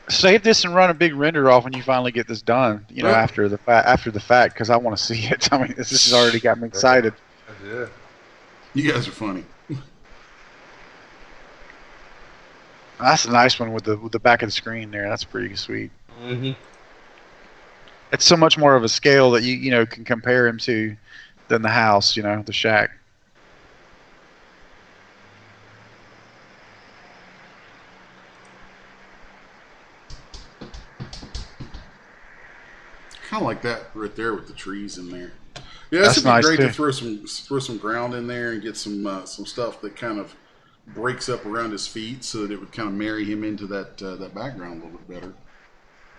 Save this and run a big render off when you finally get this done. You know, after the fact, because I want to see it. I mean, this has already got me excited. Yeah. You guys are funny. That's a nice one with the back of the screen there. That's pretty sweet. Mm-hmm. It's so much more of a scale that you know can compare him to than the house, you know, the shack. Kind of like that right there with the trees in there. Yeah, this That's would be nice great too. to throw some ground in there and get some stuff that kind of breaks up around his feet, so that it would kind of marry him into that background a little bit better.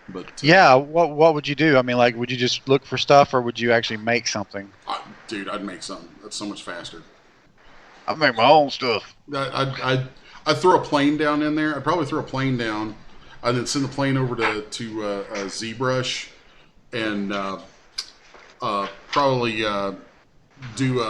But Yeah, what would you do? I mean, like, would you just look for stuff, or would you actually make something? dude, I'd make something that's so much faster. I make my own stuff. I'd throw a plane down in there. I'd probably throw a plane down, and then send the plane over to ZBrush, and probably do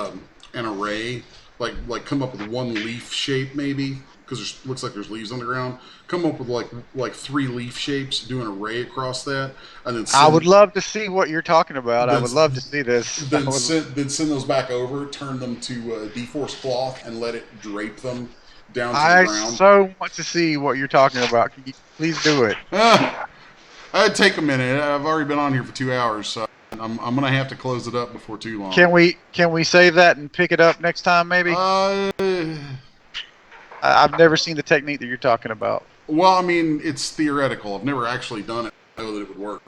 an array, like come up with one leaf shape maybe, because it looks like there's leaves on the ground. Come up with like 3 leaf shapes, do an array across that, and then I would love to see what you're talking about. I would love to see this. Then send those back over, turn them to D-Force cloth, and let it drape them down to the ground. I so want to see what you're talking about. Can you please do it? It'd take a minute. I've already been on here for 2 hours, so I'm gonna have to close it up before too long. Can we save that and pick it up next time, maybe? I've never seen the technique that you're talking about. Well, I mean, it's theoretical. I've never actually done it. I know that it would work.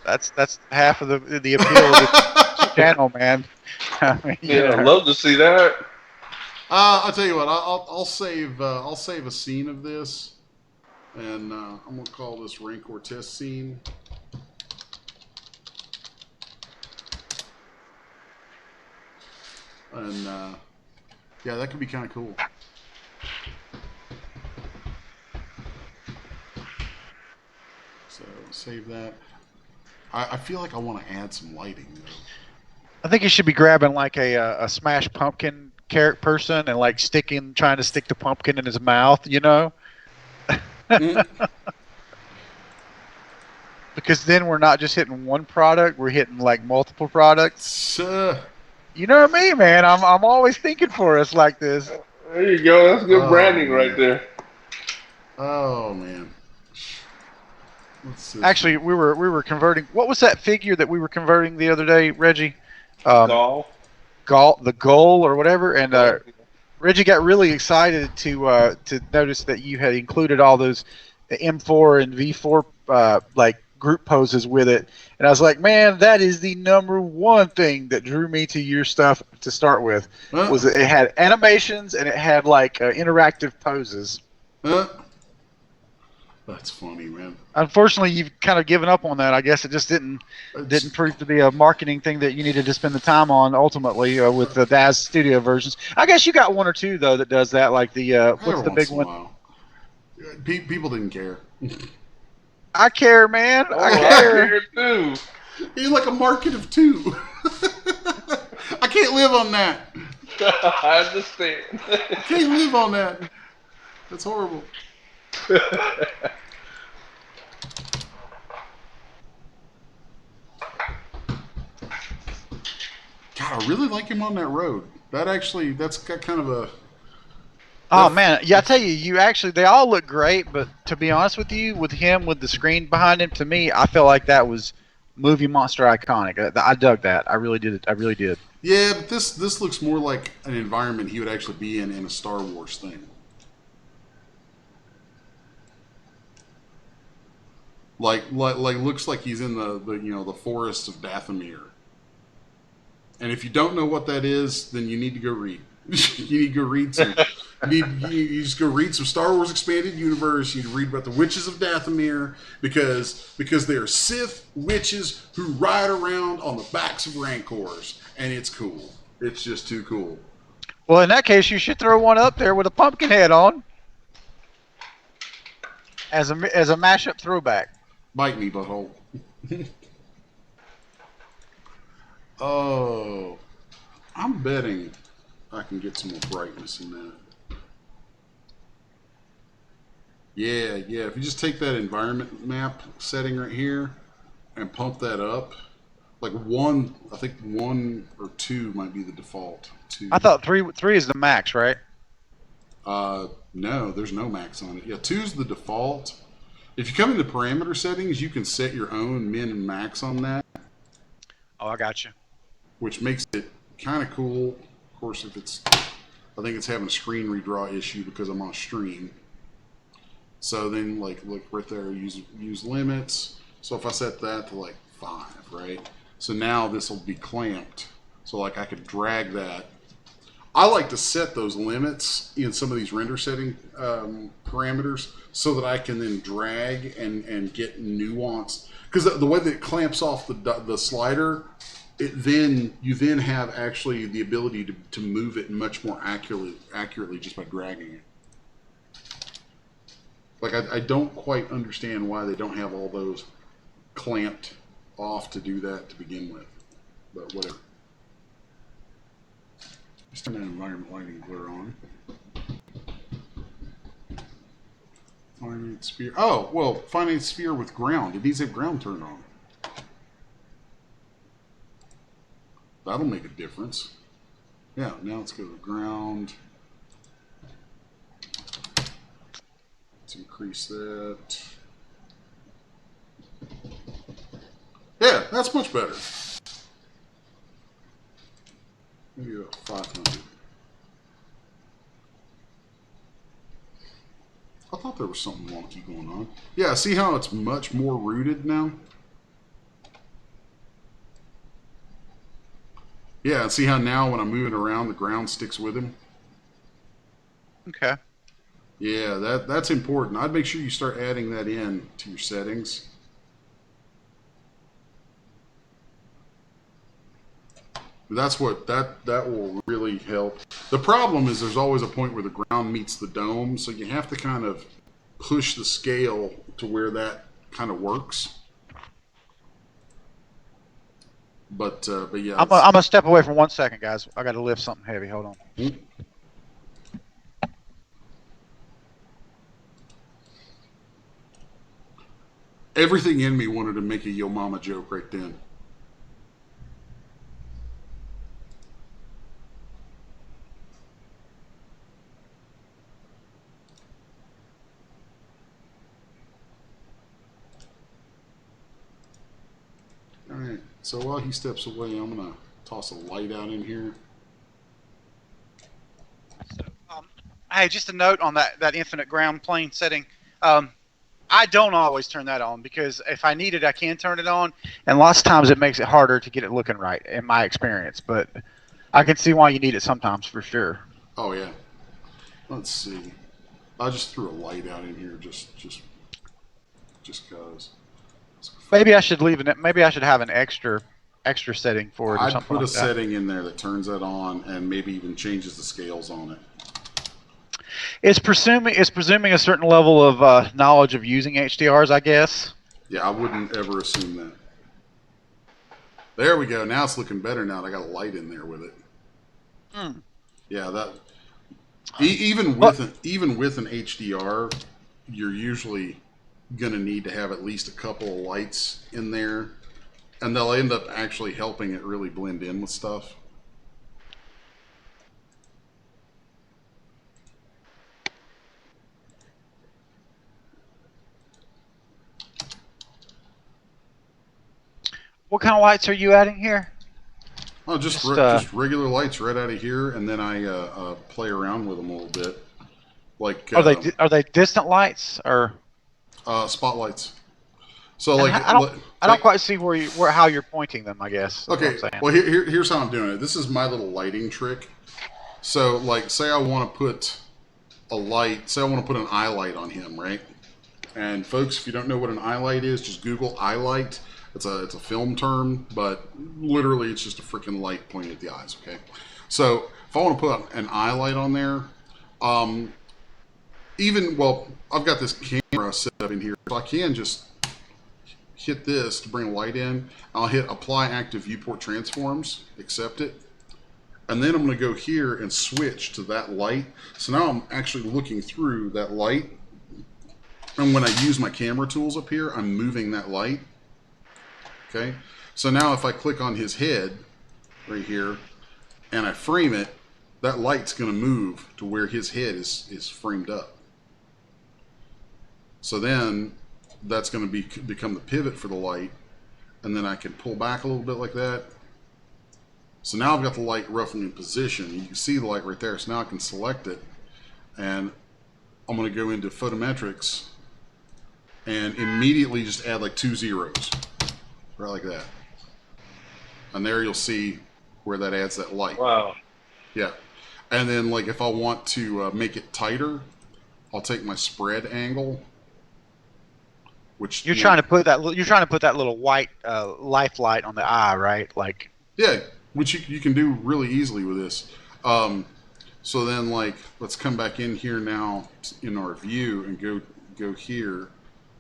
That's half of the appeal of the channel, man. I mean, yeah, I'd love to see that. I'll tell you what. I'll save a scene of this, and I'm gonna call this Rancor test scene. And yeah, that could be kind of cool. So save that. I feel like I want to add some lighting though. I think you should be grabbing like a Smash Pumpkin person and like trying to stick the pumpkin in his mouth, you know? Because then we're not just hitting one product, we're hitting like multiple products. You know what I mean, man? I'm always thinking for us like this. There you go. That's good branding right there. Oh man. Actually, we were converting. What was that figure that we were converting the other day, Reggie? The goal or whatever. And Reggie got really excited to notice that you had included all those M4 and V4 like group poses with it. And I was like, man, that is the #1 thing that drew me to your stuff to start with. Was it had animations and it had like interactive poses. That's funny, man. Unfortunately, you've kind of given up on that. I guess it just didn't prove to be a marketing thing that you needed to spend the time on ultimately with the DAZ Studio versions. I guess you got 1 or 2 though that does that, like the what's the big one? People didn't care. I care, man. I care too. You're like a market of 2. I can't live on that. I understand. I can't live on that. That's horrible. God, I really like him on that road. That's got kind of a... Oh man, yeah, I tell you, they all look great, but to be honest with you, with him with the screen behind him, to me, I feel like that was movie monster iconic. I dug that. I really did. Yeah, but this looks more like an environment he would actually be in a Star Wars thing. Like looks like he's in the forests of Dathomir. And if you don't know what that is, then you need to go read. You need to go read some. You just go read some Star Wars Expanded Universe. You need to read about the witches of Dathomir because they are Sith witches who ride around on the backs of Rancors, and it's cool. It's just too cool. Well, in that case, you should throw one up there with a pumpkin head on as a mashup throwback. Bite me, butthole. Oh, I'm betting I can get some more brightness in that. Yeah. If you just take that environment map setting right here and pump that up, like 1, I think 1 or 2 might be the default. 2. I thought 3 is the max, right? No, there's no max on it. Yeah, 2's the default. If you come into parameter settings, you can set your own min and max on that. Oh, I got you. Which makes it kind of cool. Of course, if it's, I think it's having a screen redraw issue because I'm on stream. So then, like, look right there, use limits. So if I set that to like 5, right? So now this will be clamped. So like I could drag that. I like to set those limits in some of these render setting parameters so that I can then drag and get nuance. Because the way that it clamps off the slider, you then have actually the ability to move it much more accurately just by dragging it. Like I don't quite understand why they don't have all those clamped off to do that to begin with, but whatever. Just turn that environment lighting blur on. Finite sphere. Oh, well, finite sphere with ground. It needs to have ground turned on. That'll make a difference. Yeah, now let's go to ground. Let's increase that. Yeah, that's much better. Maybe about 500. I thought there was something wonky going on. Yeah, see how it's much more rooted now? Yeah, see how now when I'm moving around, the ground sticks with him? Okay. Yeah, that's important. I'd make sure you start adding that in to your settings. That's what that will really help. The problem is there's always a point where the ground meets the dome, so you have to kind of push the scale to where that kind of works. But yeah, I'm gonna step away for 1 second, guys. I got to lift something heavy. Hold on. Everything in me wanted to make a Yo Mama joke right then. Alright, so while he steps away, I'm going to toss a light out in here. So, hey, just a note on that infinite ground plane setting. I don't always turn that on because if I need it, I can turn it on, and lots of times it makes it harder to get it looking right, in my experience. But I can see why you need it sometimes, for sure. Oh yeah. Let's see. I just threw a light out in here just cause. Maybe I should leave it. Maybe I should have an extra setting for it or I'd something put like a that. setting in there that turns that on and maybe even changes the scales on it. It's presuming a certain level of knowledge of using HDRs, I guess. Yeah, I wouldn't ever assume that. There we go. Now it's looking better now that I got a light in there with it. Yeah, that even with an HDR, you're usually going to need to have at least a couple of lights in there, and they'll end up actually helping it really blend in with stuff. What kind of lights are you adding here? Oh, just regular lights right out of here, and then I play around with them a little bit. Like Are they distant lights or spotlights? So and like I don't quite see how you're pointing them, I guess. Okay, well here's how I'm doing it. This is my little lighting trick. So like say I want to put a light, say I want to put an eye light on him, right? And folks, if you don't know what an eye light is, just Google eye light. It's a film term, but literally it's just a freaking light pointing at the eyes, okay? So if I want to put an eye light on there, I've got this camera set up in here, so I can just hit this to bring a light in. I'll hit apply active viewport transforms, accept it, and then I'm going to go here and switch to that light. So now I'm actually looking through that light, and when I use my camera tools up here, I'm moving that light. Okay, so now if I click on his head right here and I frame it, that light's going to move to where his head is framed up. So then that's going to become the pivot for the light, and then I can pull back a little bit like that. So now I've got the light roughly in position. You can see the light right there. So now I can select it, and I'm going to go into photometrics and immediately just add like 2 zeros, right like that. And there you'll see where that adds that light. Wow. Yeah. And then like if I want to make it tighter, I'll take my spread angle, which You're trying to put that little white life light on the eye, right? Like, yeah, which you can do really easily with this. So then like let's come back in here now in our view and go here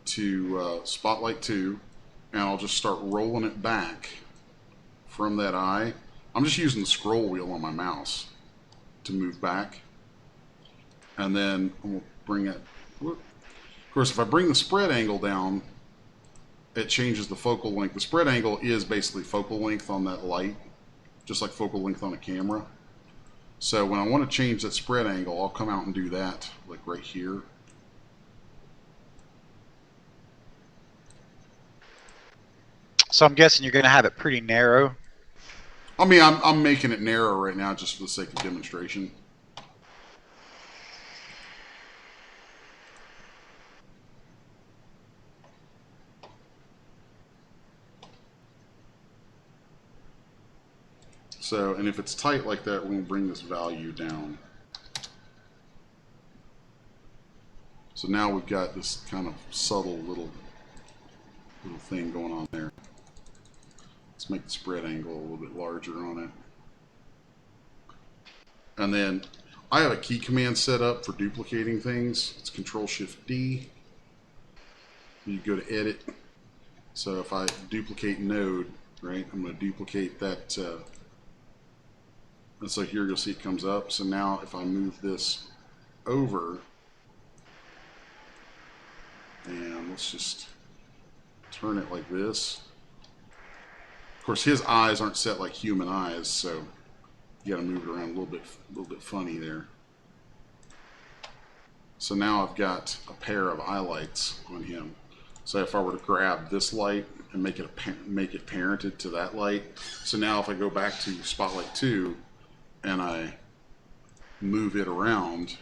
to Spotlight 2, and I'll just start rolling it back from that eye. I'm just using the scroll wheel on my mouse to move back, and then we'll bring it. Of course, if I bring the spread angle down, it changes the focal length. The spread angle is basically focal length on that light, just like focal length on a camera. So when I want to change that spread angle, I'll come out and do that, like right here. so I'm guessing you're going to have it pretty narrow. I mean, I'm making it narrow right now just for the sake of demonstration. So, and if it's tight like that, we're going to bring this value down. So now we've got this kind of subtle little thing going on there. Let's make the spread angle a little bit larger on it. And then I have a key command set up for duplicating things. It's Control-Shift-D. You go to Edit. So if I duplicate node, right, I'm going to duplicate that. And so here you'll see it comes up. So now if I move this over, and let's just turn it like this. Of course, his eyes aren't set like human eyes, so you got to move it around a little bit funny there. So now I've got a pair of eye lights on him. So if I were to grab this light and make it parented to that light, so now if I go back to Spotlight 2 and I move it around,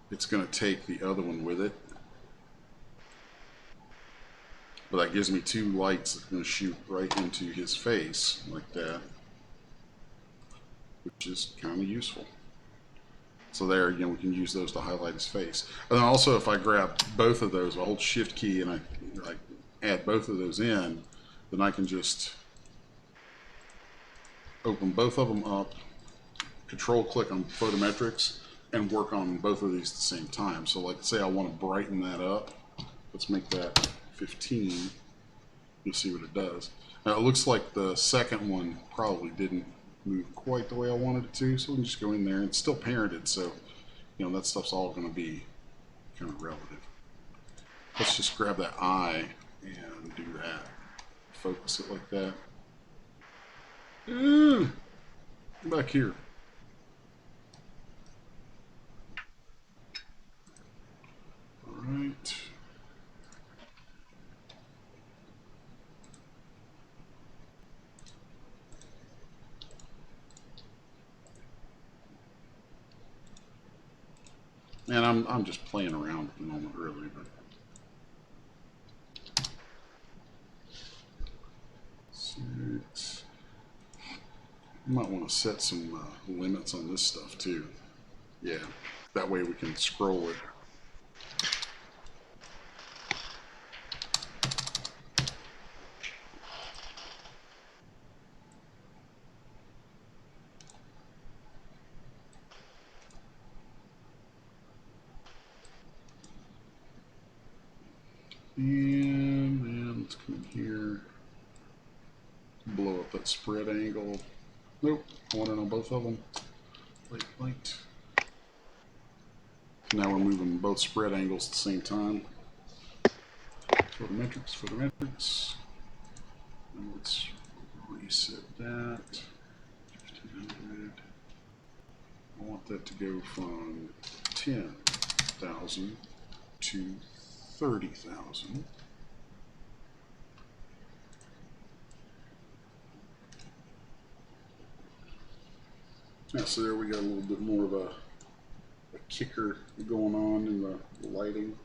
it's going to take the other one with it. But that gives me 2 lights that are going to shoot right into his face like that, which is kind of useful. So there, again, we can use those to highlight his face. And then also if I grab both of those, I hold Shift key and I add both of those in, then I can just open both of them up, Control click on photometrics, and work on both of these at the same time. So like say I want to brighten that up. Let's make that 15. You'll see what it does. Now it looks like the second one probably didn't move quite the way I wanted it to, so we can just go in there. It's still parented, so you know that stuff's all going to be kind of relative. Let's just grab that eye and do that. Focus it like that. Back here. All right. And I'm just playing around at the moment, really, but six. You might want to set some limits on this stuff too. Yeah, that way we can scroll it. And then let's come in here, blow up that spread angle. Nope, I want it on both of them. Light. Now we're moving both spread angles at the same time. Photometrics. And let's reset that. 1500. I want that to go from 10,000 to 30,000. Yeah, so there we got a little bit more of a kicker going on in the lighting.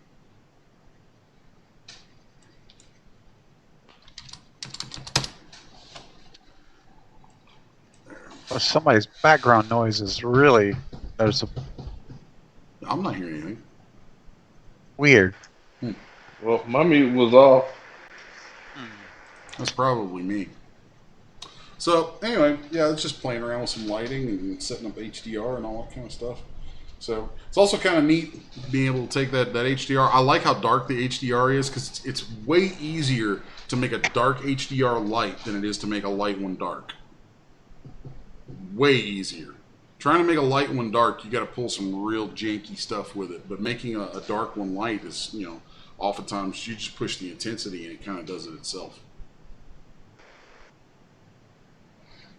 Oh, somebody's background noise is really noticeable. I'm not hearing anything. Weird. Well, my mute was off. That's probably me. So anyway, yeah, it's just playing around with some lighting and setting up HDR and all that kind of stuff. So it's also kind of neat being able to take that HDR. I like how dark the HDR is because it's way easier to make a dark HDR light than it is to make a light one dark. Way easier. Trying to make a light one dark, you got to pull some real janky stuff with it. But making a dark one light is, you know, oftentimes you just push the intensity and it kind of does it itself.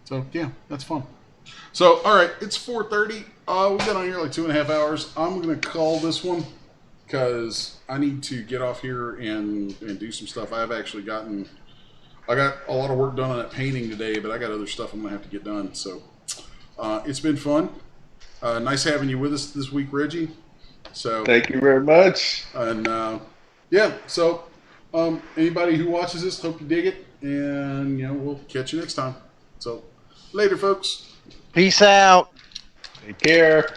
So yeah, that's fun. So all right, it's 4:30. We've been on here like 2.5 hours. I'm gonna call this one because I need to get off here and do some stuff. I got a lot of work done on that painting today, but I got other stuff I'm gonna have to get done. So it's been fun. Nice having you with us this week, Reggie. So thank you very much. And yeah, so anybody who watches this, hope you dig it, and you know we'll catch you next time. So later, folks. Peace out. Take care.